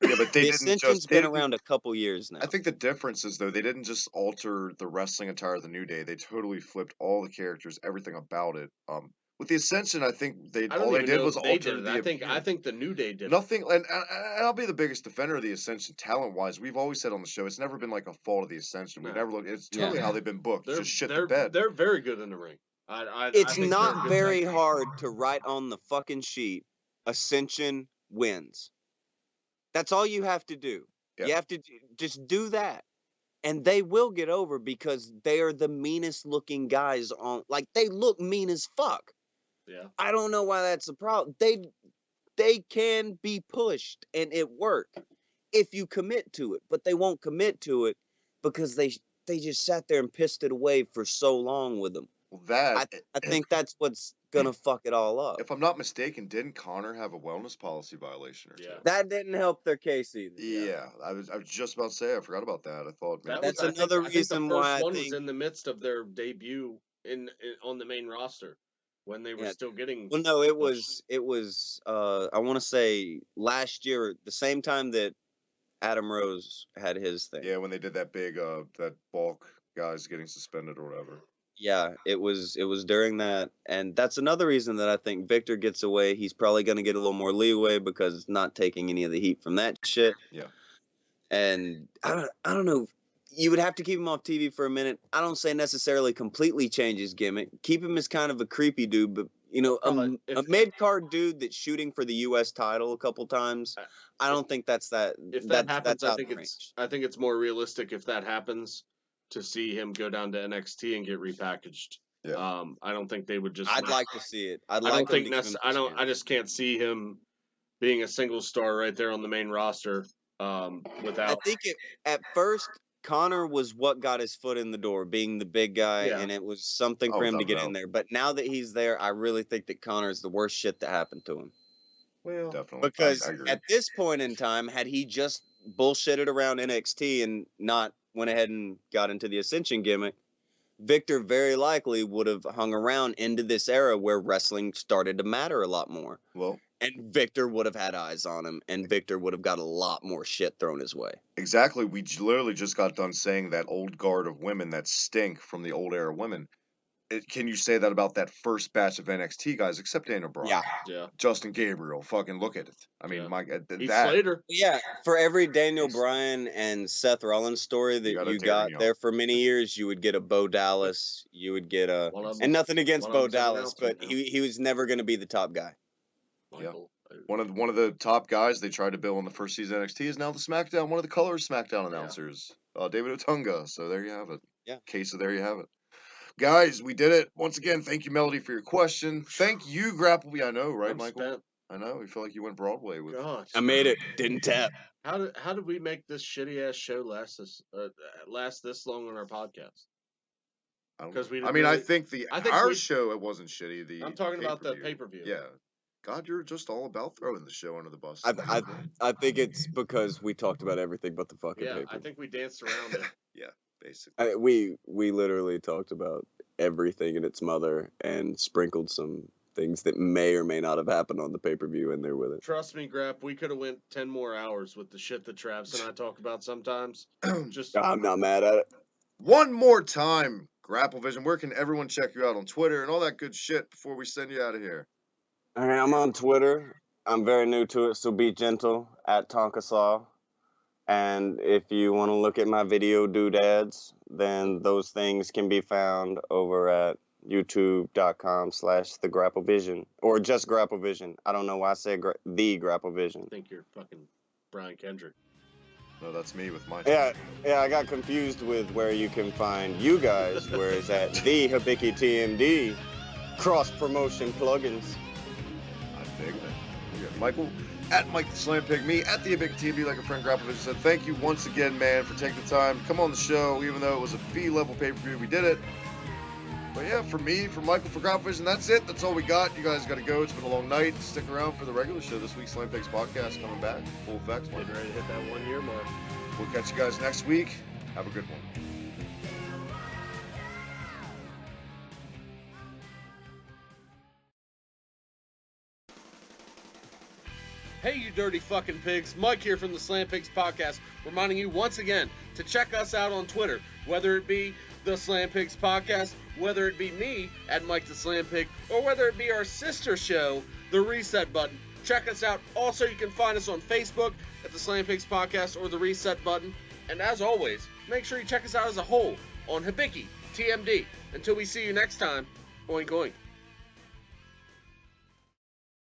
Yeah, but they The didn't Ascension's just. been around a couple years now. I think the difference is though they didn't just alter the wrestling attire of the New Day. They totally flipped all the characters, everything about it. With the Ascension, I think all they did was alter the. I think the New Day did. Nothing, and I'll be the biggest defender of the Ascension talent wise. We've always said on the show, it's never been like a fault of the Ascension. We've No. never looked. It's totally how they've been booked. They're Just shit they're the bed. they're very good in the ring. It's I think not they're a good very tag team. hard to write on the fucking sheet, Ascension wins. That's all you have to do. Yeah. You have to just do that. And they will get over because they are the meanest looking guys on, like, they look mean as fuck. Yeah. I don't know why that's a problem. They can be pushed and it work if you commit to it, but they won't commit to it because they just sat there and pissed it away for so long with them. Well, that I think that's what's gonna fuck it all up. if I'm not mistaken, didn't Connor have a wellness policy violation or two? Yeah. That didn't help their case either. Yeah, I was just about to say I forgot about that. I thought maybe That's I think- another I think reason the first why I one think- was in the midst of their debut on the main roster when they were Yeah. still getting. Well, no, it was I want to say last year, the same time that Adam Rose had his thing. yeah, when they did that big that bulk guys getting suspended or whatever. Yeah, it was during that, and that's another reason that I think Victor gets away. He's probably going to get a little more leeway because it's not taking any of the heat from that shit. Yeah. And I don't know. You would have to keep him off TV for a minute. I don't say necessarily completely change his gimmick. Keep him as kind of a creepy dude, but you know, a mid card dude that's shooting for the U.S. title a couple times. I don't think that's that. If that that's happens, I out think of it's more realistic if that happens to see him go down to NXT and get repackaged. Yeah. I don't think they would just. I'd like to see it. I'd I like. don't think them to give him a chance. I just can't see him being a single star right there on the main roster. Without. I think at first Connor was what got his foot in the door, being the big guy, Yeah. and it was something Oh, for him to without get doubt. in there. But now that he's there, I really think that Connor's the worst shit that happened to him. Well, Definitely. Because I agree. at this point in time, had he just bullshitted around NXT and not went ahead and got into the Ascension gimmick, Victor very likely would have hung around into this era where wrestling started to matter a lot more. Well, And Victor would have had eyes on him, and Victor would have got a lot more shit thrown his way. exactly. We literally just got done saying that old guard of women that stink from the old era women. can you say that about that first batch of NXT guys, except Daniel Bryan? Yeah. Justin Gabriel, fucking look at it. I mean, Yeah. my God, Heath that Slater. Yeah, for every Daniel He's- Bryan and Seth Rollins story that got a you Darren got Young. there for many years, you would get a Bo Dallas. You would get a, One of and them. nothing against one Bo of them's an Dallas, announcer but now. he was never going to be the top guy. Michael. one of the top guys they tried to bill in the first season of NXT is now the SmackDown, one of the colors SmackDown announcers, David Otunga. So there you have it. Yeah. Case of there you have it. Guys, we did it. Once again, thank you, Melody, for your question. Thank you, Grappleview. I know, right, I'm Michael? spent. I know. We feel like you went Broadway with. God. I made it. Didn't tap. How did we make this shitty ass show last this long on our podcast? I don't 'Cause know. we I didn't mean, really- I think our show, it wasn't shitty. I'm talking about the pay-per-view. Yeah. God, you're just all about throwing the show under the bus. I think it's because we talked about everything but the fucking Yeah, paper. I think we danced around it. Basically. We literally talked about everything and its mother and sprinkled some things that may or may not have happened on the pay-per-view in there with it. Trust me, Grapp, we could have went 10 more hours with the shit that Travis and I talk about sometimes. Just I'm not mad at it. One more time, GRAPPLEVISION. Where can everyone check you out on Twitter and all that good shit before we send you out of here? All right, I'm on Twitter. I'm very new to it, so be gentle at Tonkasaw. And if you want to look at my video doodads, then those things can be found over at youtube.com/the GRAPPLEVISION or just GRAPPLEVISION. I don't know why I said the GRAPPLEVISION. I think you're fucking Brian Kendrick. No, that's me with my. Yeah, I got confused with where you can find you guys, whereas at the Hibiki TMD cross promotion plugins. I dig that. Yeah, Michael, at Mike the Slam Pig, me at the Big TV, like a friend GRAPPLEVISION said. Thank you once again, man, for taking the time to come on the show, even though it was a B-level pay-per-view. We did it. But yeah, for me, for Michael, for GRAPPLEVISION, that's it. That's all we got. You guys got to go. It's been a long night. Stick around for the regular show this week. Slam Pigs podcast coming back, full effect. Getting ready to hit that 1 year mark. We'll catch you guys next week. Have a good one. Hey, you dirty fucking pigs. Mike here from the Slam Pigs podcast, reminding you once again to check us out on Twitter, whether it be the Slam Pigs podcast, whether it be me at Mike the Slam Pig, or whether it be our sister show, The Reset Button. Check us out. Also, you can find us on Facebook at the Slam Pigs podcast or The Reset Button. And as always, make sure you check us out as a whole on Hibiki TMD. Until we see you next time, oink oink.